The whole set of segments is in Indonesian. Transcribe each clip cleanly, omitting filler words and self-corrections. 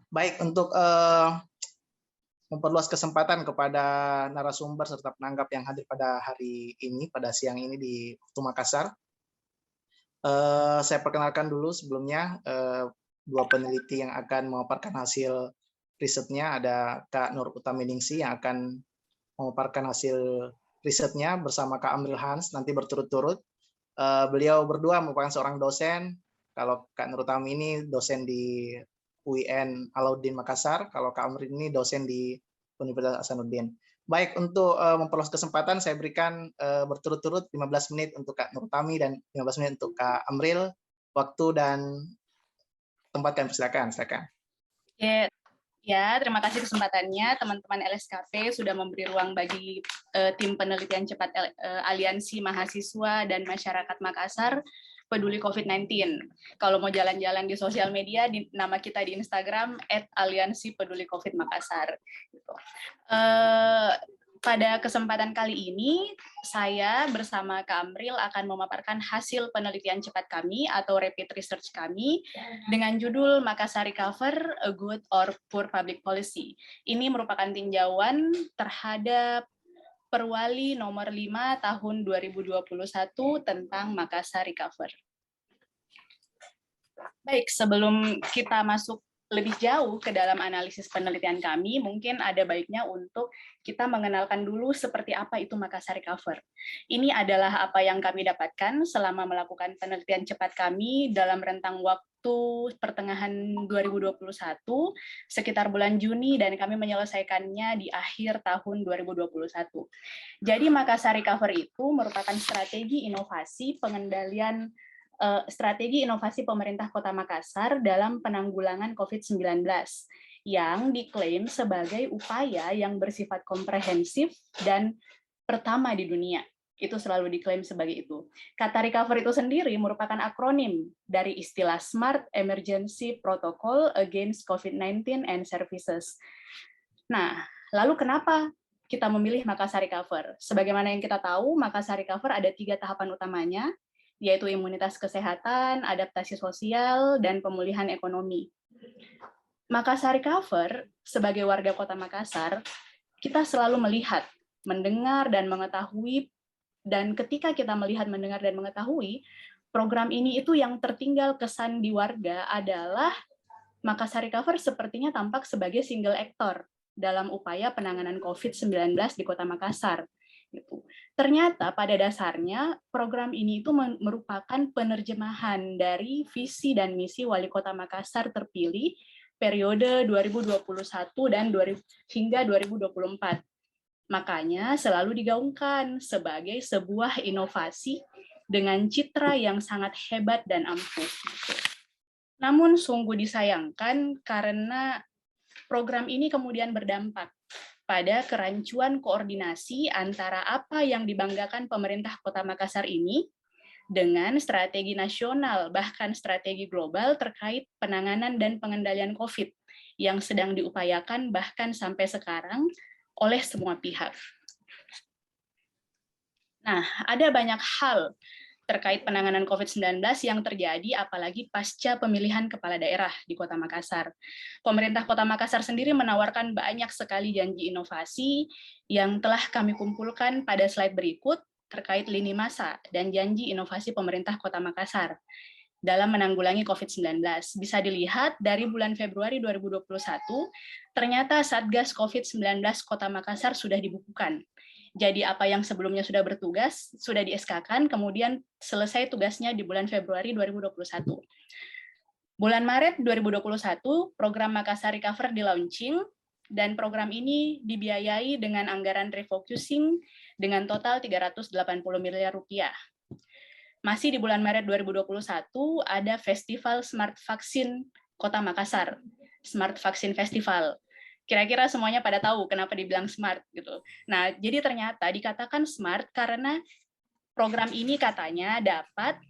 Baik, untuk memperluas kesempatan kepada narasumber serta penanggap yang hadir pada hari ini, pada siang ini di waktu Makassar. Saya perkenalkan dulu sebelumnya dua peneliti yang akan memaparkan hasil risetnya. Ada Kak Nur Utaminingsih yang akan memaparkan hasil risetnya bersama Kak Amril Hans nanti berturut-turut. Beliau berdua merupakan seorang dosen. Kalau Kak Nur Utami ini dosen di UIN Alauddin Makassar, kalau Kak Amril ini dosen di Universitas Hasanuddin. Baik, untuk memperluas kesempatan saya berikan berturut-turut 15 menit untuk Kak Nur Utami dan 15 menit untuk Kak Amril. Waktu dan tempat kami persilakan. Ya, terima kasih kesempatannya. Teman-teman LSKP sudah memberi ruang bagi tim penelitian cepat Aliansi Mahasiswa dan Masyarakat Makassar Peduli COVID-19. Kalau mau jalan-jalan di sosial media, nama kita di Instagram @aliansi peduli COVID Makassar. Gitu. Pada kesempatan kali ini, saya bersama Kak Amril akan memaparkan hasil penelitian cepat kami atau rapid research kami dengan judul Makassar Recover, a Good or Poor Public Policy. Ini merupakan tinjauan terhadap Perwali nomor 5 tahun 2021 tentang Makassar Recover. Baik, sebelum kita masuk lebih jauh ke dalam analisis penelitian kami, mungkin ada baiknya untuk kita mengenalkan dulu seperti apa itu Makassar Recover. Ini adalah apa yang kami dapatkan selama melakukan penelitian cepat kami dalam rentang waktu pertengahan 2021, sekitar bulan Juni, dan kami menyelesaikannya di akhir tahun 2021. Jadi Makassar Recover itu merupakan strategi inovasi pemerintah Kota Makassar dalam penanggulangan COVID-19 yang diklaim sebagai upaya yang bersifat komprehensif dan pertama di dunia. Itu selalu diklaim sebagai itu. Kata recover itu sendiri merupakan akronim dari istilah SMART, Emergency Protocol Against COVID-19 and Services. Nah, lalu kenapa kita memilih Makassar Recover? Sebagaimana yang kita tahu, Makassar Recover ada 3 tahapan utamanya, yaitu imunitas kesehatan, adaptasi sosial, dan pemulihan ekonomi. Makassar Recover, sebagai warga Kota Makassar, kita selalu melihat, mendengar, dan mengetahui, dan ketika kita melihat, mendengar, dan mengetahui, program ini itu yang tertinggal kesan di warga adalah Makassar Recover sepertinya tampak sebagai single actor dalam upaya penanganan COVID-19 di Kota Makassar. Gitu. Ternyata pada dasarnya program ini itu merupakan penerjemahan dari visi dan misi Wali Kota Makassar terpilih periode 2021 dan hingga 2024. Makanya selalu digaungkan sebagai sebuah inovasi dengan citra yang sangat hebat dan ampuh. Namun sungguh disayangkan karena program ini kemudian berdampak pada kerancuan koordinasi antara apa yang dibanggakan pemerintah Kota Makassar ini dengan strategi nasional, bahkan strategi global terkait penanganan dan pengendalian COVID yang sedang diupayakan bahkan sampai sekarang oleh semua pihak. Nah, ada banyak hal terkait penanganan COVID-19 yang terjadi apalagi pasca pemilihan kepala daerah di Kota Makassar. Pemerintah Kota Makassar sendiri menawarkan banyak sekali janji inovasi yang telah kami kumpulkan pada slide berikut terkait lini masa dan janji inovasi pemerintah Kota Makassar dalam menanggulangi COVID-19. Bisa dilihat dari bulan Februari 2021, ternyata Satgas COVID-19 Kota Makassar sudah dibukukan. Jadi apa yang sebelumnya sudah bertugas, sudah di-SK-kan, kemudian selesai tugasnya di bulan Februari 2021. Bulan Maret 2021, program Makassar Recover di-launching, dan program ini dibiayai dengan anggaran refocusing dengan total 380 miliar rupiah. Masih di bulan Maret 2021, ada Festival Smart Vaksin Kota Makassar, Smart Vaksin Festival. Kira-kira semuanya pada tahu kenapa dibilang smart gitu. Nah, jadi ternyata dikatakan smart karena program ini katanya dapat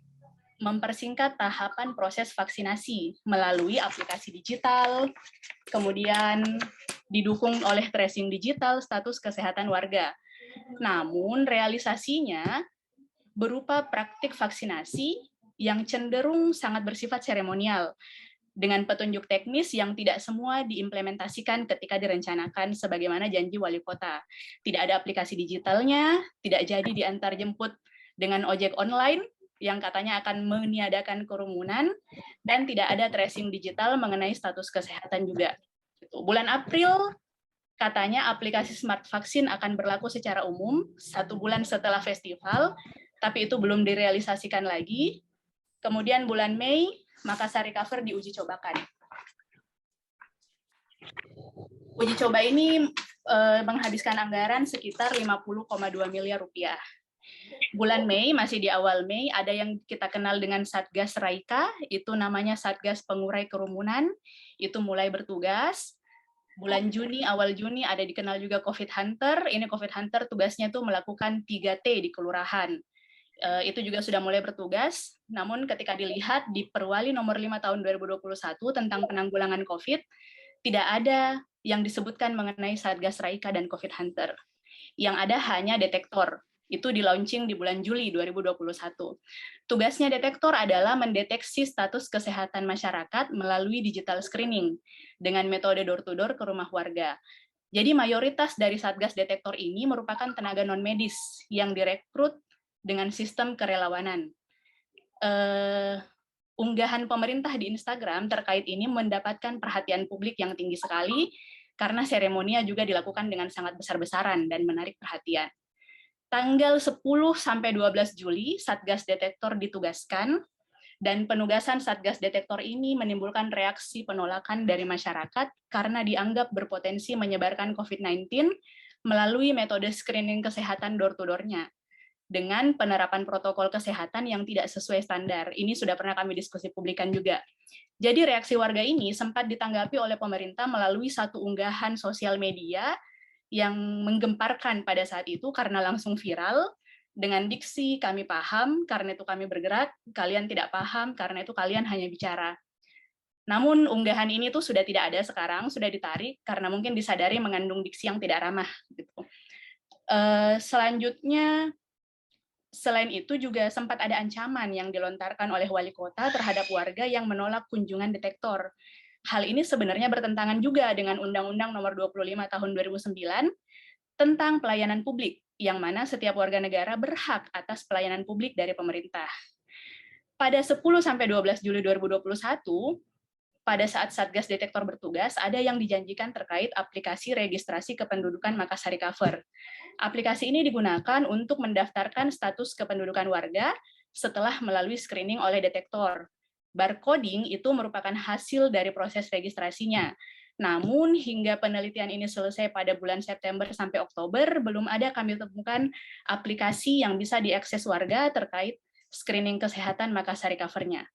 mempersingkat tahapan proses vaksinasi melalui aplikasi digital, kemudian didukung oleh tracing digital status kesehatan warga. Namun realisasinya berupa praktik vaksinasi yang cenderung sangat bersifat seremonial dengan petunjuk teknis yang tidak semua diimplementasikan ketika direncanakan sebagaimana janji wali kota. Tidak ada aplikasi digitalnya, tidak jadi diantar jemput dengan ojek online yang katanya akan meniadakan kerumunan, dan tidak ada tracing digital mengenai status kesehatan juga. Bulan April, katanya aplikasi Smart Vaksin akan berlaku secara umum 1 bulan setelah festival, tapi itu belum direalisasikan lagi. Kemudian bulan Mei, Makassar Recover diuji cobakan. Uji coba ini menghabiskan anggaran sekitar 50,2 miliar rupiah. Bulan Mei, masih di awal Mei, ada yang kita kenal dengan Satgas Raika, itu namanya Satgas Pengurai Kerumunan, itu mulai bertugas. Bulan Juni, awal Juni ada dikenal juga COVID Hunter, ini COVID Hunter tugasnya tuh melakukan 3T di kelurahan. Itu juga sudah mulai bertugas, namun ketika dilihat di Perwali nomor 5 tahun 2021 tentang penanggulangan COVID, tidak ada yang disebutkan mengenai Satgas Raika dan COVID Hunter. Yang ada hanya detektor, itu di-launching di bulan Juli 2021. Tugasnya detektor adalah mendeteksi status kesehatan masyarakat melalui digital screening dengan metode door-to-door ke rumah warga. Jadi mayoritas dari Satgas Detektor ini merupakan tenaga non-medis yang direkrut dengan sistem kerelawanan. Unggahan pemerintah di Instagram terkait ini mendapatkan perhatian publik yang tinggi sekali karena seremonia juga dilakukan dengan sangat besar-besaran dan menarik perhatian. Tanggal 10 sampai 12 Juli Satgas Detektor ditugaskan, dan penugasan Satgas Detektor ini menimbulkan reaksi penolakan dari masyarakat karena dianggap berpotensi menyebarkan COVID-19 melalui metode screening kesehatan door-to-door-nya dengan penerapan protokol kesehatan yang tidak sesuai standar. Ini sudah pernah kami diskusi publikan juga. Jadi reaksi warga ini sempat ditanggapi oleh pemerintah melalui satu unggahan sosial media yang menggemparkan pada saat itu karena langsung viral, dengan diksi kami paham, karena itu kami bergerak, kalian tidak paham, karena itu kalian hanya bicara. Namun unggahan ini tuh sudah tidak ada sekarang, sudah ditarik, karena mungkin disadari mengandung diksi yang tidak ramah. Gitu. Selanjutnya, selain itu juga sempat ada ancaman yang dilontarkan oleh wali kota terhadap warga yang menolak kunjungan detektor. Hal ini sebenarnya bertentangan juga dengan Undang-Undang Nomor 25 Tahun 2009 tentang pelayanan publik, yang mana setiap warga negara berhak atas pelayanan publik dari pemerintah. Pada 10 sampai 12 Juli 2021, pada saat Satgas Detektor bertugas, ada yang dijanjikan terkait aplikasi registrasi kependudukan Makassar Recover. Aplikasi ini digunakan untuk mendaftarkan status kependudukan warga setelah melalui screening oleh detektor. Barcoding itu merupakan hasil dari proses registrasinya. Namun, hingga penelitian ini selesai pada bulan September sampai Oktober, belum ada kami temukan aplikasi yang bisa diakses warga terkait screening kesehatan Makassar Recover-nya.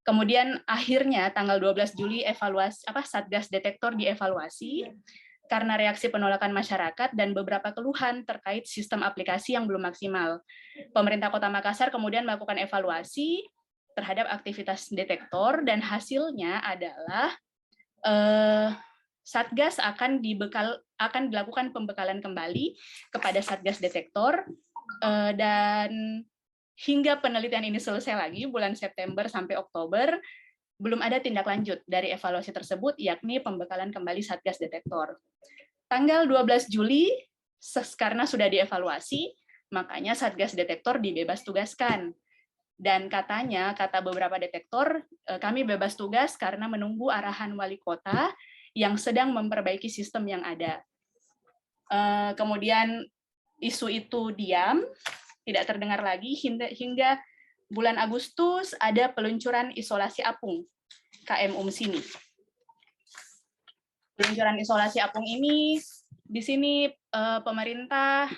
Kemudian akhirnya tanggal 12 Juli Satgas Detektor dievaluasi karena reaksi penolakan masyarakat dan beberapa keluhan terkait sistem aplikasi yang belum maksimal. Pemerintah Kota Makassar kemudian melakukan evaluasi terhadap aktivitas detektor, dan hasilnya adalah Satgas akan dilakukan pembekalan kembali kepada Satgas Detektor, dan hingga penelitian ini selesai lagi bulan September sampai Oktober, belum ada tindak lanjut dari evaluasi tersebut, yakni pembekalan kembali Satgas Detektor. Tanggal 12 Juli, karena sudah dievaluasi, makanya Satgas Detektor dibebas tugaskan. Dan katanya, kata beberapa detektor, kami bebas tugas karena menunggu arahan wali kota yang sedang memperbaiki sistem yang ada. Kemudian isu itu diam, tidak terdengar lagi, hingga bulan Agustus ada peluncuran isolasi apung, KM Sini. Peluncuran isolasi apung ini, di sini pemerintah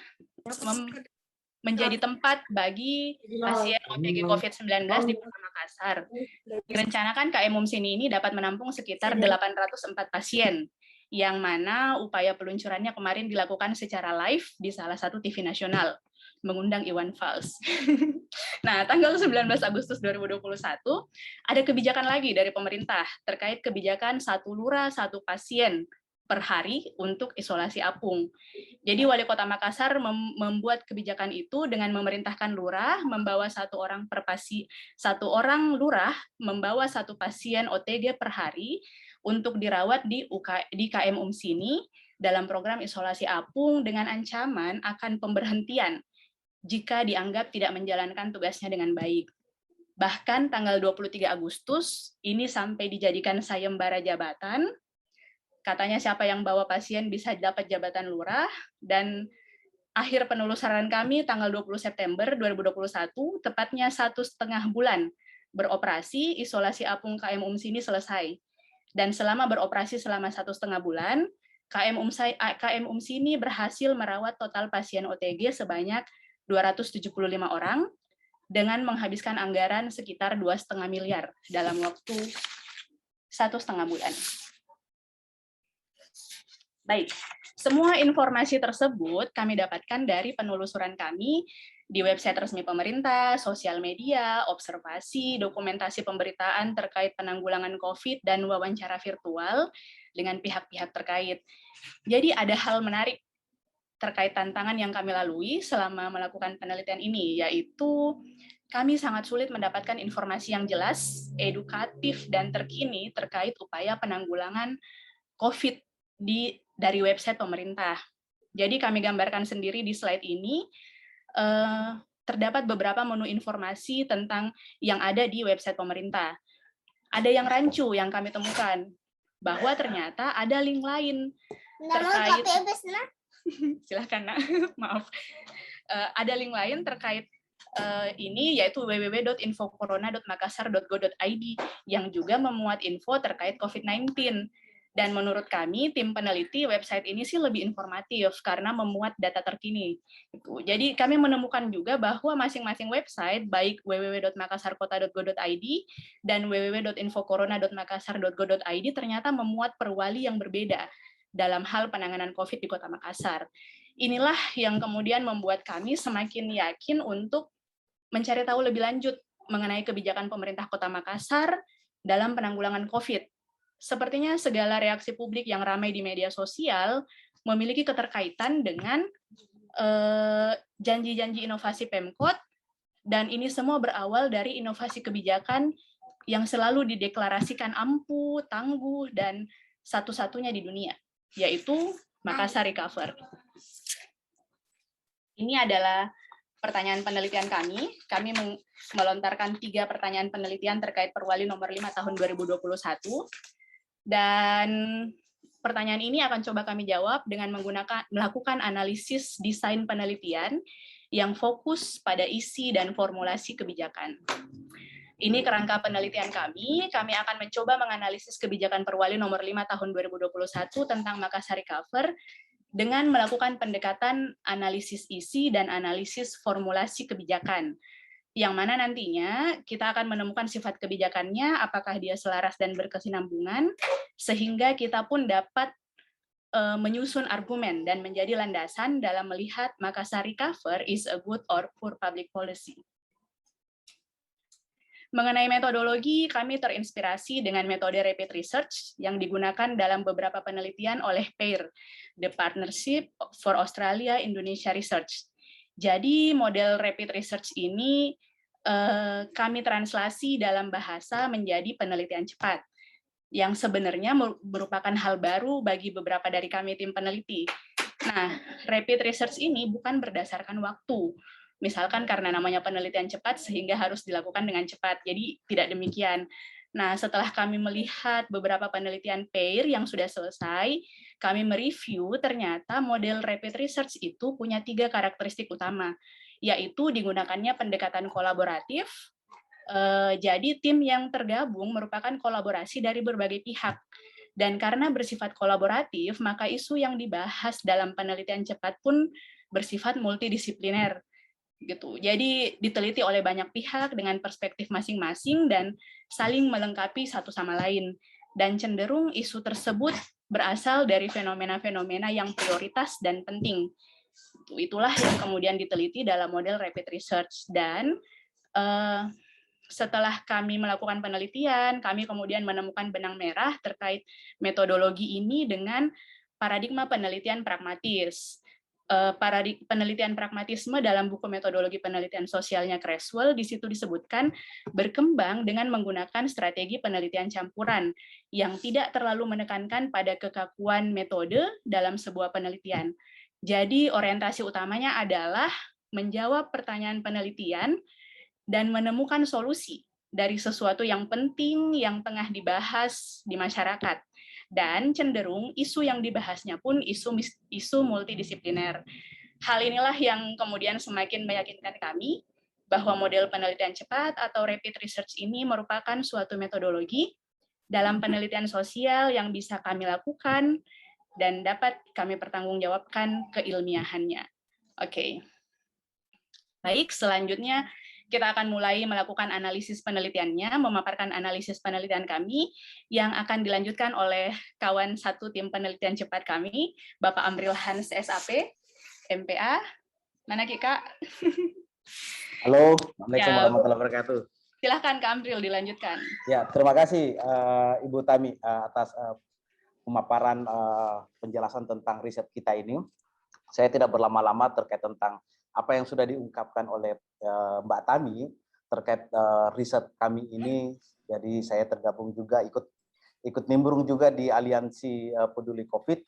menjadi tempat bagi pasien OTG COVID-19 di Kota Makassar. Direncanakan KM Sini ini dapat menampung sekitar 804 pasien, yang mana upaya peluncurannya kemarin dilakukan secara live di salah satu TV nasional, mengundang Iwan Fals. Nah, tanggal 19 Agustus 2021, ada kebijakan lagi dari pemerintah terkait kebijakan 1 lurah 1 pasien per hari untuk isolasi apung. Jadi Wali Kota Makassar membuat kebijakan itu dengan memerintahkan lurah membawa satu orang lurah membawa satu pasien OTG per hari untuk dirawat di KM Umsini dalam program isolasi apung dengan ancaman akan pemberhentian jika dianggap tidak menjalankan tugasnya dengan baik. Bahkan tanggal 23 Agustus ini sampai dijadikan sayembara jabatan. Katanya siapa yang bawa pasien bisa dapat jabatan lurah, dan akhir penelusuran kami tanggal 20 September 2021, tepatnya 1,5 bulan beroperasi, isolasi apung KM Umsini selesai. Dan selama beroperasi selama 1,5 bulan, KM Umsini berhasil merawat total pasien OTG sebanyak 275 orang, dengan menghabiskan anggaran sekitar 2,5 miliar dalam waktu 1,5 bulan. Baik, semua informasi tersebut kami dapatkan dari penelusuran kami di website resmi pemerintah, sosial media, observasi, dokumentasi pemberitaan terkait penanggulangan COVID, dan wawancara virtual dengan pihak-pihak terkait. Jadi ada hal menarik terkait tantangan yang kami lalui selama melakukan penelitian ini, yaitu kami sangat sulit mendapatkan informasi yang jelas, edukatif, dan terkini terkait upaya penanggulangan COVID dari website pemerintah. Jadi kami gambarkan sendiri di slide ini, terdapat beberapa menu informasi tentang yang ada di website pemerintah. Ada yang rancu yang kami temukan, bahwa ternyata ada link lain terkait... Silahkan, Nak. Maaf. Ada link lain terkait ini, yaitu www.infocorona.makassar.go.id yang juga memuat info terkait COVID-19. Dan menurut kami, tim peneliti, website ini sih lebih informatif karena memuat data terkini. Jadi kami menemukan juga bahwa masing-masing website, baik www.makassarkota.go.id dan www.infocorona.makassar.go.id, ternyata memuat perwali yang berbeda dalam hal penanganan COVID di Kota Makassar. Inilah yang kemudian membuat kami semakin yakin untuk mencari tahu lebih lanjut mengenai kebijakan pemerintah Kota Makassar dalam penanggulangan COVID. Sepertinya segala reaksi publik yang ramai di media sosial memiliki keterkaitan dengan janji-janji inovasi Pemkot, dan ini semua berawal dari inovasi kebijakan yang selalu dideklarasikan ampuh, tangguh, dan satu-satunya di dunia, yaitu Makassar Recover. Ini adalah pertanyaan penelitian kami. Kami melontarkan 3 pertanyaan penelitian terkait Perwali nomor 5 tahun 2021. Dan pertanyaan ini akan coba kami jawab dengan melakukan analisis desain penelitian yang fokus pada isi dan formulasi kebijakan. Ini kerangka penelitian kami akan mencoba menganalisis kebijakan Perwali nomor 5 tahun 2021 tentang Makassar Recover dengan melakukan pendekatan analisis isi dan analisis formulasi kebijakan, yang mana nantinya kita akan menemukan sifat kebijakannya, apakah dia selaras dan berkesinambungan, sehingga kita pun dapat menyusun argumen dan menjadi landasan dalam melihat Makassar Recover is a good or poor public policy. Mengenai metodologi, kami terinspirasi dengan metode rapid research yang digunakan dalam beberapa penelitian oleh PAIR, The Partnership for Australia-Indonesia Research. Jadi model rapid research ini kami translasi dalam bahasa menjadi penelitian cepat, yang sebenarnya merupakan hal baru bagi beberapa dari kami tim peneliti. Nah, rapid research ini bukan berdasarkan waktu, misalkan karena namanya penelitian cepat sehingga harus dilakukan dengan cepat, jadi tidak demikian. Nah, setelah kami melihat beberapa penelitian PAIR yang sudah selesai, kami mereview ternyata model rapid research itu punya 3 karakteristik utama, yaitu digunakannya pendekatan kolaboratif. Jadi tim yang tergabung merupakan kolaborasi dari berbagai pihak. Dan karena bersifat kolaboratif, maka isu yang dibahas dalam penelitian cepat pun bersifat multidisipliner. Gitu. Jadi diteliti oleh banyak pihak dengan perspektif masing-masing dan saling melengkapi satu sama lain. Dan cenderung isu tersebut berasal dari fenomena-fenomena yang prioritas dan penting. Itulah yang kemudian diteliti dalam model rapid research. Dan setelah kami melakukan penelitian, kami kemudian menemukan benang merah terkait metodologi ini dengan paradigma penelitian pragmatis. Penelitian pragmatisme dalam buku metodologi penelitian sosialnya Creswell di situ disebutkan berkembang dengan menggunakan strategi penelitian campuran yang tidak terlalu menekankan pada kekakuan metode dalam sebuah penelitian. Jadi orientasi utamanya adalah menjawab pertanyaan penelitian dan menemukan solusi dari sesuatu yang penting yang tengah dibahas di masyarakat. Dan cenderung isu yang dibahasnya pun isu multidisipliner. Hal inilah yang kemudian semakin meyakinkan kami bahwa model penelitian cepat atau rapid research ini merupakan suatu metodologi dalam penelitian sosial yang bisa kami lakukan dan dapat kami pertanggungjawabkan keilmiahannya. Oke. Baik, selanjutnya kita akan mulai melakukan analisis penelitiannya, memaparkan analisis penelitian kami yang akan dilanjutkan oleh kawan satu tim penelitian cepat kami, Bapak Amril Hans SAP, MPA. Mana Kak? Halo, Assalamualaikum Ya, warahmatullahi wabarakatuh. silahkan Kak Amril dilanjutkan. Ya, terima kasih Ibu Tami atas pemaparan penjelasan tentang riset kita ini. Saya tidak berlama-lama terkait tentang apa yang sudah diungkapkan oleh Mbak Tami terkait riset kami ini. Jadi saya tergabung juga ikut nimbrung juga di aliansi peduli COVID,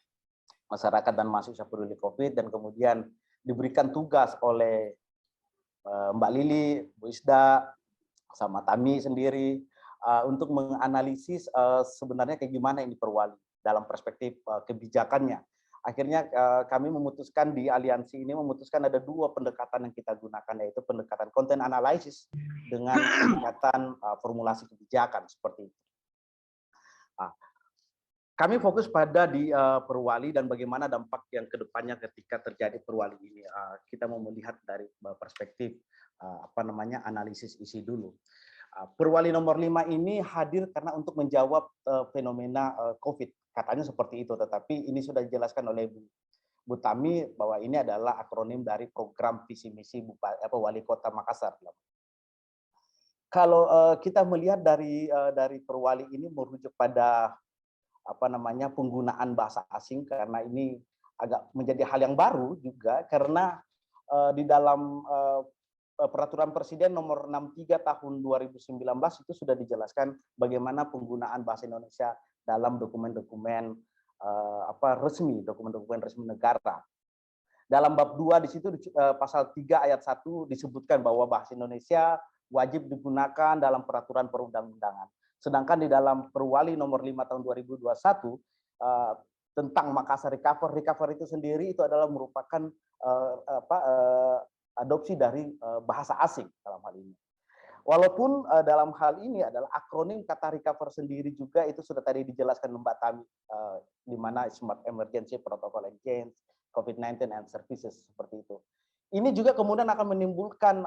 masyarakat dan mahasiswa peduli COVID, dan kemudian diberikan tugas oleh Mbak Lili, Bu Isda, sama Tami sendiri untuk menganalisis sebenarnya kayak gimana ini Perwali dalam perspektif kebijakannya. Akhirnya kami memutuskan di aliansi ini ada dua pendekatan yang kita gunakan, yaitu pendekatan content analysis dengan pendekatan formulasi kebijakan seperti itu. Kami fokus pada di Perwali dan bagaimana dampak yang kedepannya ketika terjadi Perwali ini. Kita mau melihat dari perspektif analisis isi dulu. Perwali nomor 5 ini hadir karena untuk menjawab fenomena COVID. Katanya seperti itu, tetapi ini sudah dijelaskan oleh Bu Tami bahwa ini adalah akronim dari program visi misi Wali Kota Makassar. Kalau kita melihat dari Perwali ini merujuk pada penggunaan bahasa asing, karena ini agak menjadi hal yang baru juga karena di dalam Peraturan Presiden nomor 63 tahun 2019 itu sudah dijelaskan bagaimana penggunaan bahasa Indonesia dalam dokumen-dokumen resmi, dokumen-dokumen resmi negara. Dalam bab 2 di situ pasal 3 ayat 1 disebutkan bahwa bahasa Indonesia wajib digunakan dalam peraturan perundang-undangan. Sedangkan di dalam Perwali nomor 5 tahun 2021 tentang Makassar Recover itu sendiri itu adalah merupakan adopsi dari bahasa asing dalam hal ini. Walaupun dalam hal ini adalah akronim kata recover sendiri juga itu sudah tadi dijelaskan Mbak Tami, di mana Smart Emergency Protocol and Change, COVID-19 and Services seperti itu. Ini juga kemudian akan menimbulkan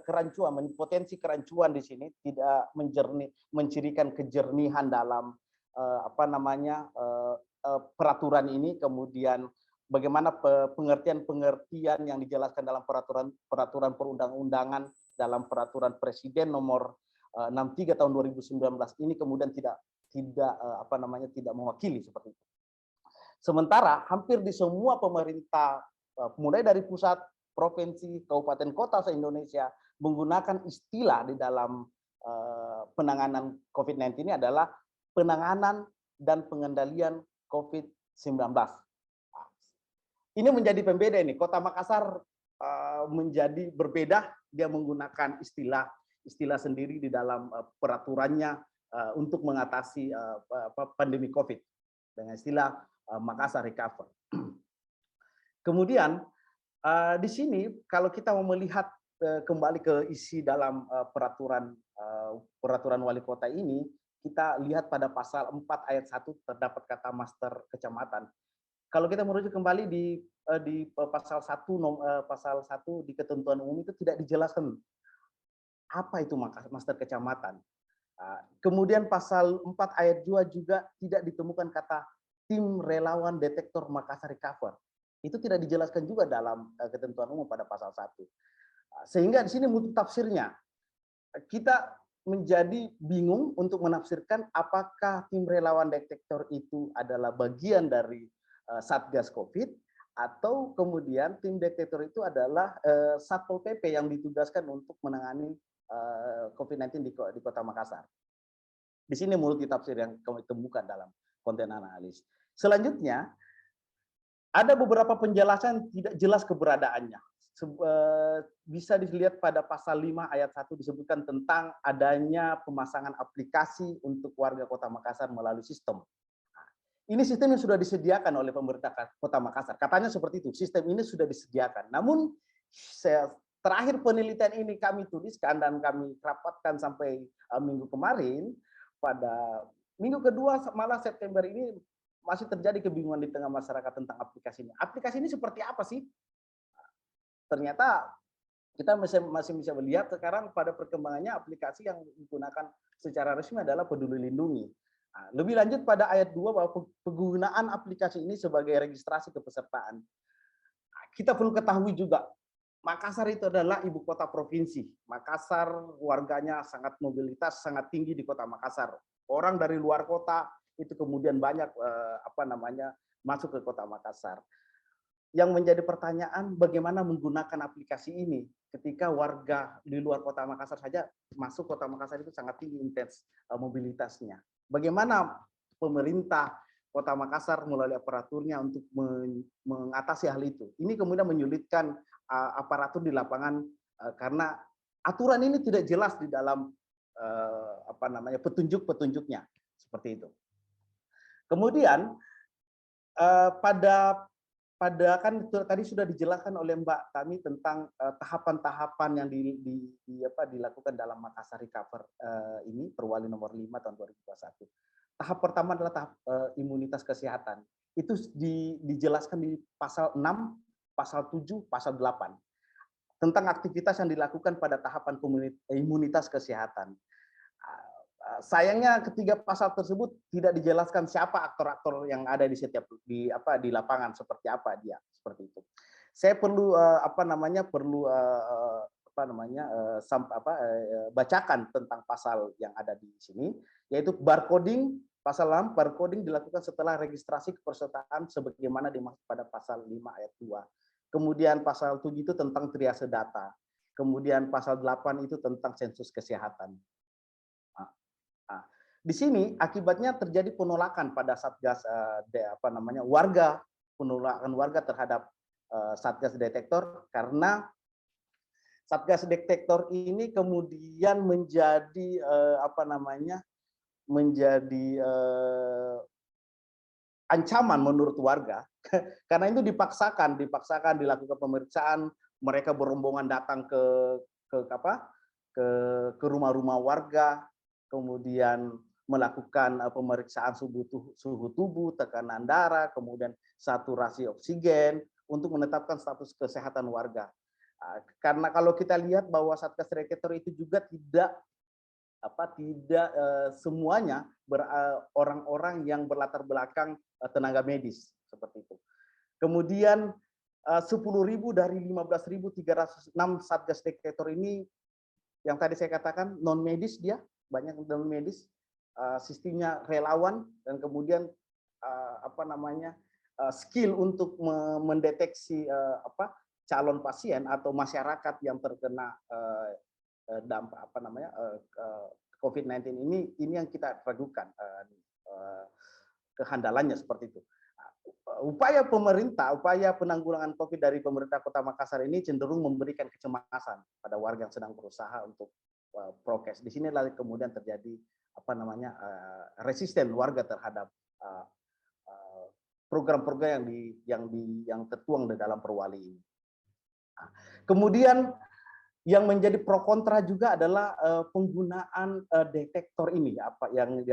kerancuan, potensi kerancuan di sini, tidak mencirikan kejernihan dalam peraturan ini, kemudian bagaimana pengertian-pengertian yang dijelaskan dalam peraturan perundang-undangan dalam peraturan Presiden nomor 63 tahun 2019 ini kemudian tidak mewakili seperti itu. Sementara hampir di semua pemerintah mulai dari pusat, provinsi, kabupaten, kota se-Indonesia menggunakan istilah di dalam penanganan COVID-19 ini adalah penanganan dan pengendalian COVID-19. Ini menjadi pembeda ini. Kota Makassar menjadi berbeda, dia menggunakan istilah sendiri di dalam peraturannya untuk mengatasi pandemi COVID dengan istilah Makassar Recover. Kemudian di sini kalau kita mau melihat kembali ke isi dalam peraturan wali kota ini, kita lihat pada pasal 4 ayat 1 terdapat kata master kecamatan. Kalau kita merujuk kembali di pasal 1 di ketentuan umum itu tidak dijelaskan apa itu master kecamatan. Kemudian pasal 4 ayat 2 juga tidak ditemukan kata tim relawan detektor Makassar Recover. Itu tidak dijelaskan juga dalam ketentuan umum pada pasal 1. Sehingga di sini mutu tafsirnya. kita menjadi bingung untuk menafsirkan apakah tim relawan detektor itu adalah bagian dari Satgas COVID atau kemudian tim detektor itu adalah Satpol PP yang ditugaskan untuk menangani COVID-19 di Kota Makassar. Di sini multi tafsir yang kami temukan dalam konten analis. Selanjutnya, ada beberapa penjelasan tidak jelas keberadaannya. Bisa dilihat pada pasal 5 ayat 1 disebutkan tentang adanya pemasangan aplikasi untuk warga Kota Makassar melalui sistem. Ini sistem yang sudah disediakan oleh pemerintah Kota Makassar. Katanya seperti itu, sistem ini sudah disediakan. Namun terakhir penelitian ini kami tuliskan dan kami rapatkan sampai minggu kemarin, pada minggu kedua malah September ini masih terjadi kebingungan di tengah masyarakat tentang aplikasi ini. Aplikasi ini seperti apa sih? Ternyata kita masih bisa melihat sekarang pada perkembangannya aplikasi yang digunakan secara resmi adalah Peduli Lindungi. Nah, lebih lanjut pada ayat 2 bahwa penggunaan aplikasi ini sebagai registrasi kepesertaan. Nah, kita perlu ketahui juga, Makassar itu adalah ibu kota provinsi. Makassar warganya sangat mobilitas, sangat tinggi di Kota Makassar. Orang dari luar kota itu kemudian banyak masuk ke Kota Makassar. Yang menjadi pertanyaan, bagaimana menggunakan aplikasi ini ketika warga di luar Kota Makassar saja masuk Kota Makassar itu sangat tinggi intens mobilitasnya. Bagaimana pemerintah Kota Makassar melalui aparaturnya untuk mengatasi hal itu. Ini kemudian menyulitkan aparatur di lapangan karena aturan ini tidak jelas di dalam petunjuk-petunjuknya seperti itu. Kemudian pada kan tadi sudah dijelaskan oleh Mbak Tami tentang tahapan-tahapan yang dilakukan dalam Makassar Recover ini Perwali nomor 5 tahun 2021. Tahap pertama adalah tahap imunitas kesehatan. Itu dijelaskan di pasal 6, pasal 7, pasal 8 tentang aktivitas yang dilakukan pada tahapan imunitas kesehatan. Sayangnya ketiga pasal tersebut tidak dijelaskan siapa aktor-aktor yang ada di lapangan seperti apa dia seperti itu. Saya perlu bacakan tentang pasal yang ada di sini, yaitu barcoding. Pasal 6, barcoding dilakukan setelah registrasi kepesertaan sebagaimana dimaksud pada pasal 5 ayat 2. Kemudian pasal 7 itu tentang triase data. Kemudian pasal 8 itu tentang sensus kesehatan. Di sini akibatnya terjadi penolakan pada Satgas penolakan warga terhadap Satgas Detektor karena Satgas Detektor ini kemudian menjadi ancaman menurut warga karena itu dipaksakan dilakukan pemeriksaan, mereka berombongan datang ke rumah-rumah warga, kemudian melakukan pemeriksaan suhu tubuh, tekanan darah, kemudian saturasi oksigen untuk menetapkan status kesehatan warga. Karena kalau kita lihat bahwa Satgas Detektor itu juga tidak semuanya orang-orang yang berlatar belakang tenaga medis seperti itu. Kemudian 10.000 dari 15.306 Satgas Detektor ini yang tadi saya katakan non medis, dia banyak non medis, sistemnya relawan dan kemudian skill untuk mendeteksi calon pasien atau masyarakat yang terkena dampak COVID-19 ini yang kita ragukan kehandalannya seperti itu. Upaya penanggulangan COVID dari pemerintah Kota Makassar ini cenderung memberikan kecemasan pada warga yang sedang berusaha untuk prokes. Di sinilah kemudian terjadi resisten warga terhadap program-program yang tertuang di dalam Perwali ini. Kemudian yang menjadi pro kontra juga adalah penggunaan detektor ini yang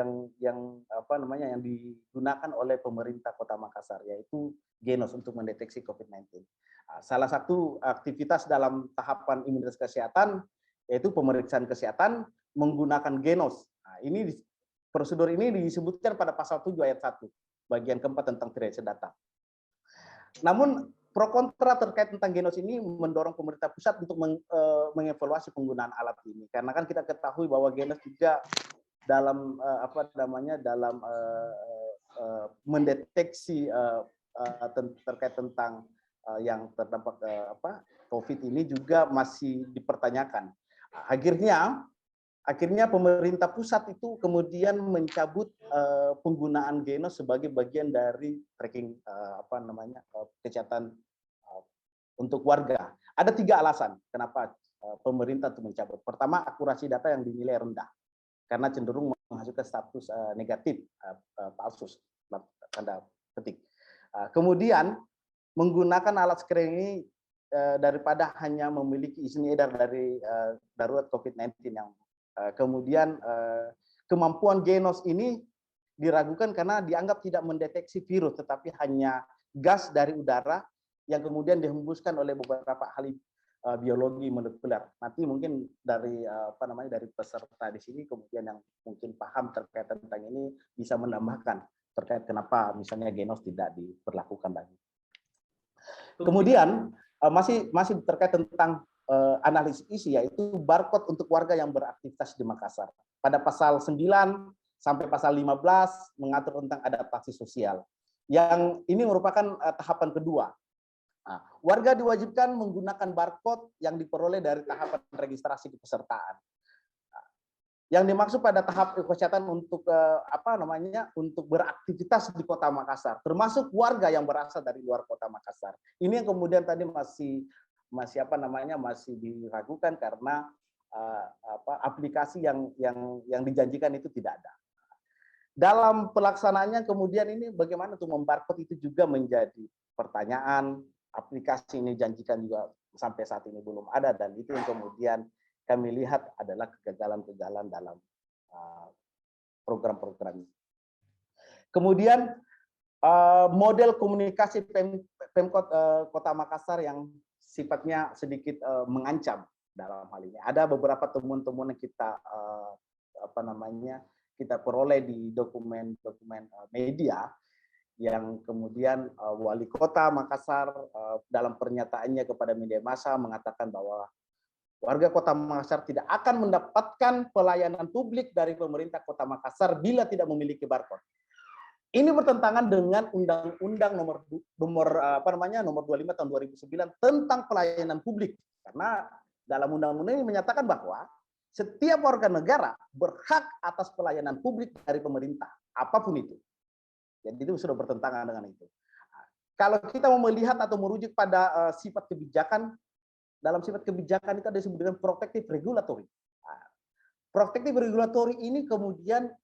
digunakan oleh pemerintah Kota Makassar, yaitu Genos untuk mendeteksi COVID-19. Salah satu aktivitas dalam tahapan imunitas kesehatan yaitu pemeriksaan kesehatan menggunakan Genos. Prosedur ini disebutkan pada pasal 7 ayat 1 bagian keempat tentang triase data. Namun pro kontra terkait tentang Genos ini mendorong pemerintah pusat untuk mengevaluasi penggunaan alat ini, karena kan kita ketahui bahwa Genos juga dalam mendeteksi terkait tentang yang terdampak COVID ini juga masih dipertanyakan. Akhirnya pemerintah pusat itu kemudian mencabut penggunaan Genos sebagai bagian dari tracking kesehatan untuk warga. Ada 3 alasan kenapa pemerintah itu mencabut. Pertama, akurasi data yang dinilai rendah karena cenderung menghasilkan status negatif palsu, tanda petik. Kemudian menggunakan alat screening ini daripada hanya memiliki izin edar dari darurat COVID-19 yang kemudian kemampuan Genos ini diragukan karena dianggap tidak mendeteksi virus, tetapi hanya gas dari udara yang kemudian dihembuskan oleh beberapa ahli biologi molekuler. Nanti mungkin dari dari peserta di sini kemudian yang mungkin paham terkait tentang ini bisa menambahkan terkait kenapa misalnya Genos tidak diberlakukan lagi. Kemudian masih terkait tentang analisis isi, yaitu barcode untuk warga yang beraktivitas di Makassar. Pada pasal 9 sampai pasal 15 mengatur tentang adaptasi sosial. Yang ini merupakan tahapan kedua. Nah, warga diwajibkan menggunakan barcode yang diperoleh dari tahapan registrasi kepesertaan. Yang dimaksud pada tahap kesehatan untuk untuk beraktivitas di Kota Makassar, termasuk warga yang berasal dari luar Kota Makassar. Ini yang kemudian tadi masih diragukan karena aplikasi yang dijanjikan itu tidak ada. Dalam pelaksanaannya kemudian ini bagaimana untuk membarcode itu juga menjadi pertanyaan. Aplikasi ini dijanjikan juga sampai saat ini belum ada, dan itu yang kemudian kami lihat adalah kegagalan-kegagalan dalam program-program ini. Kemudian model komunikasi Pemkot Kota Makassar yang sifatnya sedikit mengancam dalam hal ini. Ada beberapa temuan-temuan yang kita peroleh di dokumen-dokumen media yang kemudian Wali Kota Makassar dalam pernyataannya kepada media massa mengatakan bahwa warga Kota Makassar tidak akan mendapatkan pelayanan publik dari pemerintah Kota Makassar bila tidak memiliki barcode. Ini bertentangan dengan Undang-Undang nomor 25 tahun 2009 tentang pelayanan publik. Karena dalam undang-undang ini menyatakan bahwa setiap warga negara berhak atas pelayanan publik dari pemerintah, apapun itu. Jadi itu sudah bertentangan dengan itu. Kalau kita mau melihat atau merujuk pada sifat kebijakan, dalam sifat kebijakan itu ada disebut dengan protective regulatory. Protective regulatory ini kemudian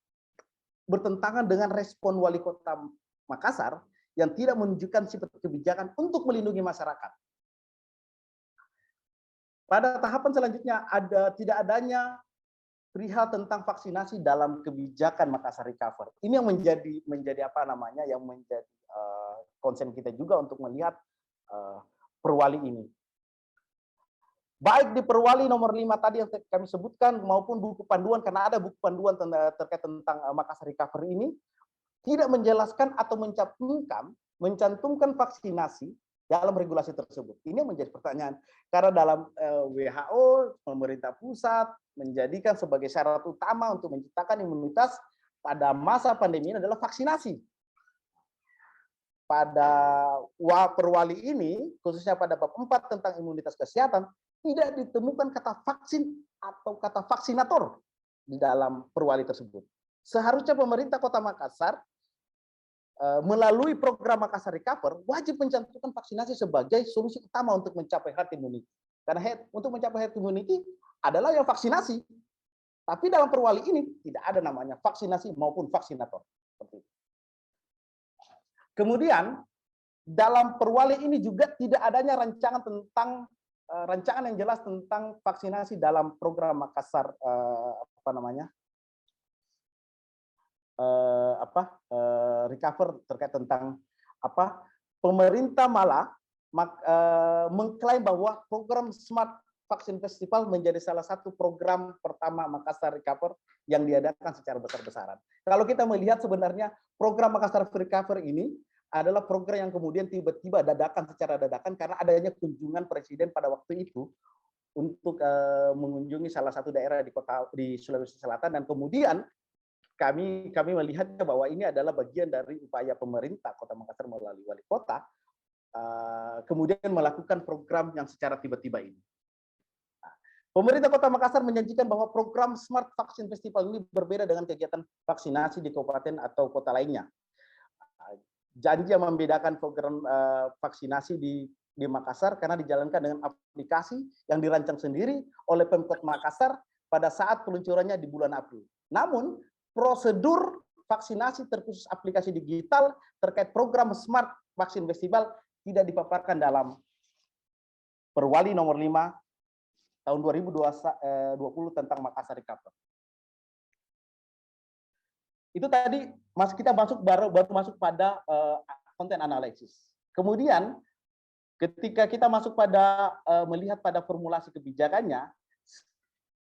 bertentangan dengan respon Wali Kota Makassar yang tidak menunjukkan sifat kebijakan untuk melindungi masyarakat. Pada tahapan selanjutnya tidak adanya perihal tentang vaksinasi dalam kebijakan Makassar Recover. Ini yang menjadi concern kita juga untuk melihat perwali ini. Baik di perwali nomor 5 tadi yang kami sebutkan maupun buku panduan, karena ada buku panduan terkait tentang Makassar Recover ini tidak menjelaskan atau mencantumkan vaksinasi dalam regulasi tersebut. Ini yang menjadi pertanyaan. Karena dalam WHO, pemerintah pusat menjadikan sebagai syarat utama untuk menciptakan imunitas pada masa pandemi ini adalah vaksinasi. Pada perwali ini, khususnya pada bab 4 tentang imunitas kesehatan, tidak ditemukan kata vaksin atau kata vaksinator di dalam perwali tersebut. Seharusnya pemerintah Kota Makassar melalui program Makassar Recover wajib mencantumkan vaksinasi sebagai solusi utama untuk mencapai herd immunity. Karena untuk mencapai herd immunity adalah yang vaksinasi. Tapi dalam perwali ini tidak ada namanya vaksinasi maupun vaksinator. Kemudian dalam perwali ini juga tidak adanya rancangan yang jelas tentang vaksinasi dalam program Makassar Recover terkait tentang pemerintah malah mengklaim bahwa program Smart Vaksin Festival menjadi salah satu program pertama Makassar Recover yang diadakan secara besar-besaran. Kalau kita melihat sebenarnya program Makassar Recover ini adalah program yang kemudian tiba-tiba secara dadakan karena adanya kunjungan presiden pada waktu itu untuk mengunjungi salah satu daerah di Sulawesi Selatan, dan kemudian kami melihatnya bahwa ini adalah bagian dari upaya pemerintah Kota Makassar melalui wali kota kemudian melakukan program yang secara tiba-tiba ini. Pemerintah Kota Makassar menjanjikan bahwa program Smart Vaksin Festival ini berbeda dengan kegiatan vaksinasi di kabupaten atau kota lainnya. Janji yang membedakan program vaksinasi di Makassar karena dijalankan dengan aplikasi yang dirancang sendiri oleh Pemkot Makassar pada saat peluncurannya di bulan April. Namun, prosedur vaksinasi terkhusus aplikasi digital terkait program Smart Vaksin Festival tidak dipaparkan dalam Perwali nomor 5 tahun 2020 tentang Makassar Recover. Itu tadi kita baru masuk pada konten analisis. Kemudian ketika kita masuk pada melihat pada formulasi kebijakannya,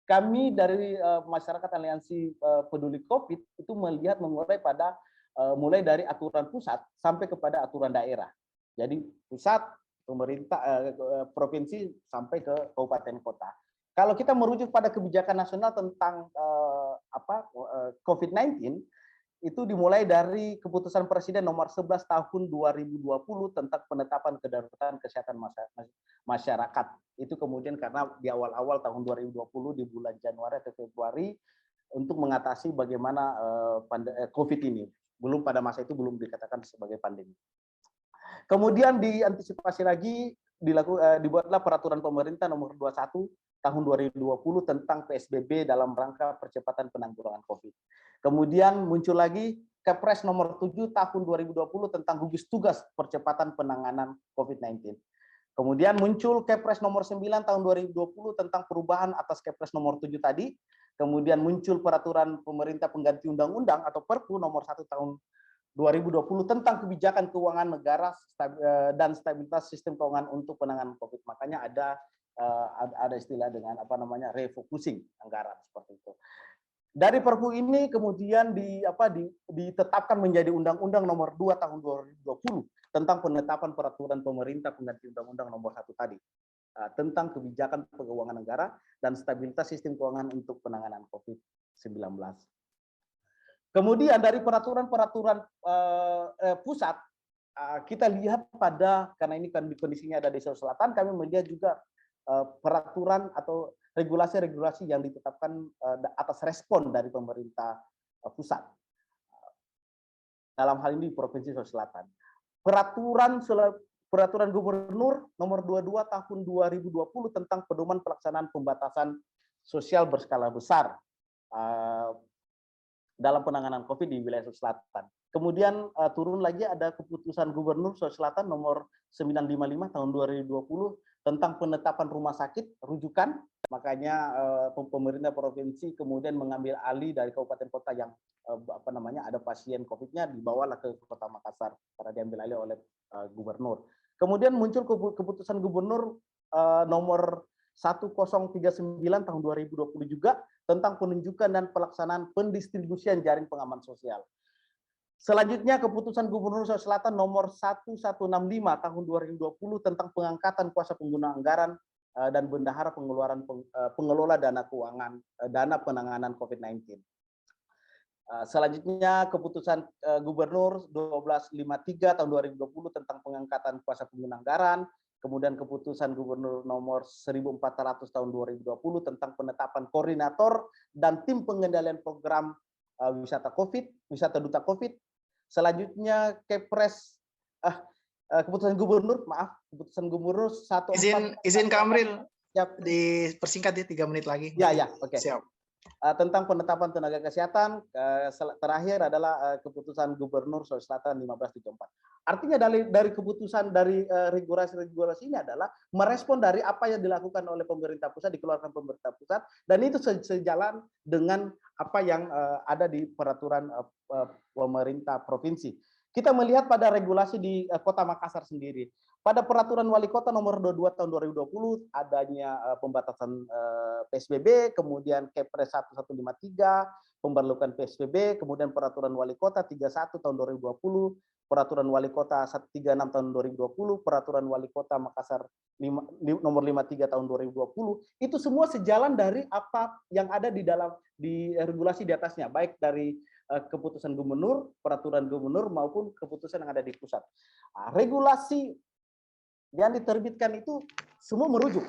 kami dari masyarakat aliansi peduli COVID itu melihat mengurai pada mulai dari aturan pusat sampai kepada aturan daerah. Jadi pusat, pemerintah, provinsi sampai ke kabupaten kota. Kalau kita merujuk pada kebijakan nasional tentang COVID-19, itu dimulai dari keputusan Presiden nomor 11 tahun 2020 tentang penetapan kedaruratan kesehatan masyarakat. Itu kemudian karena di awal-awal tahun 2020 di bulan Januari atau Februari untuk mengatasi bagaimana COVID ini. Pada masa itu belum dikatakan sebagai pandemi. Kemudian diantisipasi lagi dibuatlah peraturan pemerintah nomor 21 tahun 2020 tentang PSBB dalam rangka percepatan penanggulangan COVID. Kemudian muncul lagi Kepres nomor 7 tahun 2020 tentang gugus tugas percepatan penanganan COVID-19. Kemudian muncul Kepres nomor 9 tahun 2020 tentang perubahan atas Kepres nomor 7 tadi. Kemudian muncul peraturan pemerintah pengganti undang-undang atau Perpu nomor 1 tahun 2020 tentang kebijakan keuangan negara dan stabilitas sistem keuangan untuk penanganan COVID. Makanya ada istilah dengan refocusing anggaran seperti itu. Dari Perpu ini kemudian ditetapkan menjadi Undang-Undang nomor 2 tahun 2020 tentang penetapan peraturan pemerintah pengganti Undang-Undang nomor 1 tadi tentang kebijakan keuangan negara dan stabilitas sistem keuangan untuk penanganan COVID-19. Kemudian dari peraturan-peraturan pusat, kita lihat karena ini kan kondisinya ada di Sulawesi Selatan, kami melihat juga peraturan atau regulasi-regulasi yang ditetapkan atas respon dari pemerintah pusat. Dalam hal ini di Provinsi Sulawesi Selatan. Peraturan Gubernur nomor 22 tahun 2020 tentang pedoman pelaksanaan pembatasan sosial berskala besar dalam penanganan COVID di wilayah Sulawesi Selatan. Kemudian turun lagi ada keputusan Gubernur Sulawesi Selatan nomor 955 tahun 2020 tentang penetapan rumah sakit rujukan. Makanya pemerintah provinsi kemudian mengambil alih dari kabupaten kota yang ada pasien COVID-nya, dibawalah ke Kota Makassar karena diambil alih oleh gubernur. Kemudian muncul keputusan Gubernur nomor 1039 tahun 2020 juga tentang penunjukan dan pelaksanaan pendistribusian jaring pengaman sosial. Selanjutnya keputusan Gubernur Sulawesi Selatan nomor 1165 tahun 2020 tentang pengangkatan kuasa pengguna anggaran dan bendahara pengelola dana keuangan dana penanganan COVID-19. Selanjutnya keputusan Gubernur 1253 tahun 2020 tentang pengangkatan kuasa pengguna anggaran. Kemudian keputusan Gubernur nomor 1400 tahun 2020 tentang penetapan koordinator dan tim pengendalian program wisata duta COVID. Selanjutnya keputusan Gubernur 14 izin Kamril, siap dipersingkat ya 3 menit lagi. Ya, oke. Siap. Tentang penetapan tenaga kesehatan, terakhir adalah keputusan Gubernur Sulawesi Selatan 1534. Artinya dari keputusan dari regulasi ini adalah merespon dari apa yang dilakukan oleh pemerintah pusat, dikeluarkan pemerintah pusat, dan itu sejalan dengan apa yang ada di peraturan pemerintah provinsi. Kita melihat pada regulasi di Kota Makassar sendiri. Pada peraturan wali kota nomor 22 tahun 2020 adanya pembatasan PSBB, kemudian Kepres 1153, pemberlakuan PSBB, kemudian peraturan wali kota 31 tahun 2020, peraturan wali kota 136 tahun 2020, peraturan wali kota Makassar nomor 53 tahun 2020, itu semua sejalan dari apa yang ada di regulasi di atasnya, baik dari keputusan gubernur, peraturan gubernur maupun keputusan yang ada di pusat. Regulasi yang diterbitkan itu semua merujuk.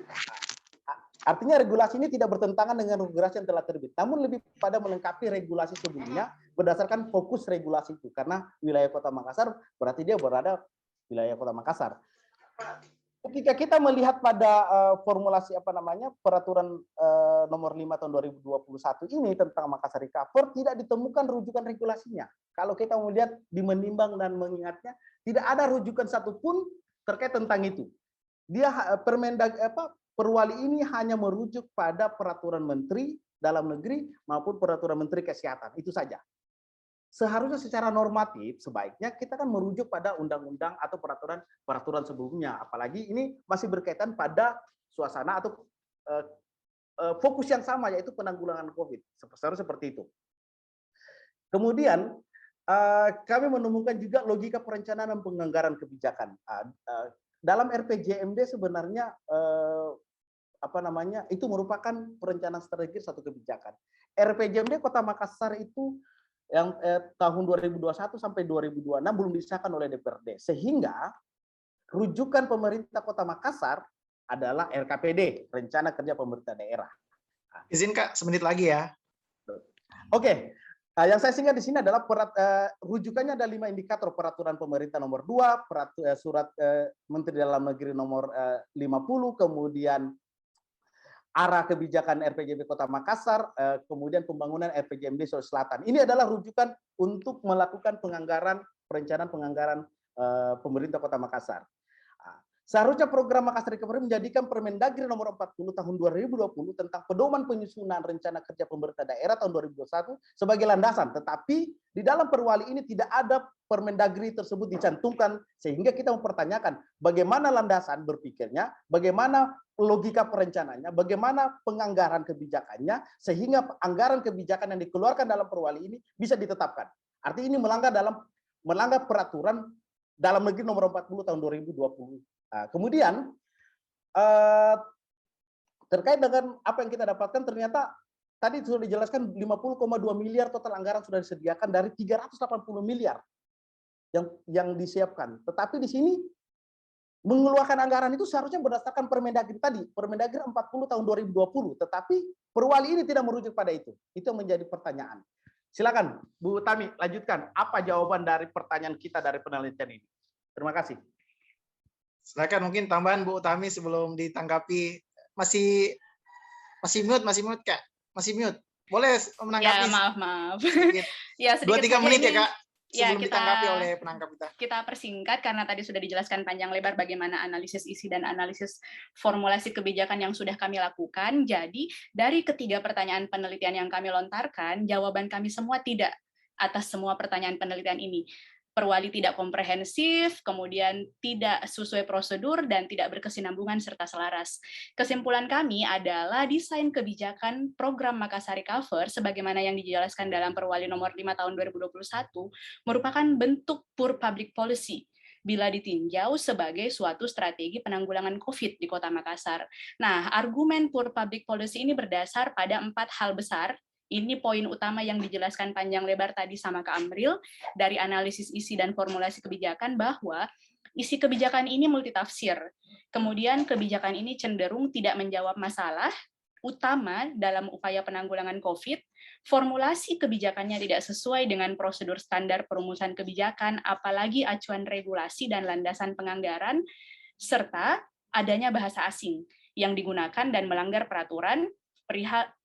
Artinya regulasi ini tidak bertentangan dengan regulasi yang telah terbit, namun lebih pada melengkapi regulasi sebelumnya berdasarkan fokus regulasi itu. Karena wilayah Kota Makassar berarti dia berada wilayah Kota Makassar. Ketika kita melihat pada formulasi peraturan nomor 5 tahun 2021 ini tentang Makassar Recover, tidak ditemukan rujukan regulasinya. Kalau kita melihat menimbang dan mengingatnya, tidak ada rujukan satupun terkait tentang itu. Dia Perwali ini hanya merujuk pada peraturan Menteri Dalam Negeri maupun peraturan Menteri Kesehatan, itu saja. Seharusnya secara normatif sebaiknya kita kan merujuk pada undang-undang atau peraturan sebelumnya, apalagi ini masih berkaitan pada suasana atau fokus yang sama, yaitu penanggulangan COVID. Seharusnya seperti itu. Kemudian kami menemukan juga logika perencanaan dan penganggaran kebijakan. Dalam RPJMD sebenarnya itu merupakan perencanaan strategis satu kebijakan. RPJMD Kota Makassar itu yang tahun 2021 sampai 2026 belum disahkan oleh DPRD, sehingga rujukan pemerintah Kota Makassar adalah RKPD, Rencana Kerja Pemerintah Daerah. Izin Kak, semenit lagi ya. Oke. Yang saya singkat di sini adalah rujukannya ada 5 indikator: peraturan pemerintah nomor 2, surat Menteri Dalam Negeri nomor 50, kemudian arah kebijakan RPJMD Kota Makassar, kemudian pembangunan RPJMD Sulawesi Selatan. Ini adalah rujukan untuk melakukan perencanaan penganggaran pemerintah Kota Makassar. Seharusnya program Makassar Recovery menjadikan Permendagri nomor 40 tahun 2020 tentang pedoman penyusunan rencana kerja pemerintah daerah tahun 2021 sebagai landasan. Tetapi di dalam perwali ini tidak ada Permendagri tersebut dicantumkan, sehingga kita mempertanyakan bagaimana landasan berpikirnya, bagaimana logika perencananya, bagaimana penganggaran kebijakannya, sehingga anggaran kebijakan yang dikeluarkan dalam perwali ini bisa ditetapkan. Artinya ini melanggar peraturan Dalam Negeri nomor 40 tahun 2020. Kemudian terkait dengan apa yang kita dapatkan, ternyata tadi sudah dijelaskan 50,2 miliar total anggaran sudah disediakan dari 380 miliar yang disiapkan. Tetapi di sini mengeluarkan anggaran itu seharusnya berdasarkan Permendagri tadi, Permendagri 40 tahun 2020, tetapi perwali ini tidak merujuk pada itu. Itu yang menjadi pertanyaan. Silakan Bu Tami, lanjutkan. Apa jawaban dari pertanyaan kita dari penelitian ini? Terima kasih. Silakan mungkin tambahan Bu Tami sebelum ditanggapi. Masih mute Kak. Masih mute. Boleh menanggapi? Ya, maaf. Ya, 2-3 menit ya Kak. Sebelum ditanggapi oleh penangkap kita. Kita persingkat karena tadi sudah dijelaskan panjang lebar bagaimana analisis isi dan analisis formulasi kebijakan yang sudah kami lakukan. Jadi dari ketiga pertanyaan penelitian yang kami lontarkan, jawaban kami semua tidak atas semua pertanyaan penelitian ini. Perwali tidak komprehensif, kemudian tidak sesuai prosedur, dan tidak berkesinambungan serta selaras. Kesimpulan kami adalah desain kebijakan program Makassar Recover, sebagaimana yang dijelaskan dalam Perwali nomor 5 tahun 2021, merupakan bentuk pure public policy bila ditinjau sebagai suatu strategi penanggulangan COVID di Kota Makassar. Nah, argumen pure public policy ini berdasar pada 4 hal besar. Ini poin utama yang dijelaskan panjang lebar tadi sama Kak Amril, dari analisis isi dan formulasi kebijakan, bahwa isi kebijakan ini multitafsir. Kemudian kebijakan ini cenderung tidak menjawab masalah utama dalam upaya penanggulangan COVID, formulasi kebijakannya tidak sesuai dengan prosedur standar perumusan kebijakan, apalagi acuan regulasi dan landasan penganggaran, serta adanya bahasa asing yang digunakan dan melanggar peraturan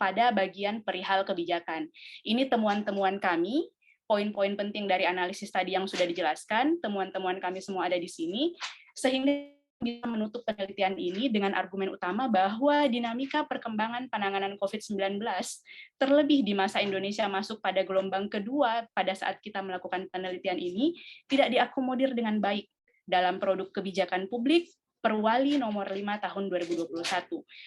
pada bagian perihal kebijakan. Ini temuan-temuan kami, poin-poin penting dari analisis tadi yang sudah dijelaskan, temuan-temuan kami semua ada di sini, sehingga bisa menutup penelitian ini dengan argumen utama bahwa dinamika perkembangan penanganan COVID-19, terlebih di masa Indonesia masuk pada gelombang kedua pada saat kita melakukan penelitian ini, tidak diakomodir dengan baik dalam produk kebijakan publik Perwali nomor 5 tahun 2021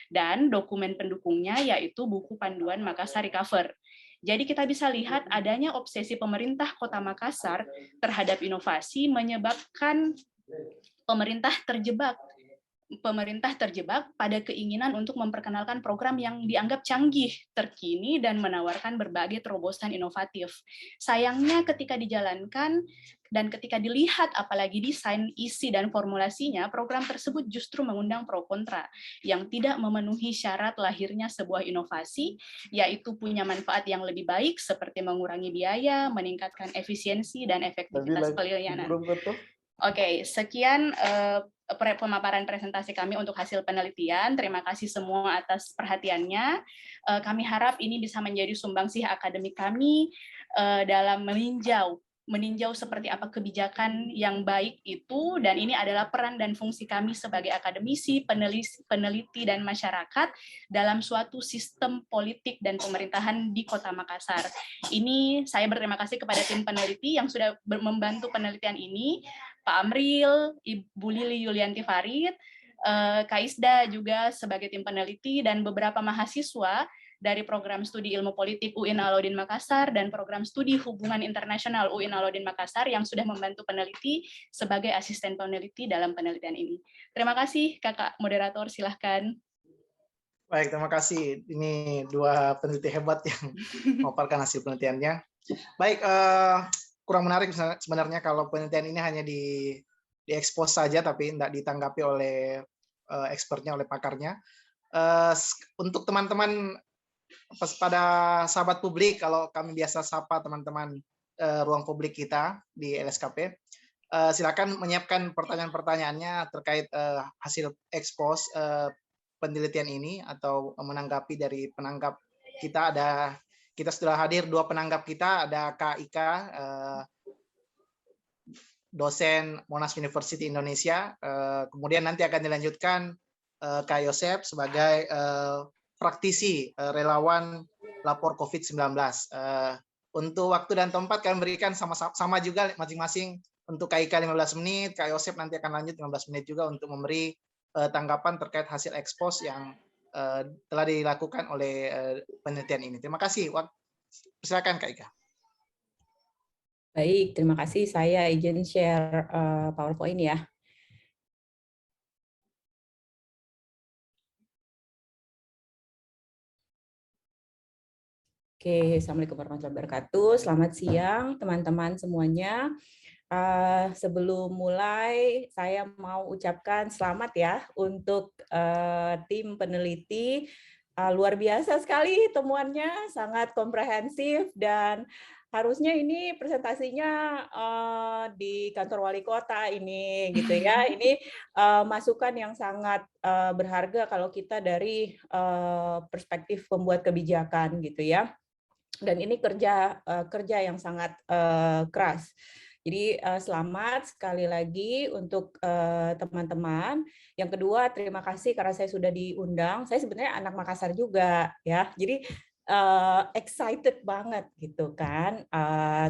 dan dokumen pendukungnya, yaitu buku panduan Makassar Recover. Jadi kita bisa lihat adanya obsesi pemerintah Kota Makassar terhadap inovasi menyebabkan pemerintah terjebak pada keinginan untuk memperkenalkan program yang dianggap canggih, terkini, dan menawarkan berbagai terobosan inovatif. Sayangnya ketika dijalankan dan ketika dilihat apalagi desain, isi, dan formulasinya, program tersebut justru mengundang pro kontra yang tidak memenuhi syarat lahirnya sebuah inovasi, yaitu punya manfaat yang lebih baik seperti mengurangi biaya, meningkatkan efisiensi, dan efektivitas pelayanan. Oke, sekian pemaparan presentasi kami untuk hasil penelitian. Terima kasih semua atas perhatiannya. Kami harap ini bisa menjadi sumbangsih akademik kami dalam meninjau seperti apa kebijakan yang baik itu, dan ini adalah peran dan fungsi kami sebagai akademisi, peneliti, dan masyarakat dalam suatu sistem politik dan pemerintahan di Kota Makassar. Ini saya berterima kasih kepada tim peneliti yang sudah membantu penelitian ini, Pak Amril, Ibu Lili Yulianti Farid, Kak Isda juga sebagai tim peneliti, dan beberapa mahasiswa dari program studi ilmu politik UIN Alauddin Makassar dan program studi hubungan internasional UIN Alauddin Makassar yang sudah membantu peneliti sebagai asisten peneliti dalam penelitian ini. Terima kasih, Kakak moderator, silahkan. Baik, terima kasih. Ini dua peneliti hebat yang memaparkan hasil penelitiannya. Baik, kurang menarik sebenarnya kalau penelitian ini hanya diekspos saja, tapi tidak ditanggapi oleh expertnya, oleh pakarnya. Untuk teman-teman, pada sahabat publik, kalau kami biasa sapa teman-teman ruang publik kita di LSKP, silakan menyiapkan pertanyaan-pertanyaannya terkait hasil ekspos penelitian ini atau menanggapi dari penanggap kita. Kita sudah hadir dua penanggap kita, ada Kak Ika, dosen Monash University Indonesia, kemudian nanti akan dilanjutkan Kak Yosep sebagai praktisi relawan lapor COVID-19. Untuk waktu dan tempat kami berikan sama juga masing-masing. Untuk Kak Ika 15 menit, Kak Yosep nanti akan lanjut 15 menit juga untuk memberi tanggapan terkait hasil ekspos yang telah dilakukan oleh penelitian ini. Terima kasih. Silakan Kak Ika. Baik, terima kasih. Saya izin share PowerPoint ya. Oke, Assalamualaikum warahmatullahi wabarakatuh. Selamat siang teman-teman semuanya. Sebelum mulai, saya mau ucapkan selamat ya untuk tim peneliti. Luar biasa sekali temuannya, sangat komprehensif, dan harusnya ini presentasinya di kantor wali kota ini, gitu ya. Ini masukan yang sangat berharga kalau kita dari perspektif pembuat kebijakan, gitu ya. Dan ini kerja yang sangat keras. Jadi selamat sekali lagi untuk teman-teman. Yang kedua, terima kasih karena saya sudah diundang. Saya sebenarnya anak Makassar juga ya. Jadi excited banget gitu kan,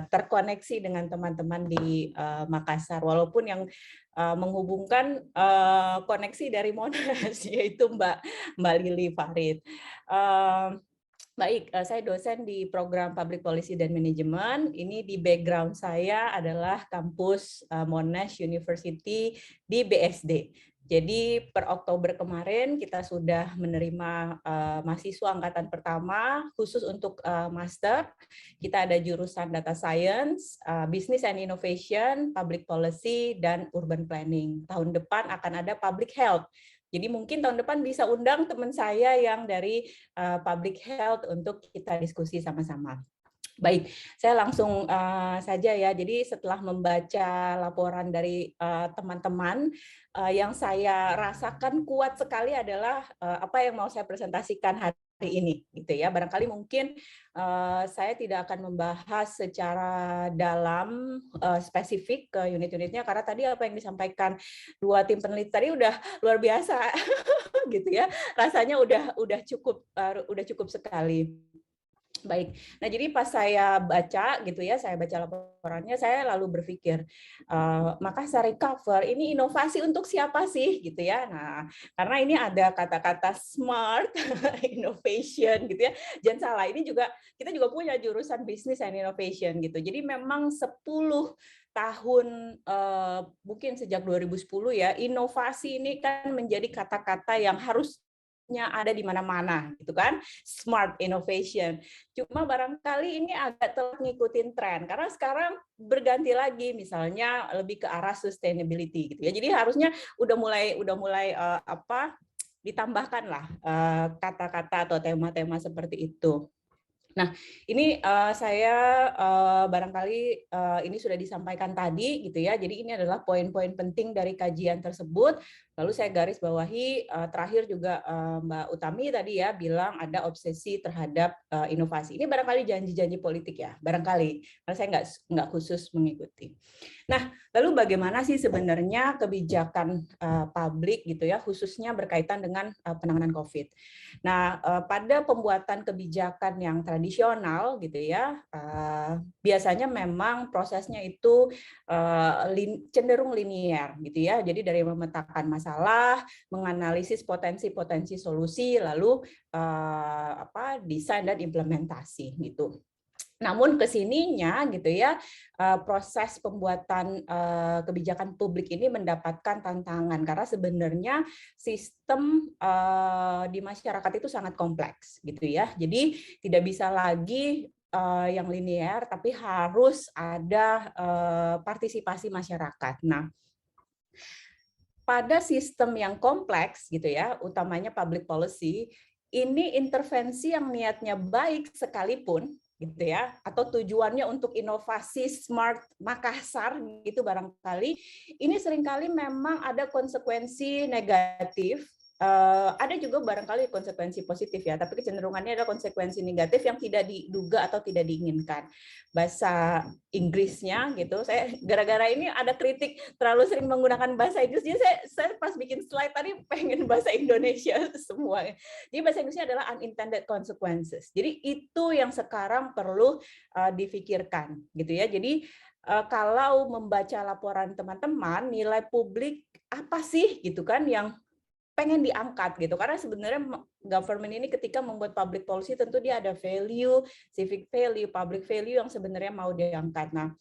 terkoneksi dengan teman-teman di Makassar, walaupun yang menghubungkan koneksi dari Monash, yaitu Mbak Lili Farid. Baik, saya dosen di program Public Policy dan Management. Ini di background saya adalah kampus Monash University di BSD. Jadi per Oktober kemarin kita sudah menerima mahasiswa angkatan pertama khusus untuk master. Kita ada jurusan Data Science, Business and Innovation, Public Policy, dan Urban Planning. Tahun depan akan ada Public Health. Jadi mungkin tahun depan bisa undang teman saya yang dari Public Health untuk kita diskusi sama-sama. Baik, saya langsung saja ya. Jadi setelah membaca laporan dari teman-teman, yang saya rasakan kuat sekali adalah apa yang mau saya presentasikan hari ini, gitu ya. Barangkali mungkin saya tidak akan membahas secara dalam spesifik ke unit-unitnya, karena tadi apa yang disampaikan dua tim peneliti tadi udah luar biasa, gitu ya. Rasanya udah cukup sekali. Baik. Nah, jadi pas saya baca gitu ya, saya baca laporannya, saya lalu berpikir, Makassar Recover ini inovasi untuk siapa sih gitu ya. Nah, karena ini ada kata-kata smart innovation gitu ya. Jangan salah, ini juga kita juga punya jurusan business and innovation gitu. Jadi memang 10 tahun mungkin sejak 2010 ya, inovasi ini kan menjadi kata-kata yang harusnya ada di mana-mana gitu kan, smart innovation. Cuma barangkali ini agak telat ngikutin tren karena sekarang berganti lagi, misalnya lebih ke arah sustainability gitu ya. Jadi harusnya udah mulai ditambahkan lah kata-kata atau tema-tema seperti itu. Nah, ini saya barangkali ini sudah disampaikan tadi gitu ya. Jadi ini adalah poin-poin penting dari kajian tersebut. Lalu saya garis bawahi terakhir juga Mbak Utami tadi ya bilang ada obsesi terhadap inovasi. Ini barangkali janji-janji politik ya, barangkali. Karena saya nggak khusus mengikuti. Nah, lalu bagaimana sih sebenarnya kebijakan publik gitu ya, khususnya berkaitan dengan penanganan COVID. Nah, pada pembuatan kebijakan yang tradisional gitu ya, biasanya memang prosesnya itu cenderung linier gitu ya. Jadi dari memetakan masalah, menganalisis potensi-potensi solusi, lalu desain dan implementasi gitu. Namun kesininya gitu ya, proses pembuatan kebijakan publik ini mendapatkan tantangan karena sebenarnya sistem di masyarakat itu sangat kompleks gitu ya. Jadi tidak bisa lagi yang linear, tapi harus ada partisipasi masyarakat. Nah, pada sistem yang kompleks gitu ya, utamanya public policy, ini intervensi yang niatnya baik sekalipun gitu ya, atau tujuannya untuk inovasi smart Makassar gitu barangkali, ini seringkali memang ada konsekuensi negatif. Ada juga barangkali konsekuensi positif ya, tapi kecenderungannya ada konsekuensi negatif yang tidak diduga atau tidak diinginkan. Bahasa Inggrisnya gitu, saya gara-gara ini ada kritik terlalu sering menggunakan bahasa Inggris, jadi saya pas bikin slide tadi pengen bahasa Indonesia semua. Jadi bahasa Inggrisnya adalah unintended consequences. Jadi itu yang sekarang perlu difikirkan gitu ya. Jadi kalau membaca laporan teman-teman, nilai publik apa sih gitu kan yang pengen diangkat gitu, karena sebenarnya government ini ketika membuat public policy tentu dia ada value, civic value, public value yang sebenarnya mau diangkat. Nah,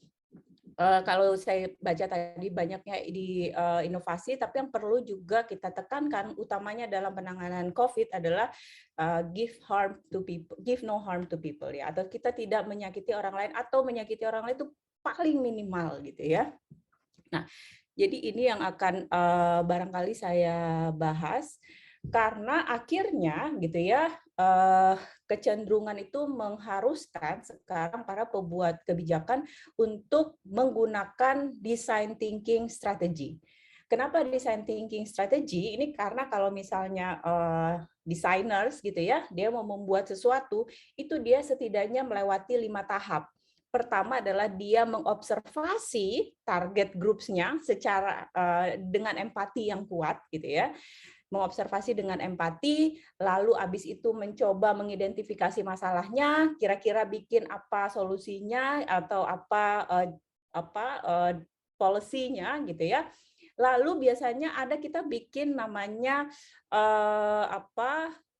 kalau saya baca tadi banyaknya di inovasi, tapi yang perlu juga kita tekankan utamanya dalam penanganan COVID adalah give no harm to people ya, atau kita tidak menyakiti orang lain atau menyakiti orang lain itu paling minimal gitu ya. Nah, jadi ini yang akan barangkali saya bahas karena akhirnya gitu ya kecenderungan itu mengharuskan sekarang para pembuat kebijakan untuk menggunakan design thinking strategy. Kenapa design thinking strategy? Ini karena kalau misalnya designers gitu ya, dia mau membuat sesuatu, itu dia setidaknya melewati 5 tahap. Pertama adalah dia mengobservasi target groups-nya secara dengan empati yang kuat gitu ya. Mengobservasi dengan empati, lalu habis itu mencoba mengidentifikasi masalahnya, kira-kira bikin apa solusinya atau apa policy-nya gitu ya. Lalu biasanya ada kita bikin namanya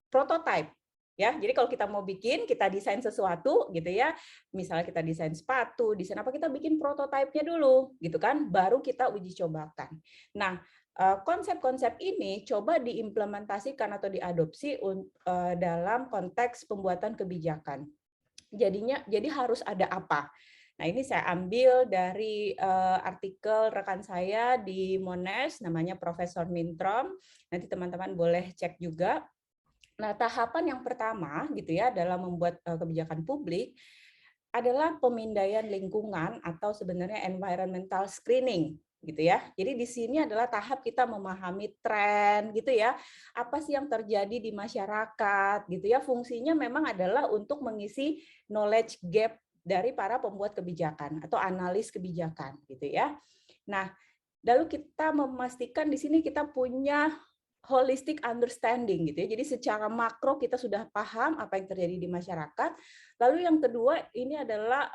prototype. Ya, jadi kalau kita mau bikin, kita desain sesuatu gitu ya. Misalnya kita desain sepatu, desain apa, kita bikin prototipenya dulu gitu kan, baru kita uji cobakan. Nah, konsep-konsep ini coba diimplementasikan atau diadopsi dalam konteks pembuatan kebijakan. Jadi harus ada apa? Nah, ini saya ambil dari artikel rekan saya di Monash, namanya Profesor Mintrom. Nanti teman-teman boleh cek juga. Nah, tahapan yang pertama gitu ya dalam membuat kebijakan publik adalah pemindaian lingkungan atau sebenarnya environmental screening gitu ya. Jadi di sini adalah tahap kita memahami tren gitu ya. Apa sih yang terjadi di masyarakat gitu ya. Fungsinya memang adalah untuk mengisi knowledge gap dari para pembuat kebijakan atau analis kebijakan gitu ya. Nah, lalu kita memastikan di sini kita punya holistic understanding gitu ya. Jadi secara makro kita sudah paham apa yang terjadi di masyarakat. Lalu yang kedua ini adalah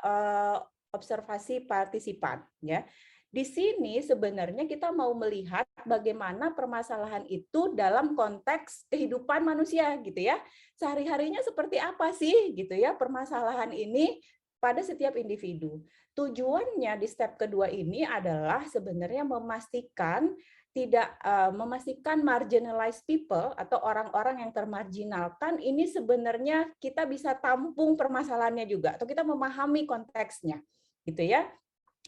observasi partisipan ya. Di sini sebenarnya kita mau melihat bagaimana permasalahan itu dalam konteks kehidupan manusia gitu ya. Sehari-harinya seperti apa sih gitu ya permasalahan ini pada setiap individu. Tujuannya di step kedua ini adalah sebenarnya memastikan memastikan marginalized people atau orang-orang yang termarginalkan ini sebenarnya kita bisa tampung permasalahannya juga atau kita memahami konteksnya gitu ya.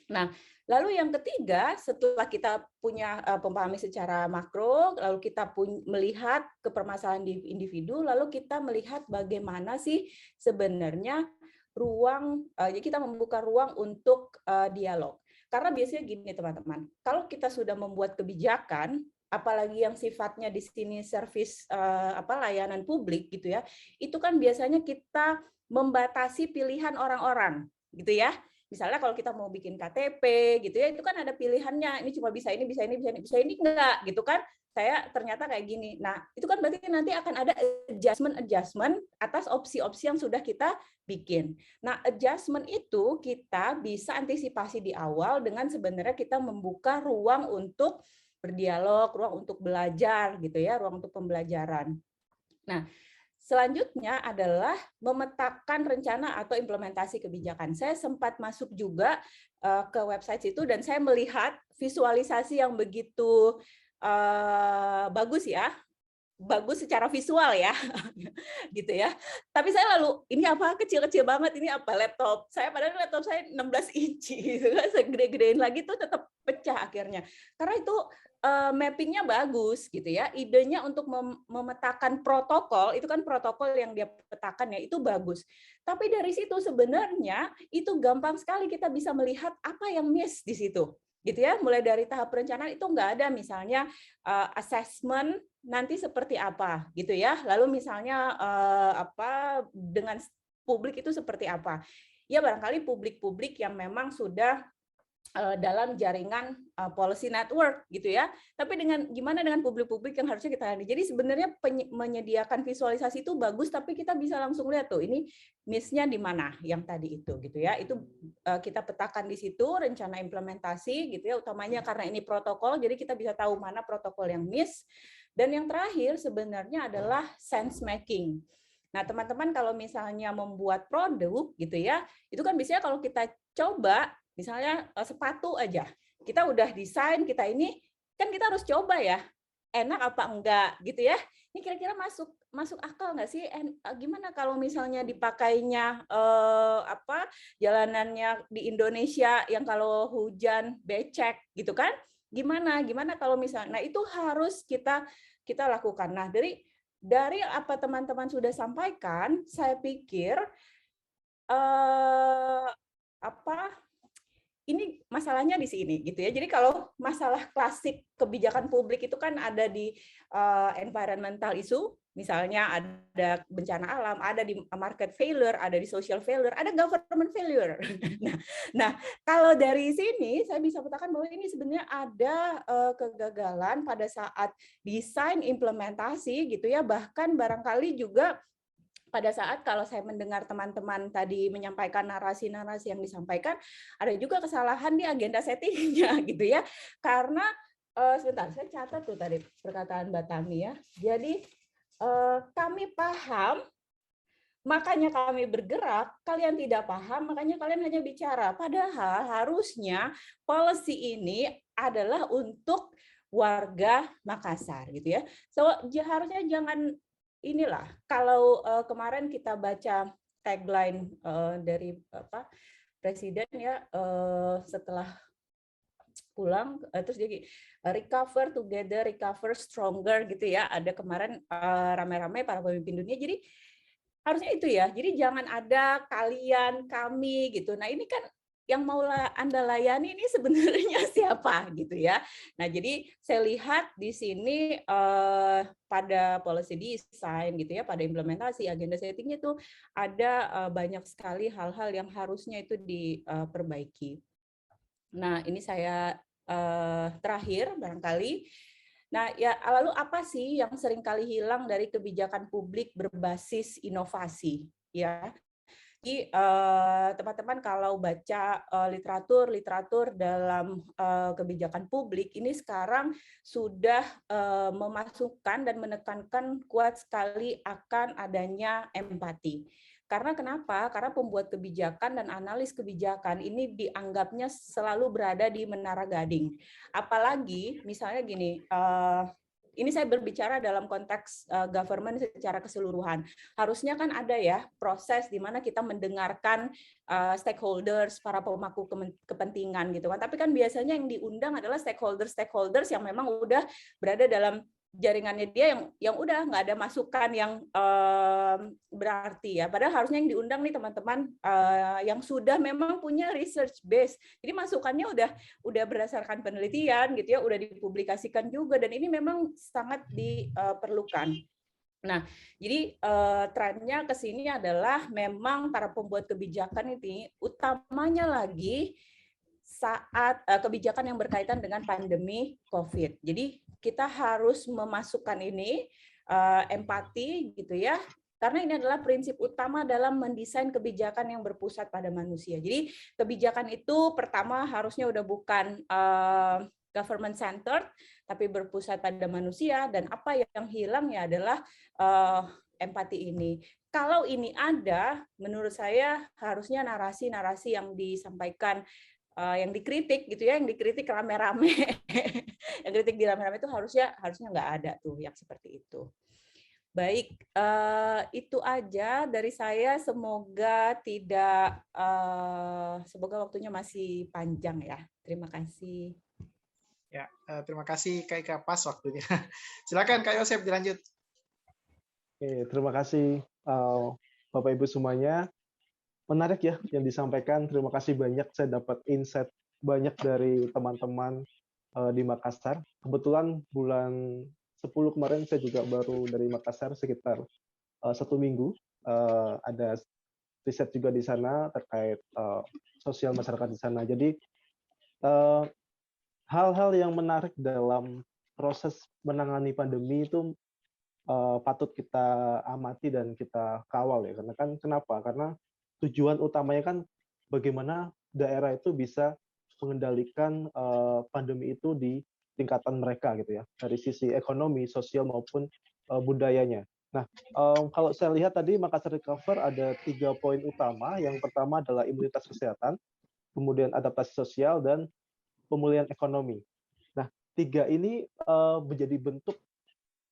Nah, lalu yang ketiga, setelah kita punya pemahaman secara makro, lalu kita melihat ke permasalahan di individu, lalu kita melihat bagaimana sih sebenarnya ruang, kita membuka ruang untuk dialog. Karena biasanya gini teman-teman, kalau kita sudah membuat kebijakan, apalagi yang sifatnya di sini service layanan publik gitu ya, itu kan biasanya kita membatasi pilihan orang-orang gitu ya. Misalnya kalau kita mau bikin KTP gitu ya, itu kan ada pilihannya. Ini cuma bisa ini, bisa ini, bisa ini, bisa ini enggak gitu kan. Saya ternyata kayak gini. Nah, itu kan berarti nanti akan ada adjustment atas opsi-opsi yang sudah kita bikin. Nah, adjustment itu kita bisa antisipasi di awal dengan sebenarnya kita membuka ruang untuk berdialog, ruang untuk belajar gitu ya, ruang untuk pembelajaran. Nah, selanjutnya adalah memetakan rencana atau implementasi kebijakan. Saya sempat masuk juga ke website itu dan saya melihat visualisasi yang begitu bagus ya, bagus secara visual ya, gitu ya. Tapi saya lalu ini apa kecil-kecil banget, ini apa laptop? Saya padahal laptop saya 16 inci, gitu kan, saya gede-gedein lagi tuh tetap pecah akhirnya. Karena itu mappingnya bagus gitu ya, idenya untuk memetakan protokol, itu kan protokol yang dia petakan ya, itu bagus. Tapi dari situ sebenarnya itu gampang sekali kita bisa melihat apa yang miss di situ. Gitu ya, mulai dari tahap perencanaan itu nggak ada misalnya assessment nanti seperti apa gitu ya, lalu misalnya dengan publik itu seperti apa. Ya barangkali publik-publik yang memang sudah dalam jaringan policy network gitu ya. Tapi gimana dengan publik-publik yang harusnya kita layani. Jadi sebenarnya menyediakan visualisasi itu bagus, tapi kita bisa langsung lihat tuh ini miss-nya di mana yang tadi itu gitu ya. Itu kita petakan di situ rencana implementasi gitu ya, utamanya karena ini protokol, jadi kita bisa tahu mana protokol yang miss. Dan yang terakhir sebenarnya adalah sense making. Nah, teman-teman kalau misalnya membuat produk gitu ya, itu kan biasanya kalau kita coba misalnya sepatu aja, kita udah desain, kita ini kan kita harus coba ya, enak apa enggak gitu ya. Ini kira-kira masuk akal nggak sih? Gimana kalau misalnya dipakainya jalanannya di Indonesia yang kalau hujan becek gitu kan? Gimana kalau misalnya, nah itu harus kita lakukan. Nah dari apa teman-teman sudah sampaikan, saya pikir ini masalahnya di sini gitu ya. Jadi kalau masalah klasik kebijakan publik itu kan ada di environmental issue, misalnya ada bencana alam, ada di market failure, ada di social failure, ada government failure. Nah, kalau dari sini saya bisa katakan bahwa ini sebenarnya ada kegagalan pada saat desain implementasi gitu ya, bahkan barangkali juga pada saat kalau saya mendengar teman-teman tadi menyampaikan narasi-narasi yang disampaikan, ada juga kesalahan di agenda settingnya gitu ya. Karena sebentar, saya catat tuh tadi perkataan Mbak Tami ya. Jadi kami paham, makanya kami bergerak, kalian tidak paham, makanya kalian hanya bicara. Padahal harusnya policy ini adalah untuk warga Makassar gitu ya. So, harusnya jangan inilah, kalau kemarin kita baca tagline dari Presiden ya setelah pulang, terus dia recover together, recover stronger gitu ya. Ada kemarin rame-rame para pemimpin dunia. Jadi harusnya itu ya. Jadi jangan ada kalian, kami gitu. Nah ini kan yang mau Anda layani ini sebenarnya siapa gitu ya. Nah, jadi saya lihat di sini pada policy design gitu ya, pada implementasi agenda settingnya itu ada banyak sekali hal-hal yang harusnya itu diperbaiki. Nah, ini saya terakhir barangkali. Nah, ya lalu apa sih yang seringkali hilang dari kebijakan publik berbasis inovasi? Ya, jadi teman-teman kalau baca literatur dalam kebijakan publik ini sekarang sudah memasukkan dan menekankan kuat sekali akan adanya empati. Karena kenapa? Karena pembuat kebijakan dan analis kebijakan ini dianggapnya selalu berada di menara gading. Apalagi misalnya gini, ini saya berbicara dalam konteks government secara keseluruhan. Harusnya kan ada ya proses di mana kita mendengarkan stakeholders, para pemangku kepentingan gitu kan. Tapi kan biasanya yang diundang adalah stakeholders yang memang udah berada dalam jaringannya dia yang udah nggak ada masukan yang berarti ya. Padahal harusnya yang diundang nih teman-teman yang sudah memang punya research base. Jadi masukannya udah berdasarkan penelitian gitu ya, udah dipublikasikan juga dan ini memang sangat diperlukan. Nah, jadi trennya ke sini adalah memang para pembuat kebijakan ini utamanya lagi saat kebijakan yang berkaitan dengan pandemi COVID. Jadi kita harus memasukkan ini empati gitu ya, karena ini adalah prinsip utama dalam mendesain kebijakan yang berpusat pada manusia. Jadi kebijakan itu pertama harusnya udah bukan government centered, tapi berpusat pada manusia, dan apa yang hilang ya adalah empati ini. Kalau ini ada, menurut saya harusnya narasi-narasi yang disampaikan yang dikritik gitu ya, yang dikritik rame-rame, yang kritik di rame-rame itu harusnya nggak ada tuh yang seperti itu. Baik, itu aja dari saya. Semoga tidak, semoga waktunya masih panjang ya. Terima kasih. Ya, terima kasih Kak Ika, pas waktunya. Silakan Kak Yosep dilanjut. Oke, terima kasih Bapak Ibu semuanya. Menarik ya yang disampaikan. Terima kasih banyak. Saya dapat insight banyak dari teman-teman di Makassar. Kebetulan bulan 10 kemarin saya juga baru dari Makassar sekitar 1 minggu. Ada riset juga di sana terkait sosial masyarakat di sana. Jadi hal-hal yang menarik dalam proses menangani pandemi itu patut kita amati dan kita kawal ya. Karena kan kenapa? Karena tujuan utamanya kan bagaimana daerah itu bisa mengendalikan pandemi itu di tingkatan mereka gitu ya, dari sisi ekonomi, sosial maupun budayanya. Nah, kalau saya lihat tadi Makassar Recover ada 3 poin utama. Yang pertama adalah imunitas kesehatan, kemudian adaptasi sosial dan pemulihan ekonomi. Nah, 3 ini menjadi bentuk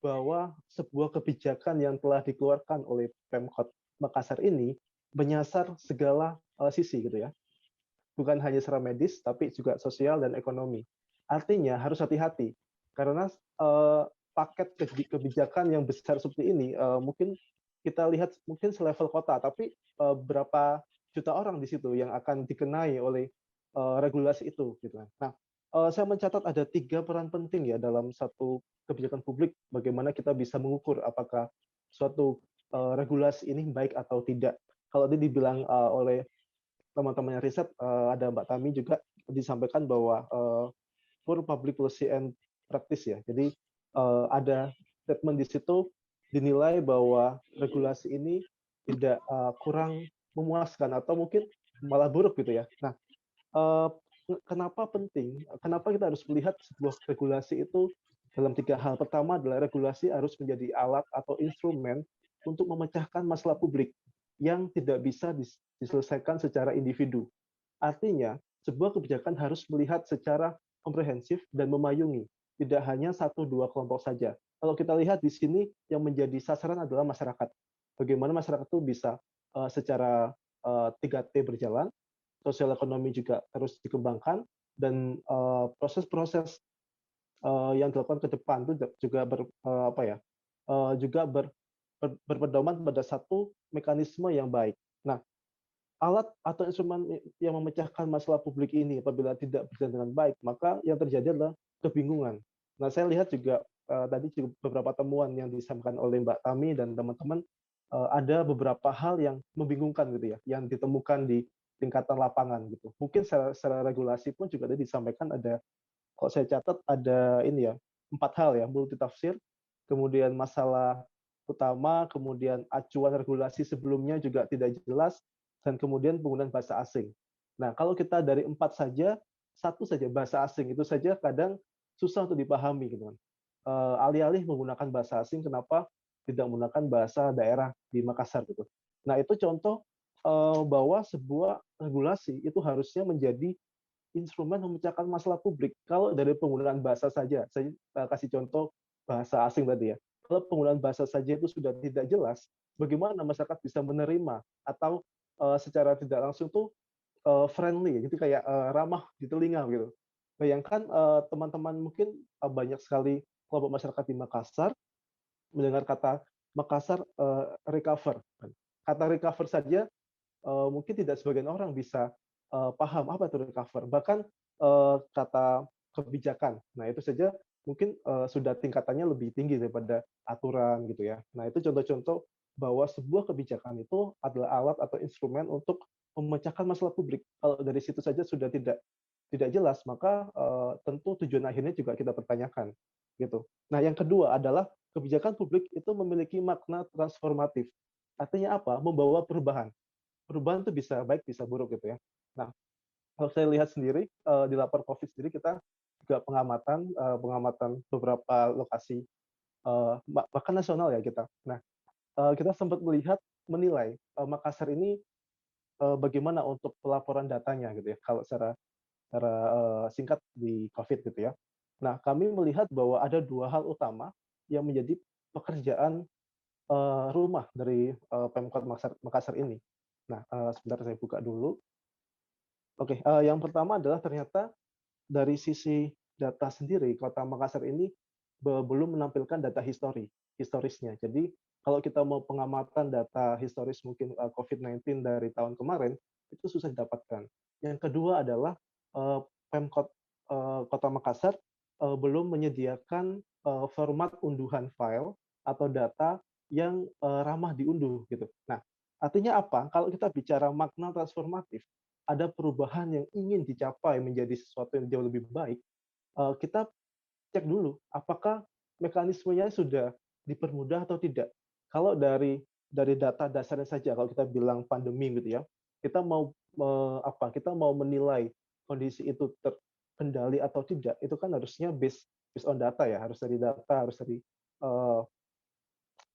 bahwa sebuah kebijakan yang telah dikeluarkan oleh Pemkot Makassar ini menyasar segala sisi gitu ya. Bukan hanya secara medis tapi juga sosial dan ekonomi. Artinya harus hati-hati karena paket kebijakan yang besar seperti ini mungkin kita lihat mungkin selevel kota, tapi berapa juta orang di situ yang akan dikenai oleh regulasi itu gitu. Nah, saya mencatat ada 3 peran penting ya dalam satu kebijakan publik, bagaimana kita bisa mengukur apakah suatu regulasi ini baik atau tidak. Kalau tadi dibilang oleh teman-teman yang riset, ada Mbak Tami juga disampaikan bahwa poor public policy and practice ya. Jadi ada statement di situ dinilai bahwa regulasi ini tidak kurang memuaskan atau mungkin malah buruk gitu ya. Nah, kenapa penting? Kenapa kita harus melihat sebuah regulasi itu dalam 3 hal. Pertama adalah regulasi harus menjadi alat atau instrumen untuk memecahkan masalah publik yang tidak bisa diselesaikan secara individu. Artinya, sebuah kebijakan harus melihat secara komprehensif dan memayungi, tidak hanya 1-2 kelompok saja. Kalau kita lihat di sini yang menjadi sasaran adalah masyarakat. Bagaimana masyarakat itu bisa secara 3T berjalan, sosial ekonomi juga terus dikembangkan, dan proses-proses yang dilakukan ke depan itu juga berpedoman pada satu mekanisme yang baik. Nah, alat atau instrumen yang memecahkan masalah publik ini apabila tidak berjalan dengan baik, maka yang terjadi adalah kebingungan. Nah, saya lihat juga tadi juga beberapa temuan yang disampaikan oleh Mbak Tami dan teman-teman, ada beberapa hal yang membingungkan gitu ya, yang ditemukan di tingkatan lapangan gitu. Mungkin secara regulasi pun juga tadi disampaikan ada, kalau saya catat ada ini ya, 4 hal ya, multitafsir, kemudian masalah utama, kemudian acuan regulasi sebelumnya juga tidak jelas, dan kemudian penggunaan bahasa asing. Nah, kalau kita dari 4 saja, satu saja bahasa asing itu saja kadang susah untuk dipahami gitu kan. Alih-alih menggunakan bahasa asing, kenapa tidak menggunakan bahasa daerah di Makassar gitu. Nah, itu contoh bahwa sebuah regulasi itu harusnya menjadi instrumen memecahkan masalah publik. Kalau dari penggunaan bahasa saja, saya kasih contoh bahasa asing tadi ya. Kalau penggunaan bahasa saja itu sudah tidak jelas, bagaimana masyarakat bisa menerima atau secara tidak langsung tuh friendly, gitu kayak ramah di telinga gitu. Bayangkan teman-teman mungkin banyak sekali kelompok masyarakat di Makassar mendengar kata Makassar recover. Kata recover saja mungkin tidak sebagian orang bisa paham apa itu recover. Bahkan kata kebijakan, nah itu saja mungkin sudah tingkatannya lebih tinggi daripada aturan gitu ya. Nah itu contoh-contoh bahwa sebuah kebijakan itu adalah alat atau instrumen untuk memecahkan masalah publik. Kalau dari situ saja sudah tidak jelas, maka tentu tujuan akhirnya juga kita pertanyakan gitu. Nah yang kedua adalah kebijakan publik itu memiliki makna transformatif. Artinya apa? Membawa perubahan. Perubahan itu bisa baik, bisa buruk gitu ya. Nah, kalau saya lihat sendiri di lapor COVID sendiri kita juga pengamatan beberapa lokasi bahkan nasional ya kita. Nah, kita sempat menilai Makassar ini bagaimana untuk pelaporan datanya gitu ya. Kalau secara singkat di COVID gitu ya. Nah, kami melihat bahwa ada 2 hal utama yang menjadi pekerjaan rumah dari Pemkot Makassar ini. Nah, sebentar saya buka dulu. Oke, yang pertama adalah ternyata dari sisi data sendiri, Kota Makassar ini belum menampilkan data historisnya. Jadi kalau kita mau pengamatan data historis mungkin COVID-19 dari tahun kemarin, itu susah didapatkan. Yang kedua adalah Pemkot Kota Makassar belum menyediakan format unduhan file atau data yang ramah diunduh gitu. Nah, artinya apa? Kalau kita bicara makna transformatif, ada perubahan yang ingin dicapai menjadi sesuatu yang jauh lebih baik, kita cek dulu apakah mekanismenya sudah dipermudah atau tidak. Kalau dari data dasarnya saja, kalau kita bilang pandemi gitu ya, kita mau kita mau menilai kondisi itu terkendali atau tidak, itu kan harusnya based on data ya, harus dari data, harus dari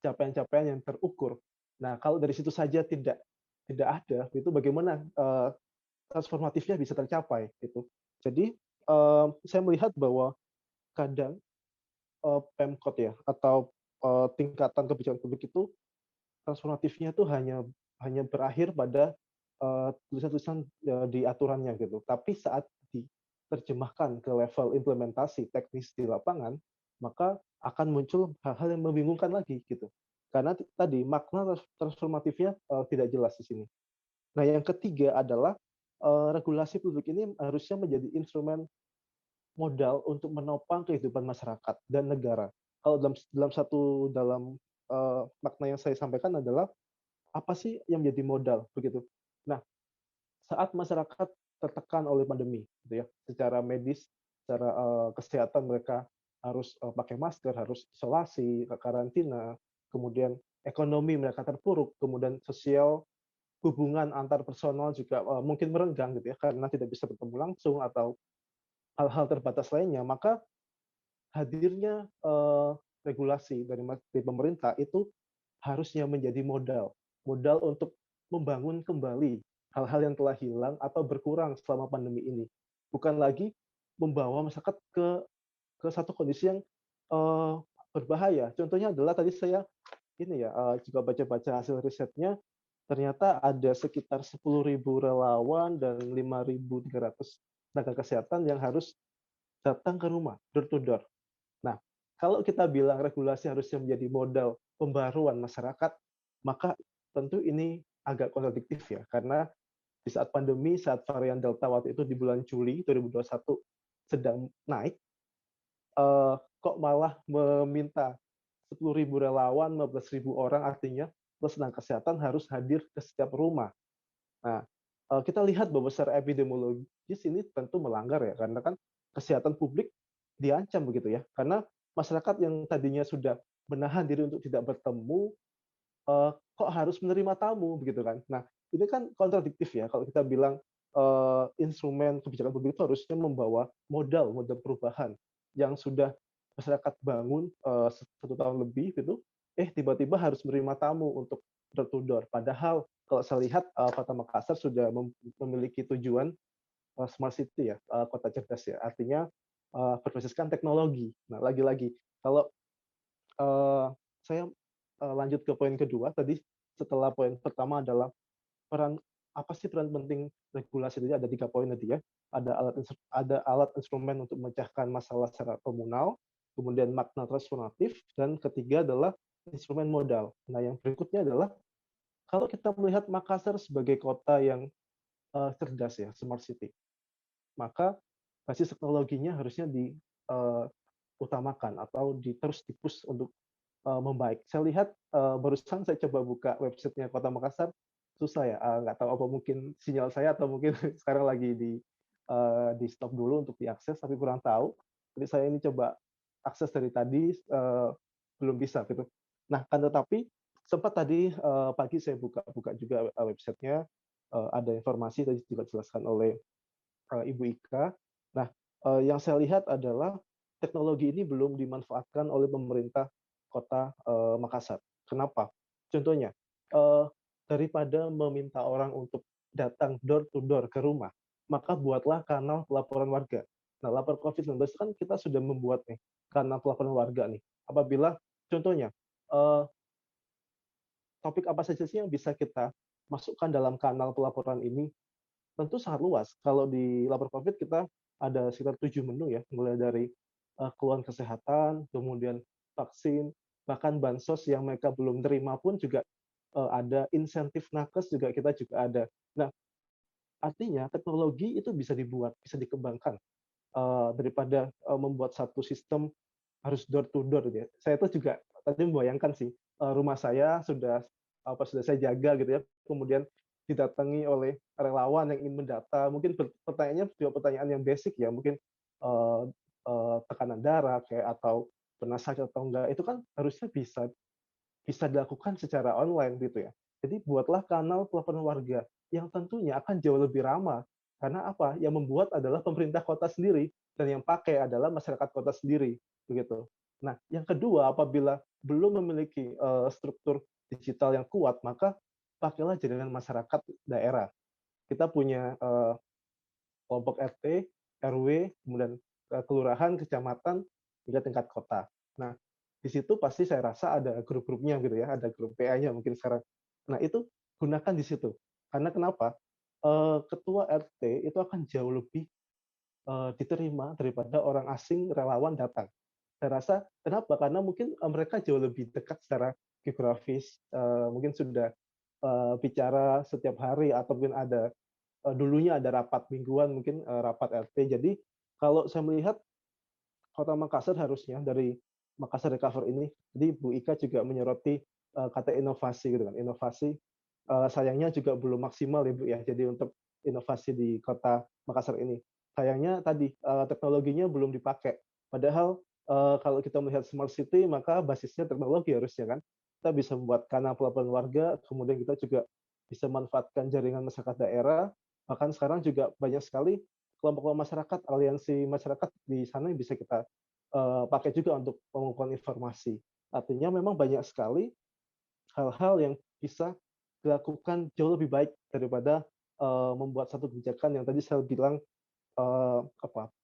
capaian-capaian yang terukur. Nah, kalau dari situ saja tidak ada, itu bagaimana transformatifnya bisa tercapai gitu. Jadi saya melihat bahwa kadang Pemkot ya atau tingkatan kebijakan publik itu transformatifnya itu hanya berakhir pada tulisan-tulisan di aturannya gitu. Tapi saat diterjemahkan ke level implementasi teknis di lapangan, maka akan muncul hal-hal yang membingungkan lagi gitu. Karena tadi makna transformatifnya tidak jelas di sini. Nah, yang ketiga adalah regulasi publik ini harusnya menjadi instrumen modal untuk menopang kehidupan masyarakat dan negara. Kalau dalam makna yang saya sampaikan adalah apa sih yang menjadi modal begitu. Nah, saat masyarakat tertekan oleh pandemi, gitu ya, secara medis, secara kesehatan mereka harus pakai masker, harus isolasi, karantina, kemudian ekonomi mereka terpuruk, kemudian sosial hubungan antar personal juga mungkin merenggang gitu ya karena tidak bisa bertemu langsung atau hal-hal terbatas lainnya, maka hadirnya regulasi dari pemerintah itu harusnya menjadi modal untuk membangun kembali hal-hal yang telah hilang atau berkurang selama pandemi ini. Bukan lagi membawa masyarakat ke satu kondisi yang berbahaya. Contohnya adalah tadi saya juga baca-baca hasil risetnya, ternyata ada sekitar 10.000 relawan dan 5.300 tenaga kesehatan yang harus datang ke rumah, door to door. Nah, kalau kita bilang regulasi harusnya menjadi modal pembaruan masyarakat, maka tentu ini agak kontradiktif ya, karena di saat pandemi, saat varian Delta waktu itu di bulan Juli 2021 sedang naik, kok malah meminta 10.000 relawan, 15.000 orang artinya plus tenaga kesehatan harus hadir ke setiap rumah. Nah, kita lihat bahwa secara epidemiologis ini tentu melanggar ya, karena kan kesehatan publik diancam begitu ya, karena masyarakat yang tadinya sudah menahan diri untuk tidak bertemu, kok harus menerima tamu begitu kan. Nah, ini kan kontradiktif ya kalau kita bilang instrumen kebijakan publik itu harusnya membawa modal perubahan yang sudah masyarakat bangun 1 tahun lebih gitu, tiba-tiba harus menerima tamu untuk door to door. Padahal kalau saya lihat Kota Makassar sudah memiliki tujuan smart city ya, kota cerdas ya. Artinya berbasiskan teknologi. Nah, lagi-lagi kalau saya lanjut ke poin kedua tadi, setelah poin pertama adalah peran apa sih peran penting regulasi. Jadi ada 3 poin tadi ya. Ada alat instrumen untuk memecahkan masalah secara komunal, kemudian makna transformatif, dan ketiga adalah instrumen modal. Nah, yang berikutnya adalah kalau kita melihat Makassar sebagai kota yang cerdas ya, smart city, maka basis teknologinya harusnya diutamakan atau terus dipus untuk membaik. Saya lihat barusan saya coba buka websitenya Kota Makassar, susah ya, nggak tahu apa mungkin sinyal saya atau mungkin sekarang lagi di stop dulu untuk diakses, tapi kurang tahu. Jadi saya ini coba akses dari tadi belum bisa gitu. Nah, kan tetapi sempat tadi pagi saya buka juga websitenya, ada informasi tadi juga dijelaskan oleh Ibu Ika. Nah, yang saya lihat adalah teknologi ini belum dimanfaatkan oleh pemerintah Kota Makassar. Kenapa? Contohnya, daripada meminta orang untuk datang door to door ke rumah, maka buatlah kanal pelaporan warga. Nah, lapor COVID-19 kan kita sudah membuat nih kanal pelaporan warga nih. Apabila contohnya topik apa saja sih yang bisa kita masukkan dalam kanal pelaporan ini, tentu sangat luas. Kalau di lapor COVID kita ada sekitar 7 menu ya, mulai dari keluhan kesehatan, kemudian vaksin, bahkan bansos yang mereka belum terima pun juga ada, insentif nakes juga kita juga ada. Nah, artinya teknologi itu bisa dibuat, bisa dikembangkan daripada membuat satu sistem harus door to door gitu ya. Saya itu juga tadi membayangkan sih, rumah saya sudah saya jaga gitu ya, kemudian didatangi oleh relawan yang ingin mendata, mungkin pertanyaannya juga pertanyaan yang basic ya, mungkin eh, tekanan darah kayak atau pernah sakit atau enggak, itu kan harusnya bisa bisa dilakukan secara online gitu ya. Jadi buatlah kanal pelaporan warga yang tentunya akan jauh lebih ramah. Karena apa? Yang membuat adalah pemerintah kota sendiri dan yang pakai adalah masyarakat kota sendiri, begitu. Nah, yang kedua, apabila belum memiliki struktur digital yang kuat, maka pakailah jaringan masyarakat daerah. Kita punya kelompok RT, RW, kemudian kelurahan, kecamatan, hingga tingkat kota. Nah, di situ pasti saya rasa ada grup-grupnya gitu ya, ada grup PA-nya mungkin sekarang. Nah, itu gunakan di situ. Karena kenapa? Ketua RT itu akan jauh lebih diterima daripada orang asing relawan datang. Saya rasa kenapa? Karena mungkin mereka jauh lebih dekat secara geografis, mungkin sudah bicara setiap hari ataupun ada dulunya ada rapat mingguan, mungkin rapat RT. Jadi kalau saya melihat Kota Makassar harusnya dari Makassar Recover ini, jadi Bu Ika juga menyoroti kata inovasi gitu kan. Inovasi sayangnya juga belum maksimal ya Bu ya. Jadi untuk inovasi di Kota Makassar ini, sayangnya tadi teknologinya belum dipakai. Padahal kalau kita melihat smart city maka basisnya teknologi harusnya kan. Kita bisa membuat kanal pelaporan warga, kemudian kita juga bisa manfaatkan jaringan masyarakat daerah. Bahkan sekarang juga banyak sekali kelompok-kelompok masyarakat, aliansi masyarakat di sana yang bisa kita pakai juga untuk mengumpulkan informasi. Artinya memang banyak sekali hal-hal yang bisa dilakukan jauh lebih baik daripada membuat satu kebijakan yang tadi saya bilang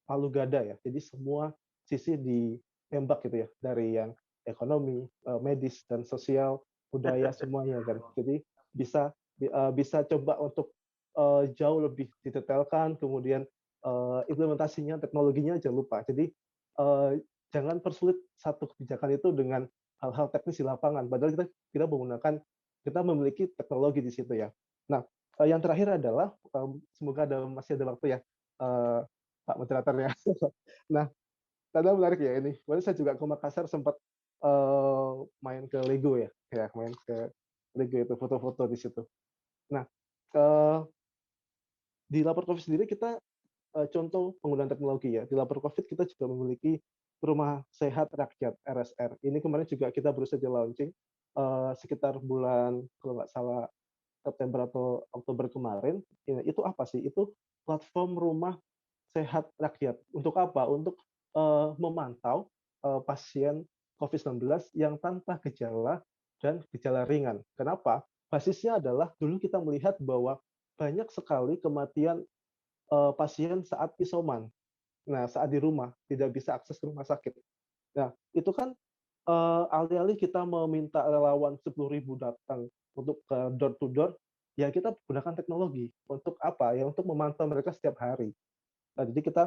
palu gada ya. Jadi semua sisi ditembak gitu ya, dari yang ekonomi, medis dan sosial, budaya semuanya kan. Jadi bisa coba untuk jauh lebih didetailkan, kemudian implementasinya, teknologinya jangan lupa. Jadi jangan persulit satu kebijakan itu dengan hal-hal teknis di lapangan. Padahal kita memiliki teknologi di situ ya. Nah, yang terakhir adalah semoga masih ada waktu ya, Pak Moderator ya. Nah, karena menarik ya ini. Kemarin saya juga ke Makassar sempat main ke Lego ya, main ke Lego itu foto-foto di situ. Nah, di lapor COVID sendiri kita contoh penggunaan teknologi ya. Di lapor COVID kita juga memiliki Rumah Sehat Rakyat RSR. Ini kemarin juga kita baru saja launching sekitar bulan kalau nggak salah September atau Oktober kemarin. Itu apa sih? Itu platform rumah sehat rakyat. Untuk apa? Untuk memantau pasien COVID-19 yang tanpa gejala dan gejala ringan. Kenapa? Basisnya adalah dulu kita melihat bahwa banyak sekali kematian pasien saat isoman. Nah, saat di rumah tidak bisa akses ke rumah sakit. Nah, itu kan alih-alih kita meminta relawan 10.000 datang untuk ke door to door, ya kita gunakan teknologi untuk apa? Ya untuk memantau mereka setiap hari. Nah, jadi kita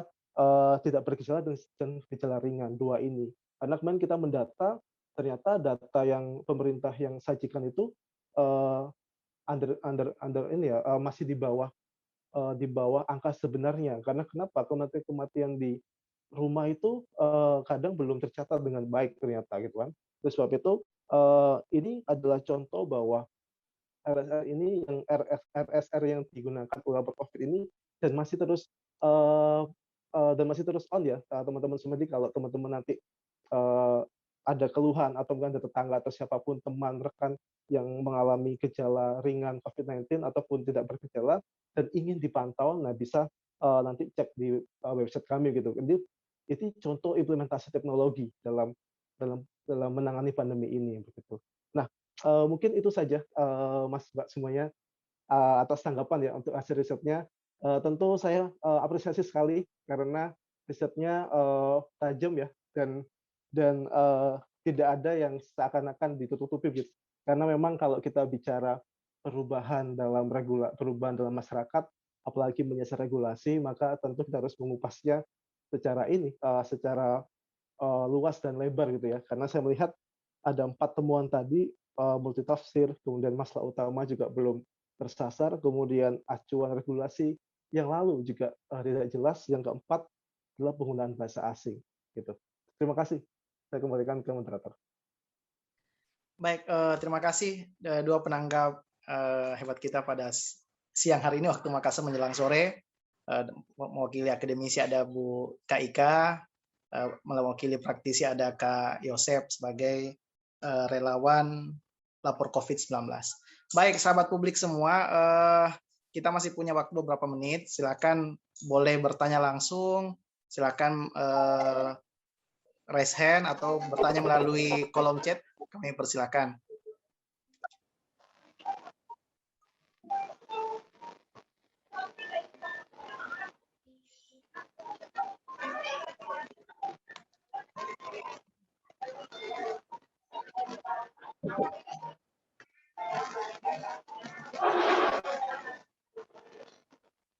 tidak bergejala dan gejala ringan dua ini. Karena kemarin kita mendata, ternyata data yang pemerintah yang sajikan itu masih di bawah angka sebenarnya. Karena kenapa? Kematian di rumah itu kadang belum tercatat dengan baik ternyata gitu kan. Oleh sebab itu ini adalah contoh bahwa RSR ini yang RSR yang digunakan untuk COVID ini dan masih terus on ya teman-teman semua. Jadi kalau teman-teman nanti ada keluhan atau mungkin ada tetangga atau siapapun teman rekan yang mengalami gejala ringan COVID-19 ataupun tidak bergejala dan ingin dipantau, nah bisa nanti cek di website kami gitu. Jadi itu contoh implementasi teknologi dalam menangani pandemi ini begitu. Nah, mungkin itu saja Mas Mbak semuanya atas tanggapan ya untuk hasil risetnya. Tentu saya apresiasi sekali karena risetnya tajam ya dan tidak ada yang seakan-akan ditutup-tutupi gitu. Karena memang kalau kita bicara perubahan dalam masyarakat, apalagi menyasar regulasi, maka tentu kita harus mengupasnya secara luas dan lebar gitu ya. Karena saya melihat ada 4 temuan tadi, multitafsir, kemudian masalah utama juga belum tersasar, kemudian acuan regulasi yang lalu juga tidak jelas, yang keempat adalah penggunaan bahasa asing gitu. Terima kasih. Saya kembalikan ke moderator. Baik, terima kasih dua penanggap hebat kita pada siang hari ini waktu Makassar menjelang sore. Mewakili akademisi ada Bu Kak Ika, mewakili praktisi ada Kak Yosep sebagai relawan lapor COVID-19. Baik, sahabat publik semua, kita masih punya waktu beberapa menit. Silakan boleh bertanya langsung, silakan raise hand atau bertanya melalui kolom chat, kami persilakan.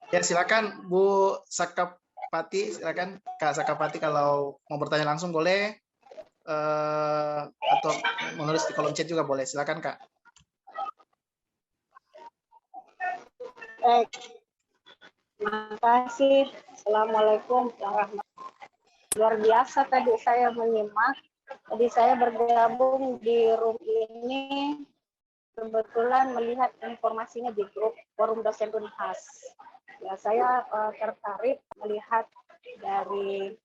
Ya, silakan Bu Sakapati, silakan Kak Sakapati kalau mau bertanya langsung boleh, atau menulis di kolom chat juga boleh. Silakan Kak. Baik, terima kasih. Assalamualaikum warahmatullahi wabarakatuh. Luar biasa tadi saya menyimak. Tadi saya bergabung di room ini, kebetulan melihat informasinya di grup forum dosen Unhas. Ya, saya tertarik melihat dari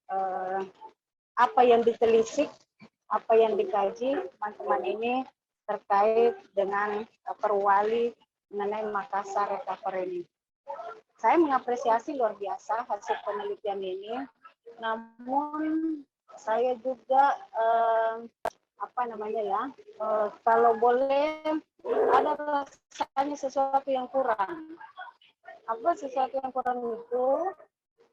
apa yang ditelisik, apa yang dikaji teman-teman ini terkait dengan perwali mengenai Makassar Recovery ini. Saya mengapresiasi luar biasa hasil penelitian ini, namun saya juga kalau boleh ada rasanya sesuatu yang kurang. Apa sesuatu yang kurang itu?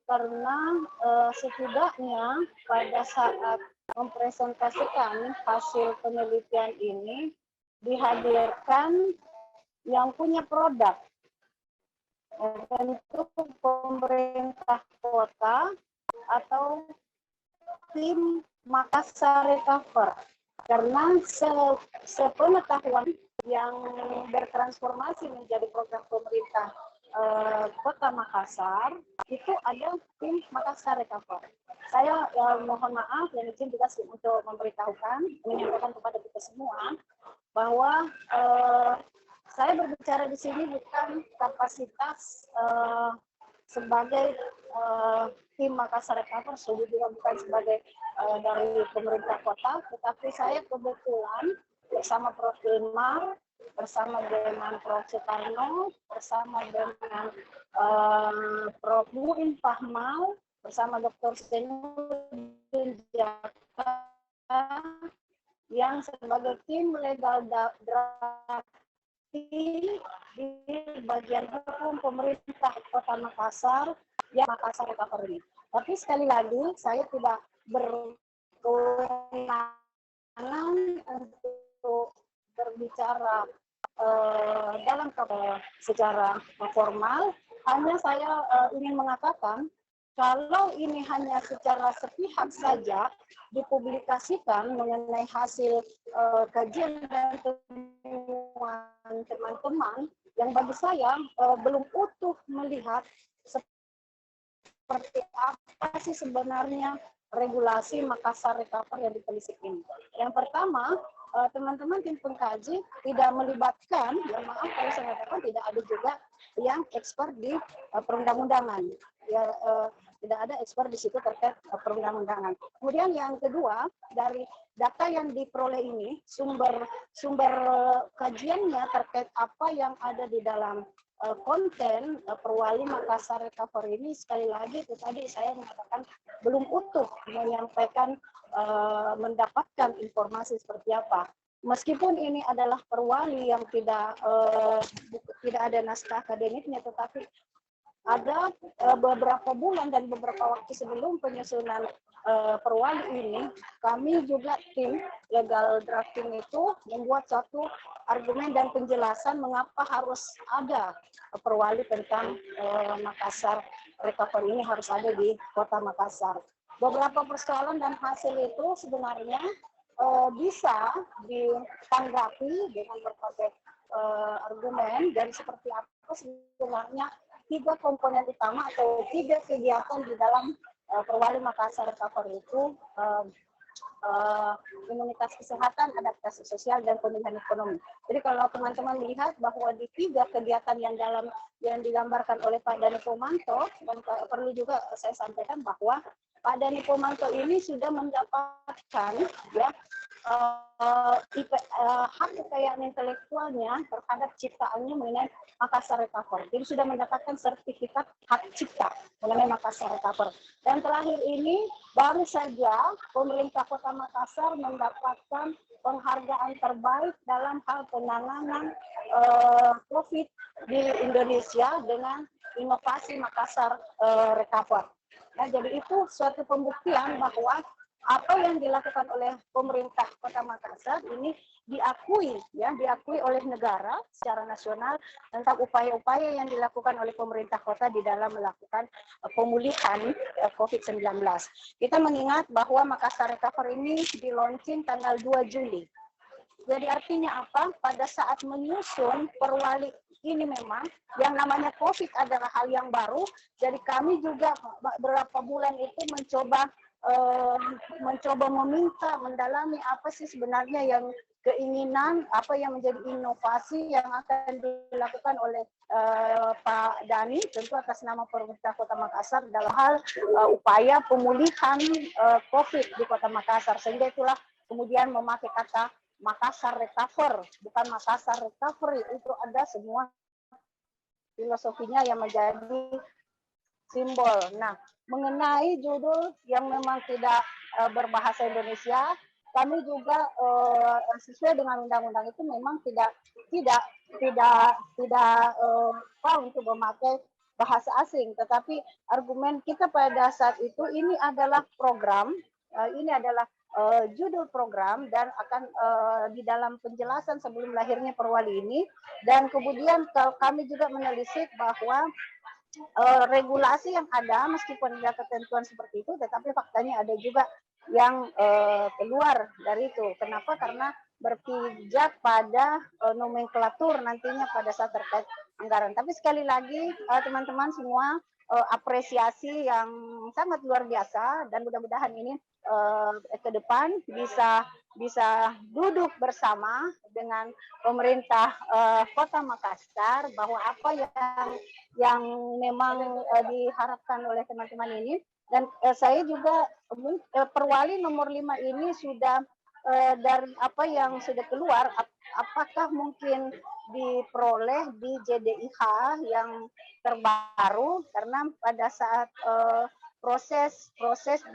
Karena setidaknya pada saat mempresentasikan hasil penelitian ini dihadirkan yang punya produk, tentu pemerintah kota atau tim Makassar Recover. Karena sepengetahuan yang bertransformasi menjadi program pemerintah Kota Makassar itu ada tim Makassar Recover. Saya mohon maaf dan izin juga untuk menyampaikan kepada kita semua bahwa saya berbicara di sini bukan kapasitas sebagai tim Makassar Recover, juga bukan sebagai dari pemerintah kota, tetapi saya kebetulan bersama Prof. Ilmar, bersama dengan Prof. Sutarno, bersama dengan Prof. Muin Fahmal, bersama Dr. Senudin Jaka, yang sebagai tim legal drafting di bagian hukum pemerintah Kota Makassar, yang Makassar Recovery. Tapi sekali lagi, saya tidak berkewenangan untuk berbicara dalam secara formal. Hanya saya ingin mengatakan, kalau ini hanya secara sepihak saja dipublikasikan mengenai hasil kajian dan temuan teman-teman, yang bagi saya belum utuh melihat seperti apa sih sebenarnya regulasi Makassar Recover yang ditelisik ini. Yang pertama, teman-teman tim pengkaji tidak melibatkan, ya maaf kalau saya katakan tidak ada juga yang expert di perundang-undangan. Ya, tidak ada expert di situ terkait perundang-undangan. Kemudian yang kedua, dari data yang diperoleh ini, sumber kajiannya terkait apa yang ada di dalam konten Perwali Makassar Recover ini, sekali lagi itu tadi saya mengatakan belum utuh menyampaikan mendapatkan informasi seperti apa. Meskipun ini adalah perwali yang tidak ada naskah akademiknya, tetapi ada beberapa bulan dan beberapa waktu sebelum penyusunan perwali ini, kami juga tim legal drafting itu membuat suatu argumen dan penjelasan mengapa harus ada perwali tentang Makassar Recovery ini harus ada di Kota Makassar. Beberapa persoalan dan hasil itu sebenarnya bisa ditanggapi dengan berbagai argumen, dan seperti apa sebenarnya 3 komponen utama atau 3 kegiatan di dalam Perwali Makassar Recovery itu, imunitas kesehatan, adaptasi sosial, dan pemulihan ekonomi. Jadi kalau teman-teman lihat bahwa di 3 kegiatan yang digambarkan oleh Pak Dhani Pomanto, dan perlu juga saya sampaikan bahwa Pak Dhani Pomanto ini sudah mendapatkan ya hak kekayaan intelektualnya terhadap ciptaannya mengenai Makassar Recover. Jadi sudah mendapatkan sertifikat hak cipta mengenai Makassar Recover. Dan terakhir ini baru saja pemerintah Kota Makassar mendapatkan penghargaan terbaik dalam hal penanganan COVID di Indonesia dengan inovasi Makassar Recover. Nah, jadi itu suatu pembuktian bahwa apa yang dilakukan oleh pemerintah Kota Makassar ini diakui oleh negara secara nasional tentang upaya-upaya yang dilakukan oleh pemerintah kota di dalam melakukan pemulihan COVID-19. Kita mengingat bahwa Makassar Recover ini di-launching tanggal 2 Juli. Jadi artinya apa? Pada saat menyusun perwali ini memang yang namanya COVID adalah hal yang baru. Jadi kami juga beberapa bulan itu mencoba meminta, mendalami apa sih sebenarnya yang keinginan, apa yang menjadi inovasi yang akan dilakukan oleh Pak Dhani, tentu atas nama pemerintah Kota Makassar dalam hal upaya pemulihan COVID di Kota Makassar. Sehingga itulah kemudian memakai kata Makassar Recover, bukan Makassar Recovery. Itu ada semua filosofinya yang menjadi simbol. Nah, mengenai judul yang memang tidak berbahasa Indonesia, kami juga sesuai dengan undang-undang itu memang tidak untuk memakai bahasa asing. Tetapi argumen kita pada saat itu ini adalah program, ini adalah judul program, dan akan di dalam penjelasan sebelum lahirnya perwali ini, dan kemudian kami juga menelisik bahwa regulasi yang ada meskipun ada ketentuan seperti itu, tetapi faktanya ada juga yang keluar dari itu. Kenapa? Karena berpijak pada nomenklatur nantinya pada saat terkait anggaran. Tapi sekali lagi teman-teman semua, apresiasi yang sangat luar biasa, dan mudah-mudahan ini ke depan bisa bisa duduk bersama dengan pemerintah Kota Makassar bahwa apa yang memang diharapkan oleh teman-teman ini. Dan saya juga Perwali nomor 5 ini sudah dari apa yang sudah keluar, apakah mungkin diperoleh di JDIH yang terbaru, karena pada saat proses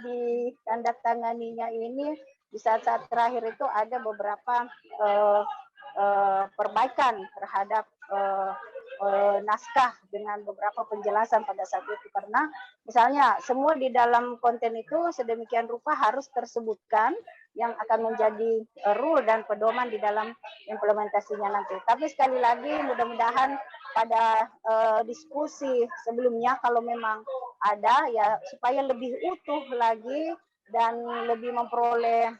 ditandatanganinya ini di saat-saat terakhir itu ada beberapa perbaikan terhadap naskah dengan beberapa penjelasan pada saat itu, karena misalnya semua di dalam konten itu sedemikian rupa harus tersebutkan yang akan menjadi rule dan pedoman di dalam implementasinya nanti. Tapi sekali lagi mudah-mudahan pada diskusi sebelumnya kalau memang ada ya supaya lebih utuh lagi dan lebih memperoleh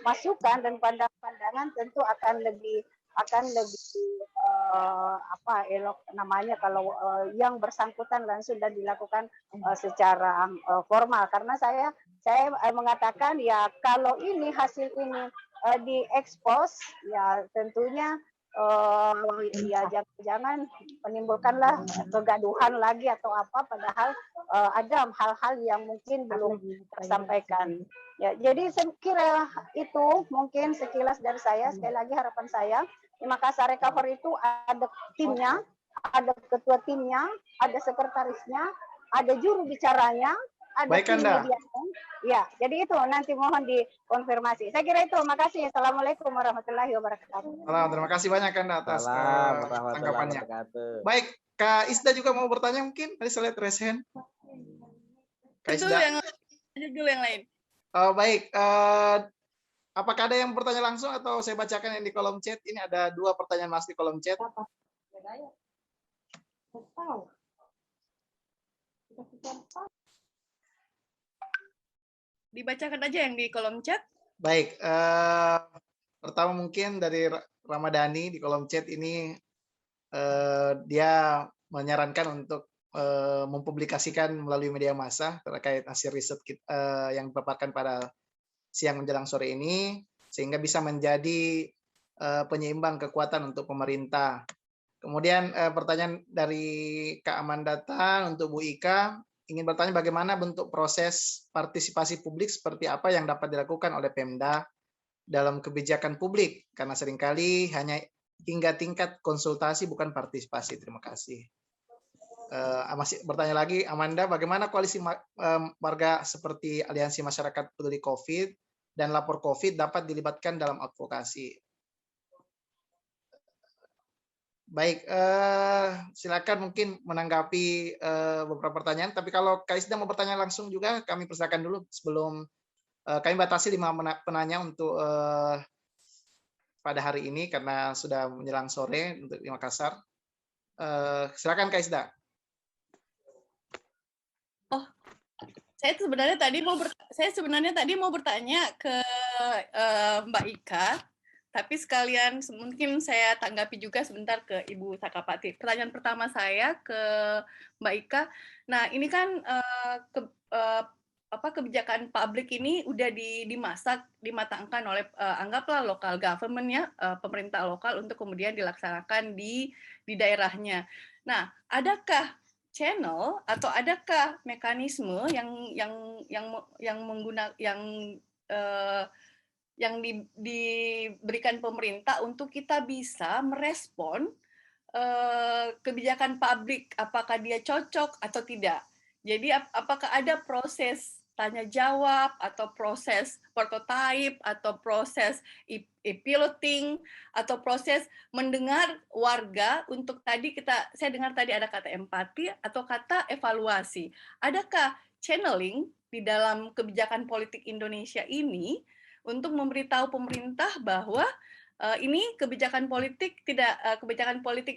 masukan dan pandangan tentu akan lebih elok namanya kalau yang bersangkutan langsung dan dilakukan secara formal, karena saya mengatakan ya kalau ini hasil ini diekspos ya tentunya ya jangan menimbulkanlah kegaduhan lagi atau apa, padahal ada hal-hal yang mungkin belum tersampaikan. Ya, jadi saya kira itu mungkin sekilas dari saya. Sekali lagi harapan saya di Makassar Recover itu ada timnya, ada ketua timnya, ada sekretarisnya, ada juru bicaranya, ada tim medianya. Ya, jadi itu nanti mohon dikonfirmasi. Saya kira itu. Makasih. Assalamualaikum warahmatullahi wabarakatuh. Terima kasih banyak Anda atas tanggapannya. Baik, Kak Isda juga mau bertanya mungkin? Tadi saya lihat raise hand. Kak Isda. Dulu yang lain. Baik, apakah ada yang bertanya langsung atau saya bacakan yang di kolom chat? Ini ada 2 pertanyaan Mas di kolom chat. Dibacakan aja yang di kolom chat. Baik, pertama mungkin dari Ramadhani di kolom chat ini, dia menyarankan untuk mempublikasikan melalui media massa terkait hasil riset yang dipaparkan pada siang menjelang sore ini, sehingga bisa menjadi penyeimbang kekuatan untuk pemerintah. Kemudian pertanyaan dari Kak Amandata untuk Bu Ika, ingin bertanya bagaimana bentuk proses partisipasi publik seperti apa yang dapat dilakukan oleh Pemda dalam kebijakan publik, karena seringkali hanya hingga tingkat konsultasi bukan partisipasi. Terima kasih. Masih bertanya lagi, Amanda, bagaimana koalisi warga seperti Aliansi Masyarakat Peduli COVID dan Lapor COVID dapat dilibatkan dalam advokasi? Baik, silakan mungkin menanggapi beberapa pertanyaan, tapi kalau Kak Isda mau bertanya langsung juga, kami persilakan dulu sebelum kami batasi 5 penanya untuk pada hari ini karena sudah menjelang sore untuk di Makassar. Silakan Kak Isda. Saya sebenarnya tadi mau bertanya ke Mbak Ika, tapi sekalian mungkin saya tanggapi juga sebentar ke Ibu Sakapati. Pertanyaan pertama saya ke Mbak Ika. Nah, ini kan kebijakan publik ini udah dimatangkan oleh anggaplah local government ya, pemerintah lokal untuk kemudian dilaksanakan di daerahnya. Nah, adakah channel atau adakah mekanisme yang diberikan pemerintah untuk kita bisa merespon kebijakan publik, apakah dia cocok atau tidak? Jadi apakah ada proses tanya jawab atau proses prototype atau proses piloting atau proses mendengar warga untuk saya dengar tadi ada kata empati atau kata evaluasi. Adakah channeling di dalam kebijakan politik Indonesia ini untuk memberitahu pemerintah bahwa ini kebijakan politik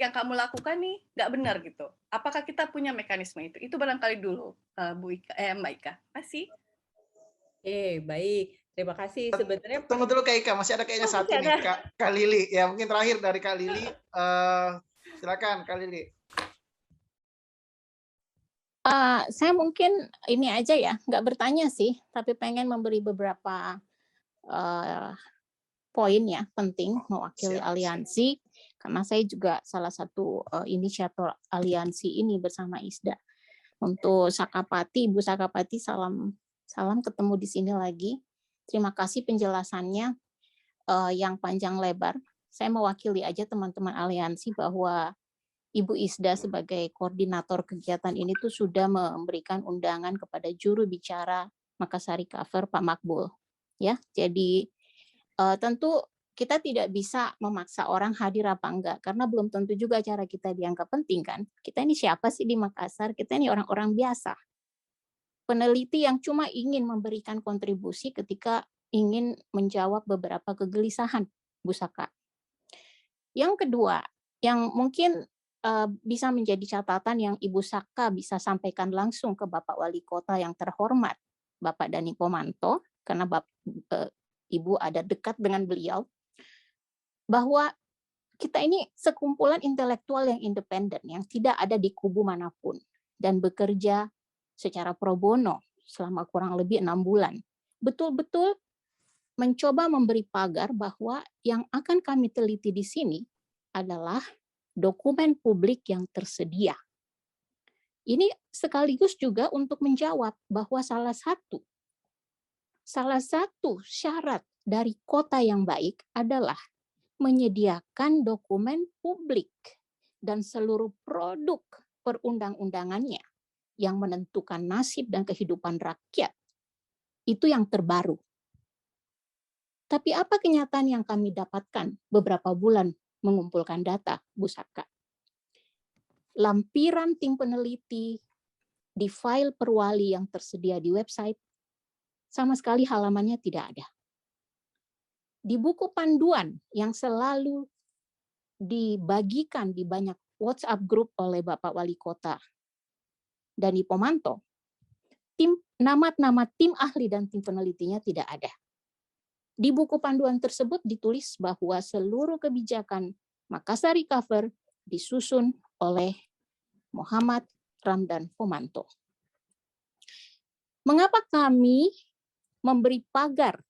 yang kamu lakukan nih nggak benar gitu. Apakah kita punya mekanisme itu? Itu barangkali dulu Mbak Ika. Terima kasih. Baik. Terima kasih. Sebenarnya tunggu dulu Kak Ika, masih ada kayaknya satu nih Kak Lili. Ya mungkin terakhir dari Kak Lili. Silakan Kak Lili. Saya mungkin ini aja ya, nggak bertanya sih, tapi pengen memberi beberapa poin ya penting mewakili Siap. aliansi, karena saya juga salah satu inisiator aliansi ini bersama ISDA. Untuk Sakapati, Ibu Sakapati, salam ketemu di sini lagi. Terima kasih penjelasannya yang panjang lebar. Saya mewakili aja teman-teman aliansi bahwa Ibu ISDA sebagai koordinator kegiatan ini tuh sudah memberikan undangan kepada juru bicara Makassar Recover, Pak Makbul. Ya, jadi tentu kita tidak bisa memaksa orang hadir apa enggak, karena belum tentu juga acara kita dianggap penting kan. Kita ini siapa sih di Makassar? Kita ini orang-orang biasa. Peneliti yang cuma ingin memberikan kontribusi ketika ingin menjawab beberapa kegelisahan, Bu Saka. Yang kedua, yang mungkin bisa menjadi catatan yang Ibu Saka bisa sampaikan langsung ke Bapak Wali Kota yang terhormat, Bapak Dani Pomanto, karena Ibu ada dekat dengan beliau, bahwa kita ini sekumpulan intelektual yang independen, yang tidak ada di kubu manapun, dan bekerja secara pro bono selama kurang lebih 6 bulan. Betul-betul mencoba memberi pagar bahwa yang akan kami teliti di sini adalah dokumen publik yang tersedia. Ini sekaligus juga untuk menjawab bahwa salah satu syarat dari kota yang baik adalah menyediakan dokumen publik dan seluruh produk perundang-undangannya yang menentukan nasib dan kehidupan rakyat. Itu yang terbaru. Tapi apa kenyataan yang kami dapatkan beberapa bulan mengumpulkan data, Bu Saka? Lampiran tim peneliti di file perwali yang tersedia di website, sama sekali halamannya tidak ada. Di buku panduan yang selalu dibagikan di banyak WhatsApp group oleh Bapak Wali Kota Dani Pomanto, nama tim ahli dan tim penelitinya tidak ada. Di buku panduan tersebut ditulis bahwa seluruh kebijakan Makassar Recover disusun oleh Muhammad Ramdan Pomanto. Mengapa kami memberi pagar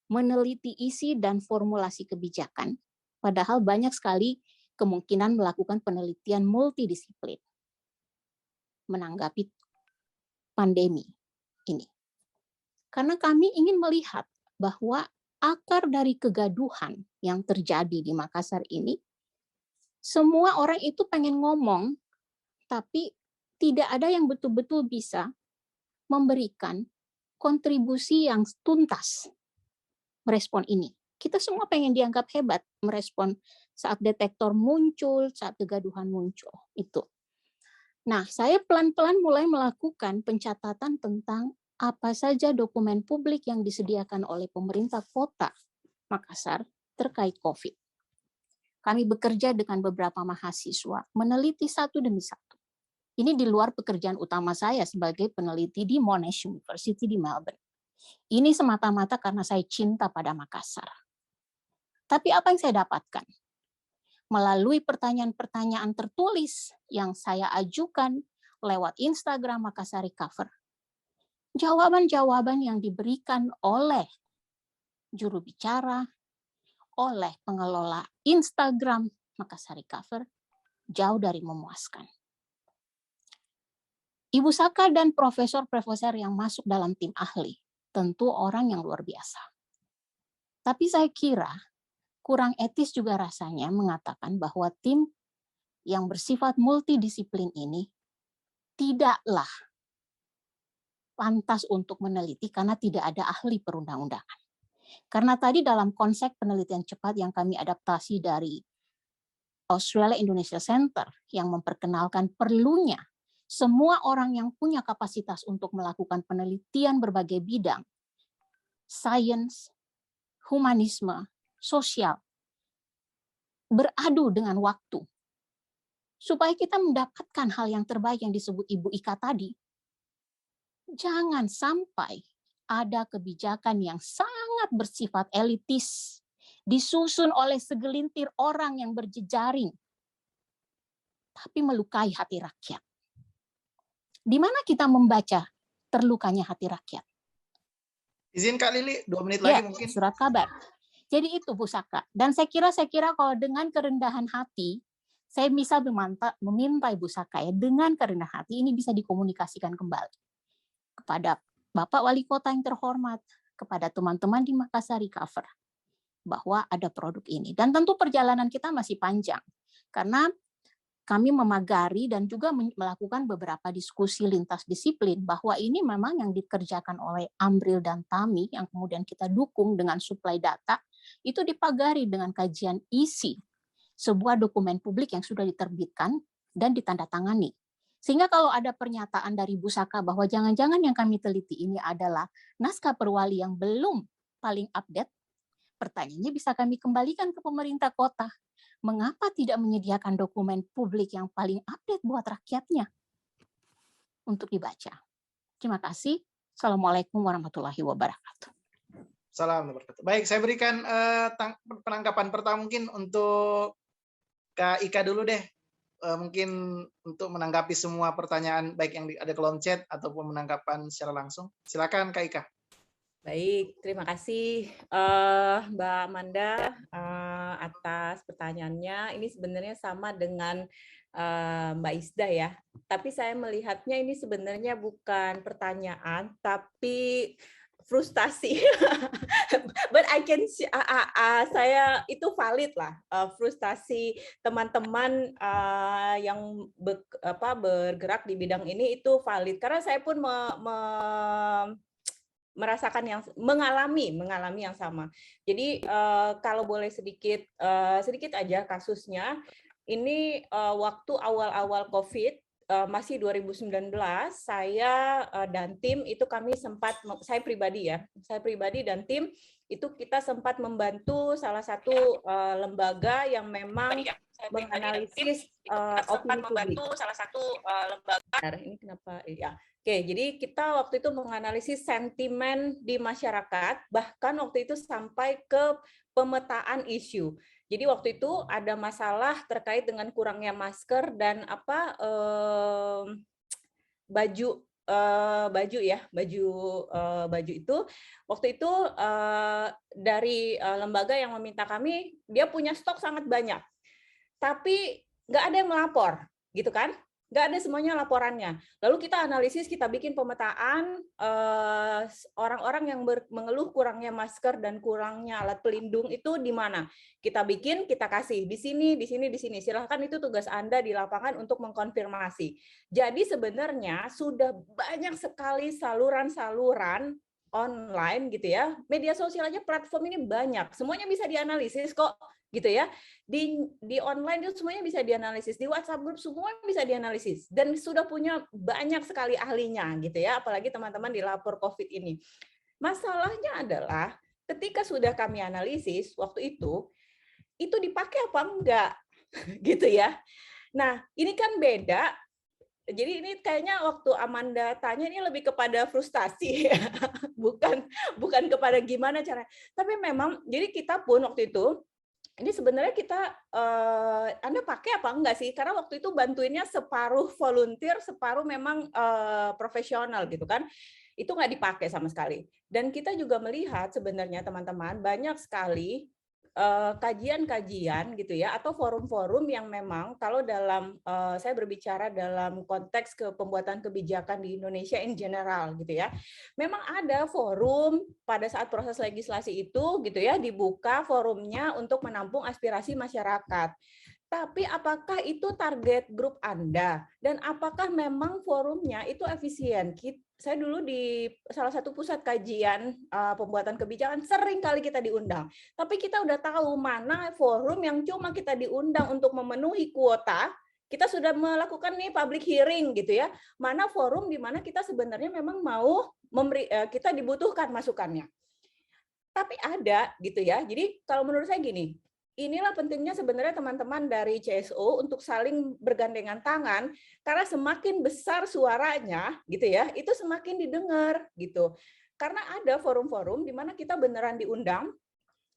meneliti isi dan formulasi kebijakan, padahal banyak sekali kemungkinan melakukan penelitian multidisiplin menanggapi pandemi ini? Karena kami ingin melihat bahwa akar dari kegaduhan yang terjadi di Makassar ini, semua orang itu pengen ngomong, tapi tidak ada yang betul-betul bisa memberikan kontribusi yang tuntas merespon ini. Kita semua pengen dianggap hebat merespon saat detektor muncul, saat kegaduhan muncul. Itu. Nah, saya pelan-pelan mulai melakukan pencatatan tentang apa saja dokumen publik yang disediakan oleh pemerintah kota Makassar terkait COVID. Kami bekerja dengan beberapa mahasiswa, meneliti satu demi satu. Ini di luar pekerjaan utama saya sebagai peneliti di Monash University di Melbourne. Ini semata-mata karena saya cinta pada Makassar. Tapi apa yang saya dapatkan? Melalui pertanyaan-pertanyaan tertulis yang saya ajukan lewat Instagram Makassar Recover, jawaban-jawaban yang diberikan oleh juru bicara, oleh pengelola Instagram Makassar Recover, jauh dari memuaskan. Ibu Saka dan profesor-profesor yang masuk dalam tim ahli, tentu orang yang luar biasa. Tapi saya kira kurang etis juga rasanya mengatakan bahwa tim yang bersifat multidisiplin ini tidaklah pantas untuk meneliti karena tidak ada ahli perundang-undangan. Karena tadi dalam konsep penelitian cepat yang kami adaptasi dari Australia Indonesia Center yang memperkenalkan perlunya semua orang yang punya kapasitas untuk melakukan penelitian berbagai bidang, sains, humanisme, sosial, beradu dengan waktu. Supaya kita mendapatkan hal yang terbaik yang disebut Ibu Ika tadi, jangan sampai ada kebijakan yang sangat bersifat elitis, disusun oleh segelintir orang yang berjejaring, tapi melukai hati rakyat. Di mana kita membaca terlukanya hati rakyat? Izin Kak Lili, 2 menit Ya, lagi mungkin. surat kabar. Jadi itu Bu Saka. Dan saya kira kalau dengan kerendahan hati, saya bisa meminta Ibu Saka ya, dengan kerendahan hati ini bisa dikomunikasikan kembali kepada Bapak Wali Kota yang terhormat, kepada teman-teman di Makassar Recover, bahwa ada produk ini. Dan tentu perjalanan kita masih panjang, karena kami memagari dan juga melakukan beberapa diskusi lintas disiplin bahwa ini memang yang dikerjakan oleh Amril dan Tami yang kemudian kita dukung dengan suplai data, itu dipagari dengan kajian isi sebuah dokumen publik yang sudah diterbitkan dan ditandatangani. Sehingga kalau ada pernyataan dari Bu Saka bahwa jangan-jangan yang kami teliti ini adalah naskah perwali yang belum paling update, pertanyaannya bisa kami kembalikan ke pemerintah kota. Mengapa tidak menyediakan dokumen publik yang paling update buat rakyatnya untuk dibaca? Terima kasih. Assalamualaikum warahmatullahi wabarakatuh. Salam wabarakatuh. Baik, saya berikan penangkapan pertama mungkin untuk Kak Ika dulu deh. Mungkin untuk menanggapi semua pertanyaan baik yang ada kolom chat ataupun menanggapan secara langsung. Silakan Kak Ika. Baik, terima kasih Mbak Amanda atas pertanyaannya. Ini sebenarnya sama dengan Mbak Isda ya. Tapi saya melihatnya ini sebenarnya bukan pertanyaan, tapi frustasi. But I can saya itu valid lah, frustasi teman-teman yang bergerak di bidang ini itu valid. Karena saya pun merasakan mengalami yang sama. Jadi kalau boleh sedikit aja kasusnya, ini waktu awal-awal COVID masih 2019, saya dan tim itu kami sempat, saya pribadi dan tim itu kita sempat membantu salah satu lembaga yang memang menganalisis opini publik. Ini kenapa ya? Oke, jadi kita waktu itu menganalisis sentimen di masyarakat, bahkan waktu itu sampai ke pemetaan isu. Jadi waktu itu ada masalah terkait dengan kurangnya masker dan baju itu waktu itu dari lembaga yang meminta kami, dia punya stok sangat banyak, tapi nggak ada yang melapor, gitu kan? Nggak ada semuanya laporannya. Lalu kita analisis, kita bikin pemetaan orang-orang yang mengeluh kurangnya masker dan kurangnya alat pelindung itu di mana. Kita bikin, kita kasih di sini, di sini, di sini. Silahkan, itu tugas Anda di lapangan untuk mengkonfirmasi. Jadi sebenarnya sudah banyak sekali saluran-saluran online gitu ya. Media sosial aja, platform ini banyak. Semuanya bisa dianalisis kok. Gitu ya, di online itu semuanya bisa dianalisis, di WhatsApp group semua bisa dianalisis, dan sudah punya banyak sekali ahlinya gitu ya, apalagi teman-teman di lapor COVID ini. Masalahnya adalah ketika sudah kami analisis waktu itu dipakai apa enggak gitu ya. Nah ini kan beda. Jadi ini kayaknya waktu Amanda tanya ini lebih kepada frustasi, bukan kepada gimana cara. Tapi memang jadi kita pun waktu itu ini sebenarnya kita, Anda pakai apa enggak sih? Karena waktu itu bantuinnya separuh volunteer, separuh memang profesional gitu kan. Itu nggak dipakai sama sekali. Dan kita juga melihat sebenarnya teman-teman banyak sekali kajian-kajian gitu ya, atau forum-forum yang memang kalau dalam saya berbicara dalam konteks pembuatan kebijakan di Indonesia in general gitu ya, memang ada forum pada saat proses legislasi itu gitu ya, dibuka forumnya untuk menampung aspirasi masyarakat. Tapi apakah itu target grup Anda? Dan apakah memang forumnya itu efisien? Saya dulu di salah satu pusat kajian pembuatan kebijakan, sering kali kita diundang. Tapi kita udah tahu mana forum yang cuma kita diundang untuk memenuhi kuota, kita sudah melakukan nih public hearing gitu ya. Mana forum di mana kita sebenarnya memang mau kita dibutuhkan masukannya. Tapi ada gitu ya. Jadi kalau menurut saya gini, inilah pentingnya sebenarnya teman-teman dari CSO untuk saling bergandengan tangan, karena semakin besar suaranya gitu ya, itu semakin didengar gitu. Karena ada forum-forum di mana kita beneran diundang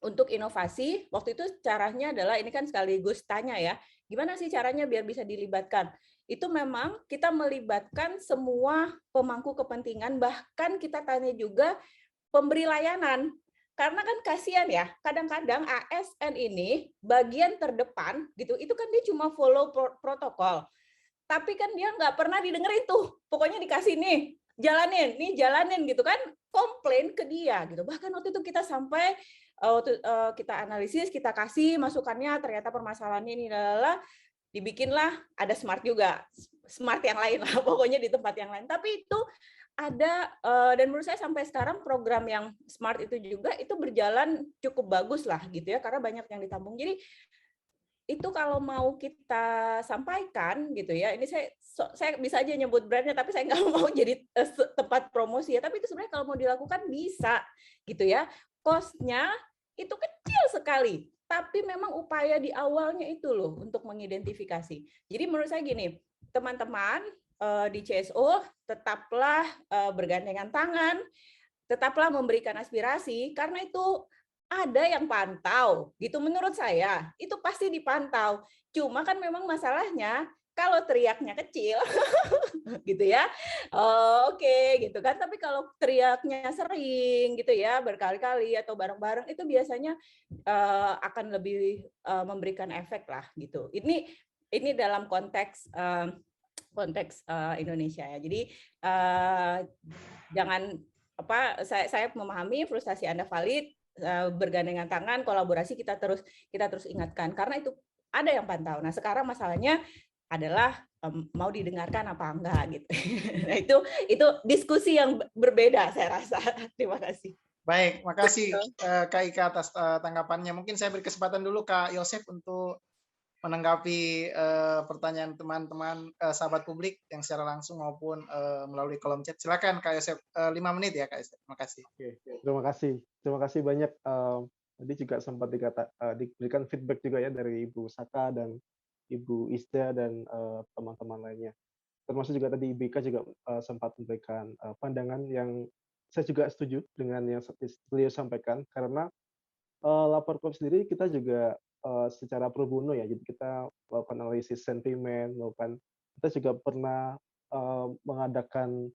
untuk inovasi. Waktu itu caranya adalah, ini kan sekaligus tanya ya, gimana sih caranya biar bisa dilibatkan? Itu memang kita melibatkan semua pemangku kepentingan, bahkan kita tanya juga pemberi layanan. Karena kan kasihan ya, kadang-kadang ASN ini bagian terdepan gitu, itu kan dia cuma follow protokol. Tapi kan dia nggak pernah didengerin tuh, pokoknya dikasih nih jalanin gitu kan, komplain ke dia gitu. Bahkan waktu itu kita sampai kita analisis, kita kasih masukannya, ternyata permasalahannya ini dibikinlah ada smart juga, smart yang lain lah, pokoknya di tempat yang lain. Tapi itu ada, dan menurut saya sampai sekarang program yang smart itu juga itu berjalan cukup bagus lah gitu ya, karena banyak yang ditampung. Jadi itu kalau mau kita sampaikan gitu ya, ini saya bisa aja nyebut brandnya, tapi saya nggak mau jadi tempat promosi ya. Tapi itu sebenarnya kalau mau dilakukan bisa gitu ya. Cost-nya itu kecil sekali, tapi memang upaya di awalnya itu loh untuk mengidentifikasi. Jadi menurut saya gini, teman-teman di CSO tetaplah bergandengan tangan, tetaplah memberikan aspirasi, karena itu ada yang pantau gitu. Menurut saya itu pasti dipantau, cuma kan memang masalahnya kalau teriaknya kecil gitu ya, oke gitu kan, tapi kalau teriaknya sering gitu ya, berkali-kali atau bareng-bareng, itu biasanya akan lebih memberikan efek lah gitu. Ini dalam konteks Indonesia ya. Jadi jangan saya memahami frustasi Anda valid, bergandengan tangan, kolaborasi kita terus ingatkan, karena itu ada yang pantau. Nah sekarang masalahnya adalah mau didengarkan apa enggak gitu. Nah itu diskusi yang berbeda saya rasa. Terima kasih. Baik, makasih Kak Ika atas tanggapannya. Mungkin saya beri kesempatan dulu Kak Yosef untuk menanggapi pertanyaan teman-teman sahabat publik yang secara langsung maupun melalui kolom chat. Silakan Kak Yosef, 5 menit ya Kak Yosef. Terima kasih. Oke, terima kasih banyak. Tadi juga sempat diberikan feedback juga ya dari Ibu Saka dan Ibu Isda dan teman-teman lainnya. Termasuk juga tadi IBK juga sempat memberikan pandangan yang saya juga setuju dengan yang beliau sampaikan, karena lapor COVID sendiri kita juga secara pro bono ya, jadi kita melakukan analisis sentimen, kita juga pernah mengadakan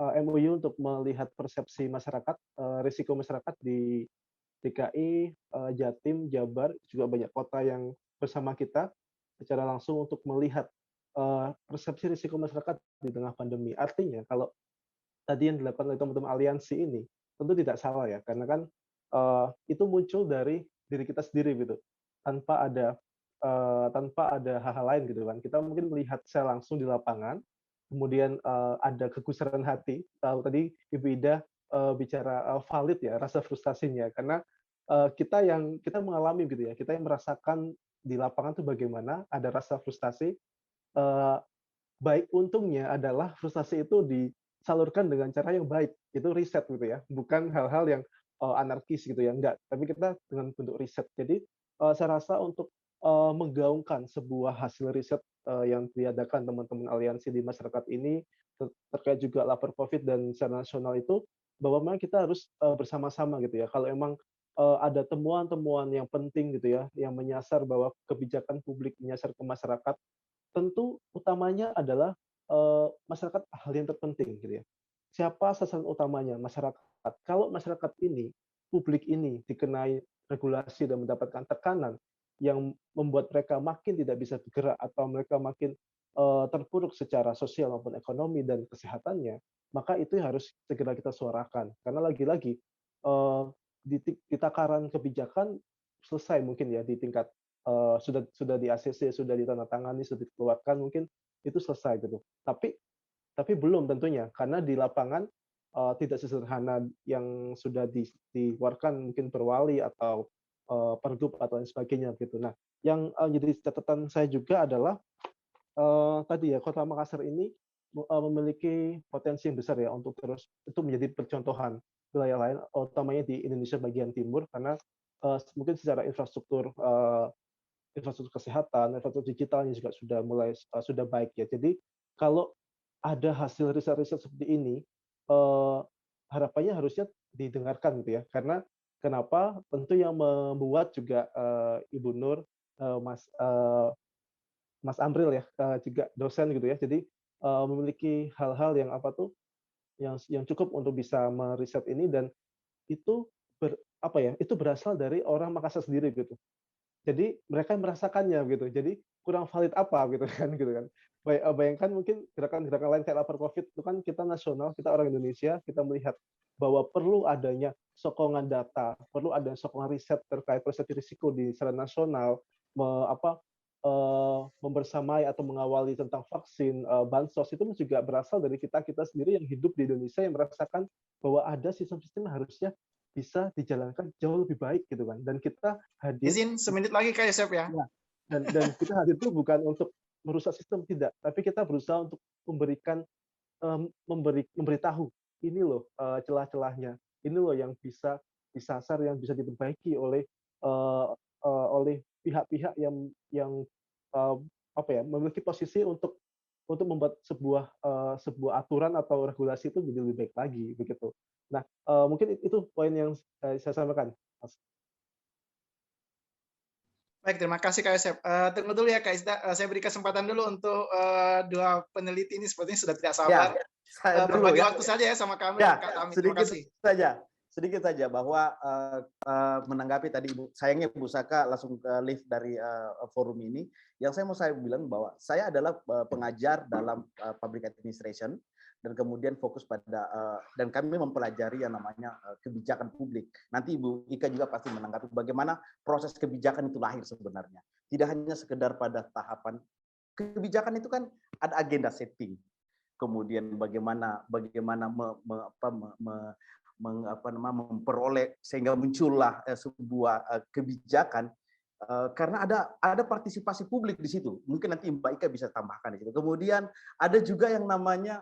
MOU untuk melihat persepsi masyarakat, risiko masyarakat di DKI, Jatim, Jabar, juga banyak kota yang bersama kita secara langsung untuk melihat persepsi risiko masyarakat di tengah pandemi. Artinya kalau tadi yang dilakukan oleh teman-teman aliansi ini tentu tidak salah ya, karena kan itu muncul dari diri kita sendiri gitu, tanpa ada hal-hal lain gitu kan. Kita mungkin melihat secara langsung di lapangan, kemudian ada kegusaran hati. Tahu tadi Ibu Ida bicara valid ya rasa frustasinya, karena kita mengalami gitu ya, kita yang merasakan di lapangan tuh bagaimana ada rasa frustasi. Baik untungnya adalah frustasi itu disalurkan dengan cara yang baik, itu riset gitu ya, bukan hal-hal yang anarkis gitu ya, enggak, tapi kita dengan bentuk riset. Jadi saya rasa untuk menggaungkan sebuah hasil riset yang diadakan teman-teman aliansi di masyarakat ini terkait juga lapor COVID dan secara nasional itu, bahwa memang kita harus bersama-sama gitu ya. Kalau emang ada temuan-temuan yang penting gitu ya, yang menyasar bahwa kebijakan publik menyasar ke masyarakat, tentu utamanya adalah masyarakat hal yang terpenting gitu ya. Siapa sasaran utamanya? Masyarakat. Kalau masyarakat ini, publik ini dikenai regulasi dan mendapatkan tekanan yang membuat mereka makin tidak bisa bergerak atau mereka makin terpuruk secara sosial maupun ekonomi dan kesehatannya, maka itu harus segera kita suarakan. Karena lagi-lagi di takaran kebijakan selesai mungkin ya di tingkat sudah di ACC, sudah ditandatangani, sudah dikeluarkan, mungkin itu selesai gitu. Tapi belum tentunya, karena di lapangan tidak sesederhana yang sudah dikeluarkan mungkin perwali atau pergub atau lain sebagainya gitu. Nah, yang jadi catatan saya juga adalah tadi ya, Kota Makassar ini memiliki potensi yang besar ya untuk terus itu menjadi percontohan wilayah lain, utamanya di Indonesia bagian timur, karena mungkin secara infrastruktur kesehatan, infrastruktur digitalnya juga sudah baik ya. Jadi kalau ada hasil riset-riset seperti ini, harapannya harusnya didengarkan gitu ya. Karena kenapa? Tentu yang membuat juga Ibu Nur, Mas Amril ya, juga dosen gitu ya. Jadi memiliki hal-hal yang yang cukup untuk bisa meriset ini, dan itu itu berasal dari orang Makassar sendiri gitu. Jadi mereka merasakannya gitu. Jadi kurang valid apa gitu kan gitu kan. Bayangkan mungkin gerakan-gerakan lain kayak lapor Covid itu kan kita nasional, kita orang Indonesia, kita melihat bahwa perlu adanya sokongan data, perlu ada sokongan riset terkait persepsi risiko di secara nasional, membersamai atau mengawali tentang vaksin, bansos, itu juga berasal dari kita sendiri yang hidup di Indonesia, yang merasakan bahwa ada sistem-sistem yang harusnya bisa dijalankan jauh lebih baik gitu kan. Dan kita hadir. Izin semenit lagi Kak Yosep ya. Dan kita hadir itu bukan untuk merusak sistem, tidak, tapi kita berusaha untuk memberikan memberitahu ini loh celah-celahnya, ini loh yang bisa disasar, yang bisa diperbaiki oleh pihak-pihak yang memiliki posisi untuk membuat sebuah aturan atau regulasi itu menjadi lebih baik lagi begitu. Nah, mungkin itu poin yang saya sampaikan, Mas. Baik, terima kasih Kak Yosep. Tunggu dulu ya Kak Isda, saya beri kesempatan dulu untuk dua peneliti ini, sepertinya sudah tidak sabar. Berbagi waktu saja ya sama kami. Ya, Kak Tami. Terima kasih. Saja. Sedikit saja bahwa menanggapi tadi sayangnya Bu Saka langsung live dari forum ini. Yang saya bilang bahwa saya adalah pengajar dalam public administration, dan kemudian fokus pada dan kami mempelajari yang namanya kebijakan publik. Nanti Ibu Ika juga pasti menanggapi bagaimana proses kebijakan itu lahir sebenarnya. Tidak hanya sekedar pada tahapan kebijakan itu kan ada agenda setting. Kemudian bagaimana memperoleh sehingga muncullah sebuah kebijakan, karena ada partisipasi publik di situ. Mungkin nanti Mbak Ika bisa tambahkan di situ. Kemudian ada juga yang namanya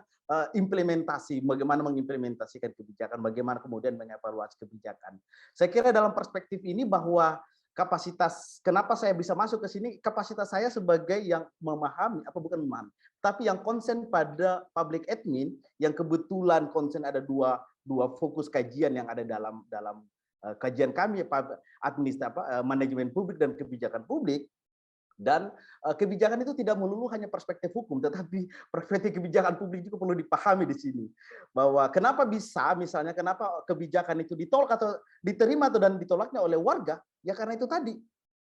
implementasi, bagaimana mengimplementasikan kebijakan, bagaimana kemudian mengevaluasi kebijakan. Saya kira dalam perspektif ini bahwa kapasitas, kenapa saya bisa masuk ke sini, kapasitas saya sebagai yang memahami, bukan memahami, tapi yang konsen pada public admin, yang kebetulan konsen ada dua fokus kajian yang ada dalam kajian kami, manajemen publik dan kebijakan publik. Dan kebijakan itu tidak melulu hanya perspektif hukum, tetapi perspektif kebijakan publik juga perlu dipahami di sini. Bahwa kenapa bisa, misalnya kenapa kebijakan itu ditolak atau diterima atau dan ditolaknya oleh warga, ya karena itu tadi.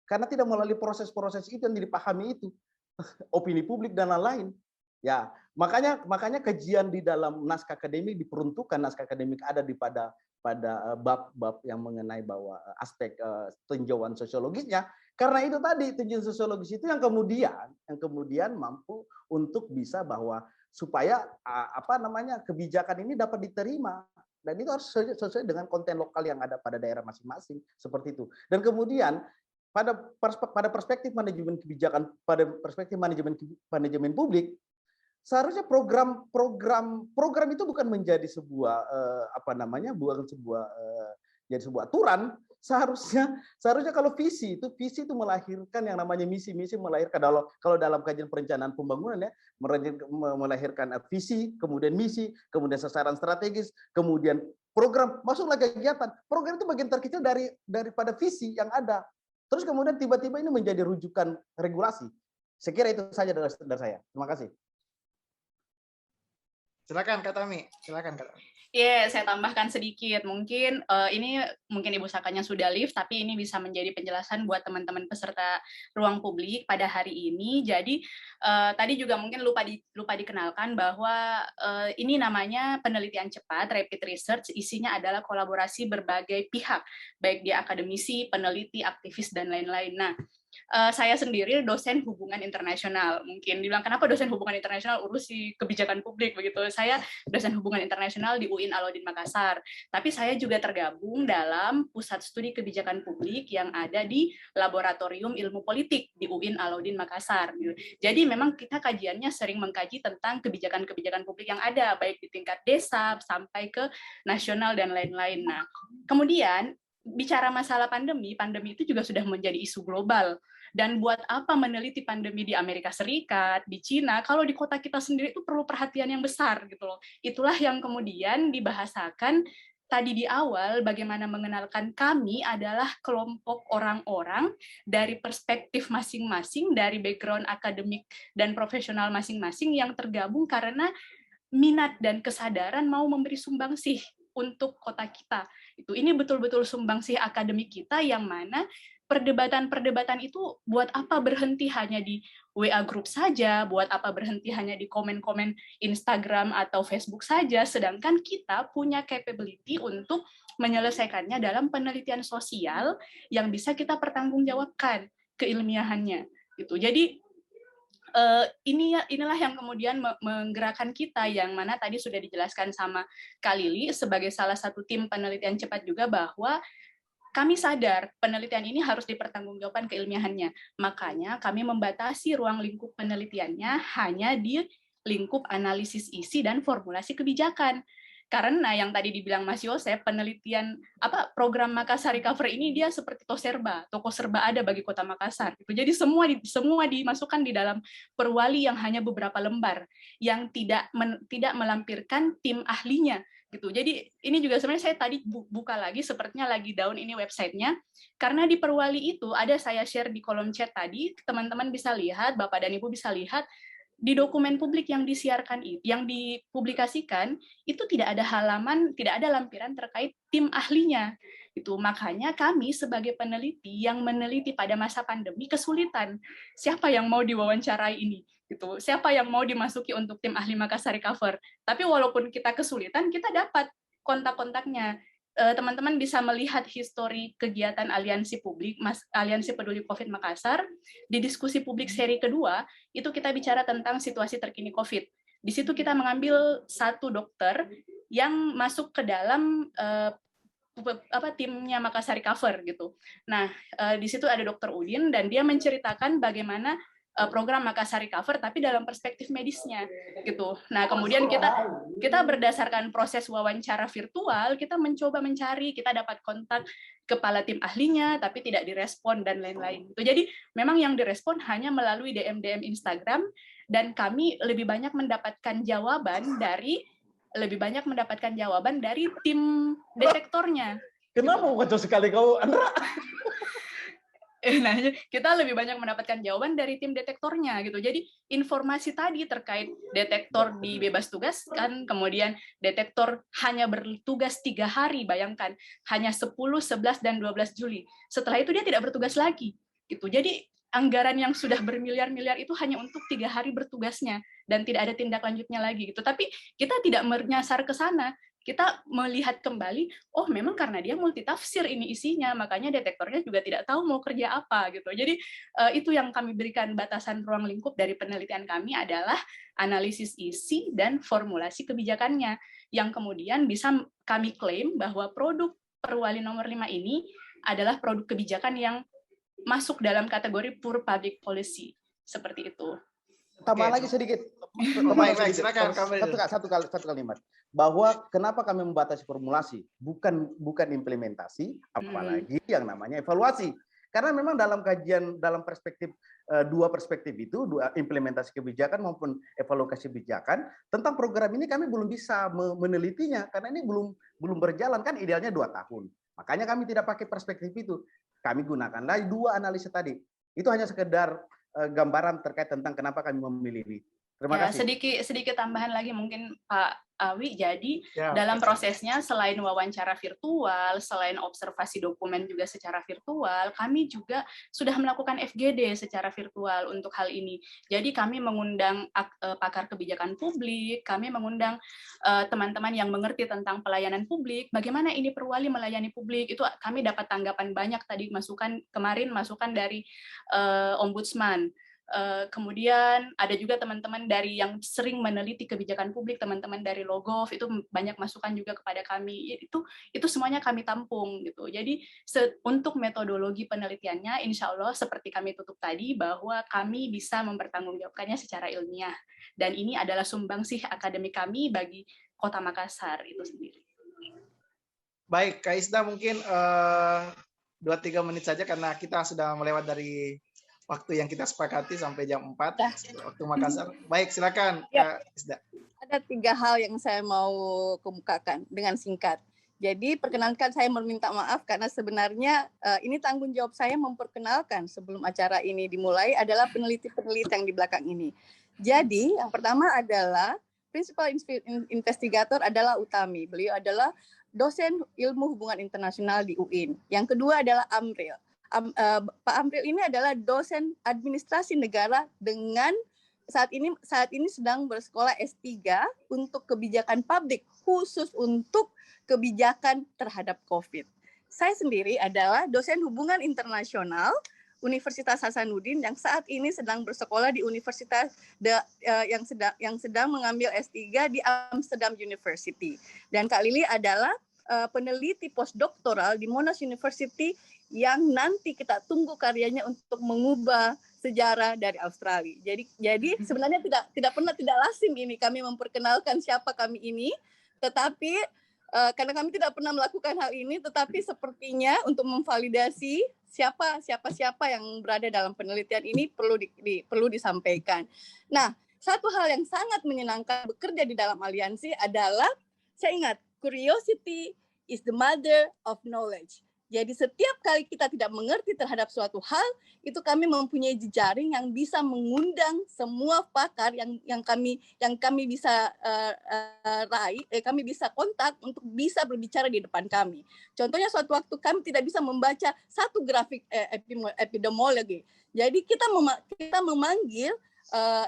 Karena tidak melalui proses-proses itu yang dipahami itu. Opini publik dan lain-lain. Ya, makanya kajian di dalam naskah akademik diperuntukkan, naskah akademik ada pada bab-bab yang mengenai bahwa aspek tinjauan sosiologisnya, karena itu tadi tinjauan sosiologis itu yang kemudian mampu untuk bisa bahwa supaya kebijakan ini dapat diterima, dan itu harus sesuai dengan konten lokal yang ada pada daerah masing-masing, seperti itu. Dan kemudian pada perspektif manajemen kebijakan, pada perspektif manajemen publik, seharusnya program itu bukan menjadi sebuah jadi sebuah aturan. Seharusnya kalau visi itu melahirkan yang namanya misi melahirkan, kalau dalam kajian perencanaan pembangunan ya, melahirkan visi, kemudian misi, kemudian sasaran strategis, kemudian program, masuklah kegiatan. Program itu bagian terkecil daripada visi yang ada. Terus kemudian tiba-tiba ini menjadi rujukan regulasi. Saya kira itu saja dari saya. Terima kasih. Silakan Kak Tami. Ya, saya tambahkan sedikit. Mungkin Ibu Sakanya sudah live, tapi ini bisa menjadi penjelasan buat teman-teman peserta ruang publik pada hari ini. Jadi tadi juga mungkin lupa dikenalkan bahwa ini namanya penelitian cepat, rapid research. Isinya adalah kolaborasi berbagai pihak, baik dia akademisi, peneliti, aktivis, dan lain-lain. Nah, saya sendiri dosen hubungan internasional. Mungkin dibilang kenapa dosen hubungan internasional urusi kebijakan publik begitu. Saya dosen hubungan internasional di UIN Alauddin Makassar. Tapi saya juga tergabung dalam pusat studi kebijakan publik yang ada di Laboratorium Ilmu Politik di UIN Alauddin Makassar. Jadi memang kita kajiannya sering mengkaji tentang kebijakan-kebijakan publik yang ada, baik di tingkat desa sampai ke nasional dan lain-lain. Nah, kemudian bicara masalah pandemi itu juga sudah menjadi isu global. Dan buat apa meneliti pandemi di Amerika Serikat, di Cina, kalau di kota kita sendiri itu perlu perhatian yang besar gitu loh. Itulah yang kemudian dibahasakan tadi di awal, bagaimana mengenalkan kami adalah kelompok orang-orang dari perspektif masing-masing, dari background akademik dan profesional masing-masing yang tergabung karena minat dan kesadaran mau memberi sumbangsih untuk kota kita. Ini betul-betul sumbangsih akademik kita yang mana perdebatan-perdebatan itu buat apa berhenti hanya di WA group saja, buat apa berhenti hanya di komen-komen Instagram atau Facebook saja, sedangkan kita punya capability untuk menyelesaikannya dalam penelitian sosial yang bisa kita pertanggungjawabkan keilmiahannya. Jadi inilah yang kemudian menggerakkan kita, yang mana tadi sudah dijelaskan sama Kak Lili sebagai salah satu tim penelitian cepat juga, bahwa kami sadar penelitian ini harus dipertanggungjawabkan keilmiahannya. Makanya kami membatasi ruang lingkup penelitiannya hanya di lingkup analisis isi dan formulasi kebijakan. Karena yang tadi dibilang Mas Yosef, penelitian program Makassar Recovery ini dia seperti toko serba ada bagi Kota Makassar. Jadi semua dimasukkan di dalam perwali yang hanya beberapa lembar, yang tidak melampirkan tim ahlinya. Jadi ini juga sebenarnya saya tadi buka lagi, sepertinya lagi down ini websitenya, karena di perwali itu ada saya share di kolom chat tadi, teman-teman bisa lihat, Bapak dan Ibu bisa lihat, di dokumen publik yang disiarkan itu, yang dipublikasikan, itu tidak ada halaman, tidak ada lampiran terkait tim ahlinya. Makanya kami sebagai peneliti yang meneliti pada masa pandemi kesulitan. Siapa yang mau diwawancarai ini? Siapa yang mau dimasuki untuk tim ahli Makassar Recover? Tapi walaupun kita kesulitan, kita dapat kontak-kontaknya. Teman-teman bisa melihat histori kegiatan Aliansi Publik, Aliansi Peduli COVID Makassar, di diskusi publik seri kedua, itu kita bicara tentang situasi terkini COVID. Di situ kita mengambil satu dokter yang masuk ke dalam timnya Makassar Recover Nah, di situ ada Dr. Udin, dan dia menceritakan bagaimana program Makassar Recover tapi dalam perspektif medisnya Nah, kemudian kita berdasarkan proses wawancara virtual, kita mencoba mencari, kita dapat kontak kepala tim ahlinya tapi tidak direspon dan lain-lain. Jadi memang yang direspon hanya melalui DM Instagram, dan kami lebih banyak mendapatkan jawaban dari tim detektornya. Kenapa kacau sekali kau, Andra? Nah, kita lebih banyak mendapatkan jawaban dari tim detektornya Jadi informasi tadi terkait detektor dibebas tugaskan, kemudian detektor hanya bertugas 3 hari, bayangkan, hanya 10, 11, dan 12 Juli. Setelah itu dia tidak bertugas lagi. Jadi anggaran yang sudah bermiliar-miliar itu hanya untuk 3 hari bertugasnya, dan tidak ada tindak lanjutnya lagi. Tapi kita tidak menyasar ke sana. Kita melihat kembali, oh memang karena dia multitafsir ini isinya, makanya detektornya juga tidak tahu mau kerja apa Jadi itu yang kami berikan batasan ruang lingkup dari penelitian kami adalah analisis isi dan formulasi kebijakannya, yang kemudian bisa kami klaim bahwa produk Perwali nomor 5 ini adalah produk kebijakan yang masuk dalam kategori poor public policy, seperti itu. Tambah lagi sedikit. Silakan. Satu kalimat. Bahwa kenapa kami membatasi formulasi, bukan implementasi, apalagi yang namanya evaluasi. Karena memang dalam kajian, dalam perspektif dua perspektif itu, implementasi kebijakan maupun evaluasi kebijakan, tentang program ini kami belum bisa menelitinya karena ini belum berjalan, kan idealnya 2 tahun. Makanya kami tidak pakai perspektif itu. Kami gunakanlah 2 analisa tadi. Itu hanya sekedar gambaran terkait tentang kenapa kami memilih ini. Terima kasih. Sedikit tambahan lagi mungkin Pak Awi. Jadi dalam prosesnya selain wawancara virtual, selain observasi dokumen juga secara virtual, kami juga sudah melakukan FGD secara virtual untuk hal ini. Jadi kami mengundang pakar kebijakan publik, kami mengundang teman-teman yang mengerti tentang pelayanan publik, bagaimana ini Perwali melayani publik. Itu kami dapat tanggapan banyak tadi, masukan dari Ombudsman. Kemudian ada juga teman-teman dari yang sering meneliti kebijakan publik, teman-teman dari Logov, itu banyak masukan juga kepada kami. Itu semuanya kami tampung Jadi untuk metodologi penelitiannya, insya Allah seperti kami tutup tadi, bahwa kami bisa mempertanggungjawabkannya secara ilmiah. Dan ini adalah sumbangsih akademik kami bagi Kota Makassar itu sendiri. Baik, Kak Isda, mungkin 2-3 menit saja karena kita sudah melewat dari waktu yang kita sepakati sampai jam 4 waktu Makassar. Baik, silakan Kak Isda. Ada 3 hal yang saya mau kemukakan dengan singkat. Jadi perkenankan saya meminta maaf karena sebenarnya ini tanggung jawab saya memperkenalkan sebelum acara ini dimulai adalah peneliti-peneliti yang di belakang ini. Jadi yang pertama adalah principal investigator adalah Utami. Beliau adalah dosen ilmu hubungan internasional di UIN. Yang kedua adalah Amril. Pak Amril ini adalah dosen administrasi negara dengan saat ini sedang bersekolah S3 untuk kebijakan publik, khusus untuk kebijakan terhadap COVID. Saya sendiri adalah dosen hubungan internasional Universitas Hasanuddin yang saat ini sedang bersekolah di Universitas yang sedang mengambil S3 di Amsterdam University. Dan Kak Lili adalah peneliti postdoktoral di Monash University yang nanti kita tunggu karyanya untuk mengubah sejarah dari Australia. Jadi sebenarnya tidak lazim ini kami memperkenalkan siapa kami ini, tetapi karena kami tidak pernah melakukan hal ini, tetapi sepertinya untuk memvalidasi siapa yang berada dalam penelitian ini perlu disampaikan. Nah, satu hal yang sangat menyenangkan bekerja di dalam aliansi adalah, saya ingat, curiosity is the mother of knowledge. Jadi setiap kali kita tidak mengerti terhadap suatu hal, itu kami mempunyai jejaring yang bisa mengundang semua pakar yang kami bisa kami bisa kontak untuk bisa berbicara di depan kami. Contohnya suatu waktu kami tidak bisa membaca satu grafik epidemiologi. Jadi kita memanggil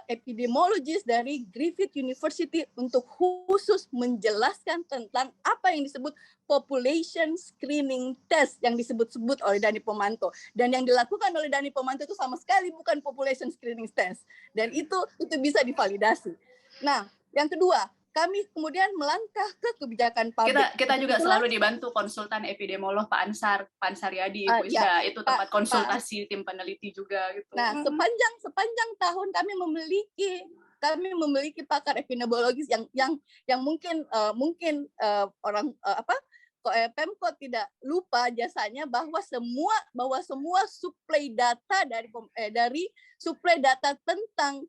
epidemiologis dari Griffith University untuk khusus menjelaskan tentang apa yang disebut population screening test yang disebut-sebut oleh Dani Pomanto, dan yang dilakukan oleh Dani Pomanto itu sama sekali bukan population screening test, dan itu bisa divalidasi. Nah, yang kedua, kami kemudian melangkah ke kebijakan publik. Kita juga selalu dibantu konsultan epidemiolog Pak Ansar Yadi, Bu Isda. Itu tempat konsultasi tim peneliti juga gitu. Nah, sepanjang tahun kami memiliki pakar epidemiologis yang mungkin Pemkot tidak lupa jasanya bahwa semua suplai data dari suplai data tentang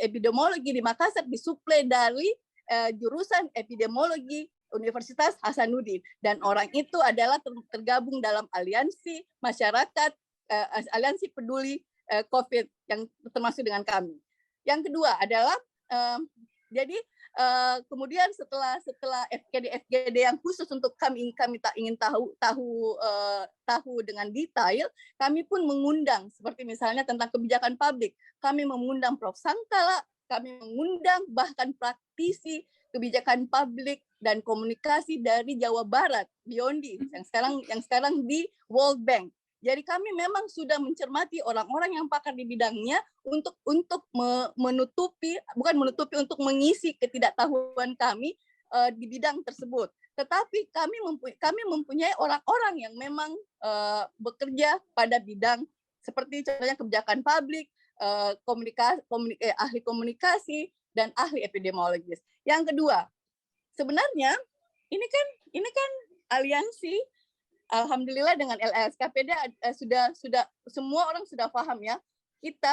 epidemiologi di Makassar disuplai dari jurusan epidemiologi Universitas Hasanuddin, dan orang itu adalah tergabung dalam aliansi masyarakat, aliansi peduli COVID yang termasuk dengan kami. Yang kedua adalah kemudian setelah FGD yang khusus untuk kami tak ingin tahu dengan detail, kami pun mengundang seperti misalnya tentang kebijakan publik. Kami mengundang Prof. Sangkala, kami mengundang bahkan praktisi kebijakan publik dan komunikasi dari Jawa Barat, Biondi, yang sekarang di World Bank. Jadi kami memang sudah mencermati orang-orang yang pakar di bidangnya untuk untuk mengisi ketidaktahuan kami di bidang tersebut. Tetapi kami mempunyai orang-orang yang memang bekerja pada bidang seperti contohnya kebijakan publik, ahli komunikasi, dan ahli epidemiologis. Yang kedua, sebenarnya ini kan aliansi. Alhamdulillah dengan LLSKPD sudah semua orang sudah paham ya. Kita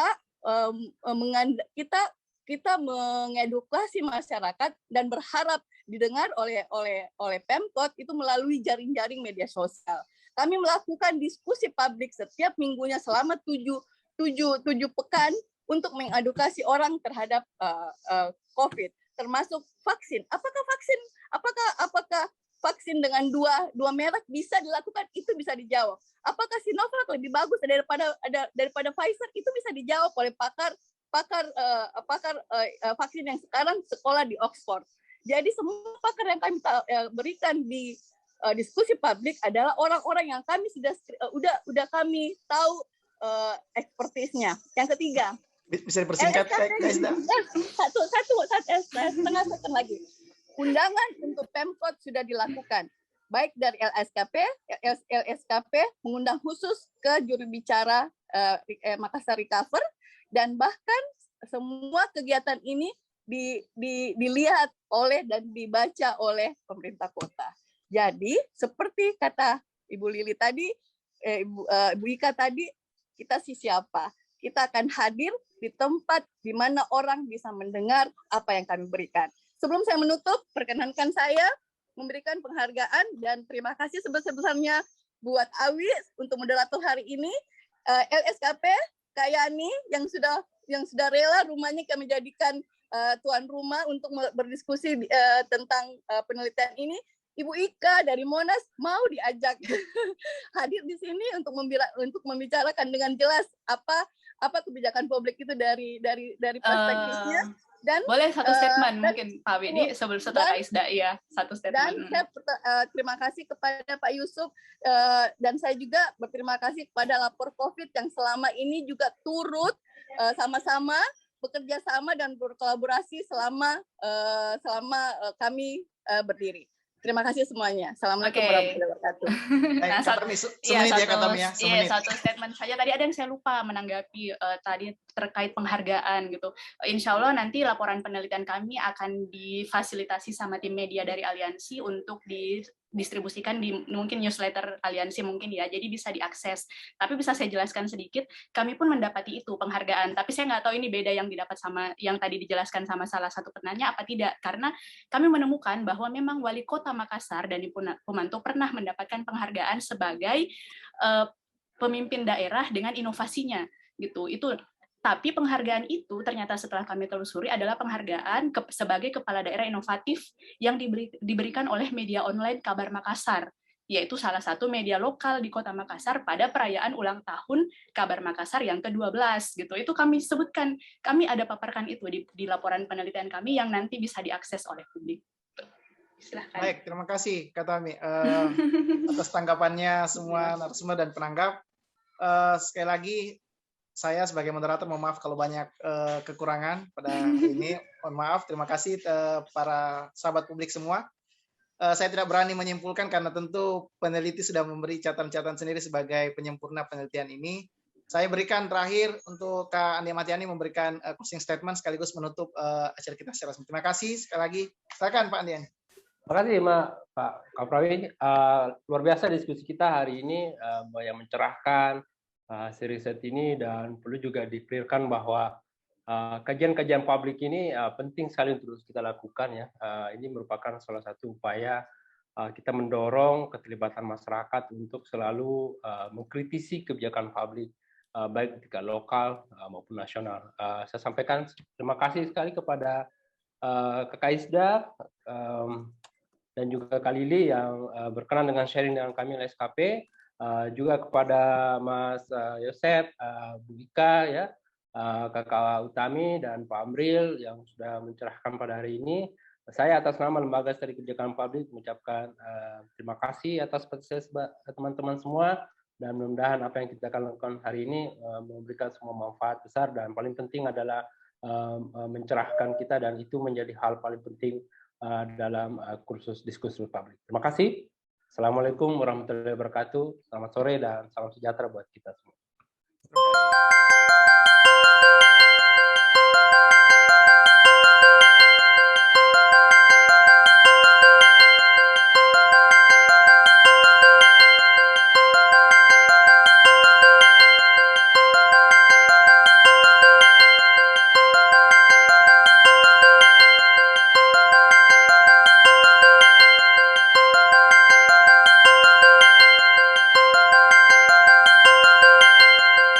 mengedukasi masyarakat dan berharap didengar oleh Pemkot itu melalui jaring-jaring media sosial. Kami melakukan diskusi publik setiap minggunya selama 7 pekan untuk mengedukasi orang terhadap COVID, termasuk vaksin. Apakah vaksin dengan dua merek bisa dilakukan? Itu bisa dijawab. Apakah Sinovac lebih bagus daripada Pfizer? Itu bisa dijawab oleh pakar vaksin yang sekarang sekolah di Oxford. Jadi semua pakar yang kami berikan di diskusi publik adalah orang-orang yang kami sudah kami tahu ekspertisnya. Yang ketiga, bisa dipersingkat, setengah second lagi. Undangan untuk Pemkot sudah dilakukan, baik dari LSKP mengundang khusus ke juru bicara Makassar Recover, dan bahkan semua kegiatan ini dilihat oleh dan dibaca oleh pemerintah kota. Jadi seperti kata Ibu Lili tadi, Ibu Ika tadi, kita siapa? Kita akan hadir di tempat di mana orang bisa mendengar apa yang kami berikan. Sebelum saya menutup, perkenankan saya memberikan penghargaan dan terima kasih sebesar-besarnya buat Awi untuk moderator hari ini, LSKP, Kak Yani yang sudah rela rumahnya kami jadikan tuan rumah untuk berdiskusi tentang penelitian ini. Ibu Ika dari Monas mau diajak hadir di sini untuk membicarakan dengan jelas apa kebijakan publik itu dari perspektifnya. Dan boleh satu statement mungkin Pak Wedi setelah Kak Isda ya, satu statement. Dan saya terima kasih kepada Pak Yusuf dan saya juga berterima kasih kepada Lapor COVID yang selama ini juga turut sama-sama bekerja sama dan berkolaborasi selama kami berdiri. Terima kasih semuanya. Assalamualaikum warahmatullahi wabarakatuh. Nah, satu statement saja. Tadi ada yang saya lupa menanggapi tadi terkait penghargaan gitu. Insya Allah nanti laporan penelitian kami akan difasilitasi sama tim media dari Aliansi untuk didistribusikan di mungkin newsletter Aliansi mungkin ya. Jadi bisa diakses. Tapi bisa saya jelaskan sedikit. Kami pun mendapati itu penghargaan. Tapi saya nggak tahu ini beda yang didapat sama yang tadi dijelaskan sama salah satu penanya apa tidak. Karena kami menemukan bahwa memang Wali Kota Makassar dan Ibu Pomanto pernah mendapatkan penghargaan sebagai pemimpin daerah dengan inovasinya gitu. Tapi penghargaan itu ternyata setelah kami telusuri adalah penghargaan sebagai kepala daerah inovatif yang diberikan oleh media online Kabar Makassar, yaitu salah satu media lokal di Kota Makassar pada perayaan ulang tahun Kabar Makassar yang ke-12 gitu. Itu kami sebutkan, kami ada paparkan itu di laporan penelitian kami yang nanti bisa diakses oleh publik. Silahkan. Baik, terima kasih Kak Tami atas tanggapannya semua narasumber dan penanggap. Sekali lagi saya sebagai moderator mohon maaf kalau banyak kekurangan pada hari ini. Mohon maaf, terima kasih para sahabat publik semua. Saya tidak berani menyimpulkan karena tentu peneliti sudah memberi catatan-catatan sendiri sebagai penyempurna penelitian ini. Saya berikan terakhir untuk Kak Andi Matiani memberikan closing statement sekaligus menutup acara kita secara resmi. Terima kasih sekali lagi. Silakan Pak Andian. Terima kasih Pak Kaprawi. Luar biasa diskusi kita hari ini yang mencerahkan hasil riset ini, dan perlu juga di-clearkan bahwa kajian-kajian publik ini penting sekali untuk terus kita lakukan ya. Ini merupakan salah satu upaya kita mendorong keterlibatan masyarakat untuk selalu mengkritisi kebijakan publik baik di tingkat lokal maupun nasional. Saya sampaikan terima kasih sekali kepada Kakak Isda dan juga Kak Lili yang berkenan dengan sharing dengan kami LSKP. Juga kepada Mas Yosef, Bu Ika, ya, Kakak Utami dan Pak Amril yang sudah mencerahkan pada hari ini. Saya atas nama Lembaga Studi Kebijakan Publik mengucapkan terima kasih atas partisipasi teman-teman semua, dan mudah-mudahan apa yang kita akan lakukan hari ini memberikan semua manfaat besar, dan paling penting adalah mencerahkan kita, dan itu menjadi hal paling penting dalam kursus diskusi publik. Terima kasih. Assalamualaikum warahmatullahi wabarakatuh. Selamat sore dan salam sejahtera buat kita semua.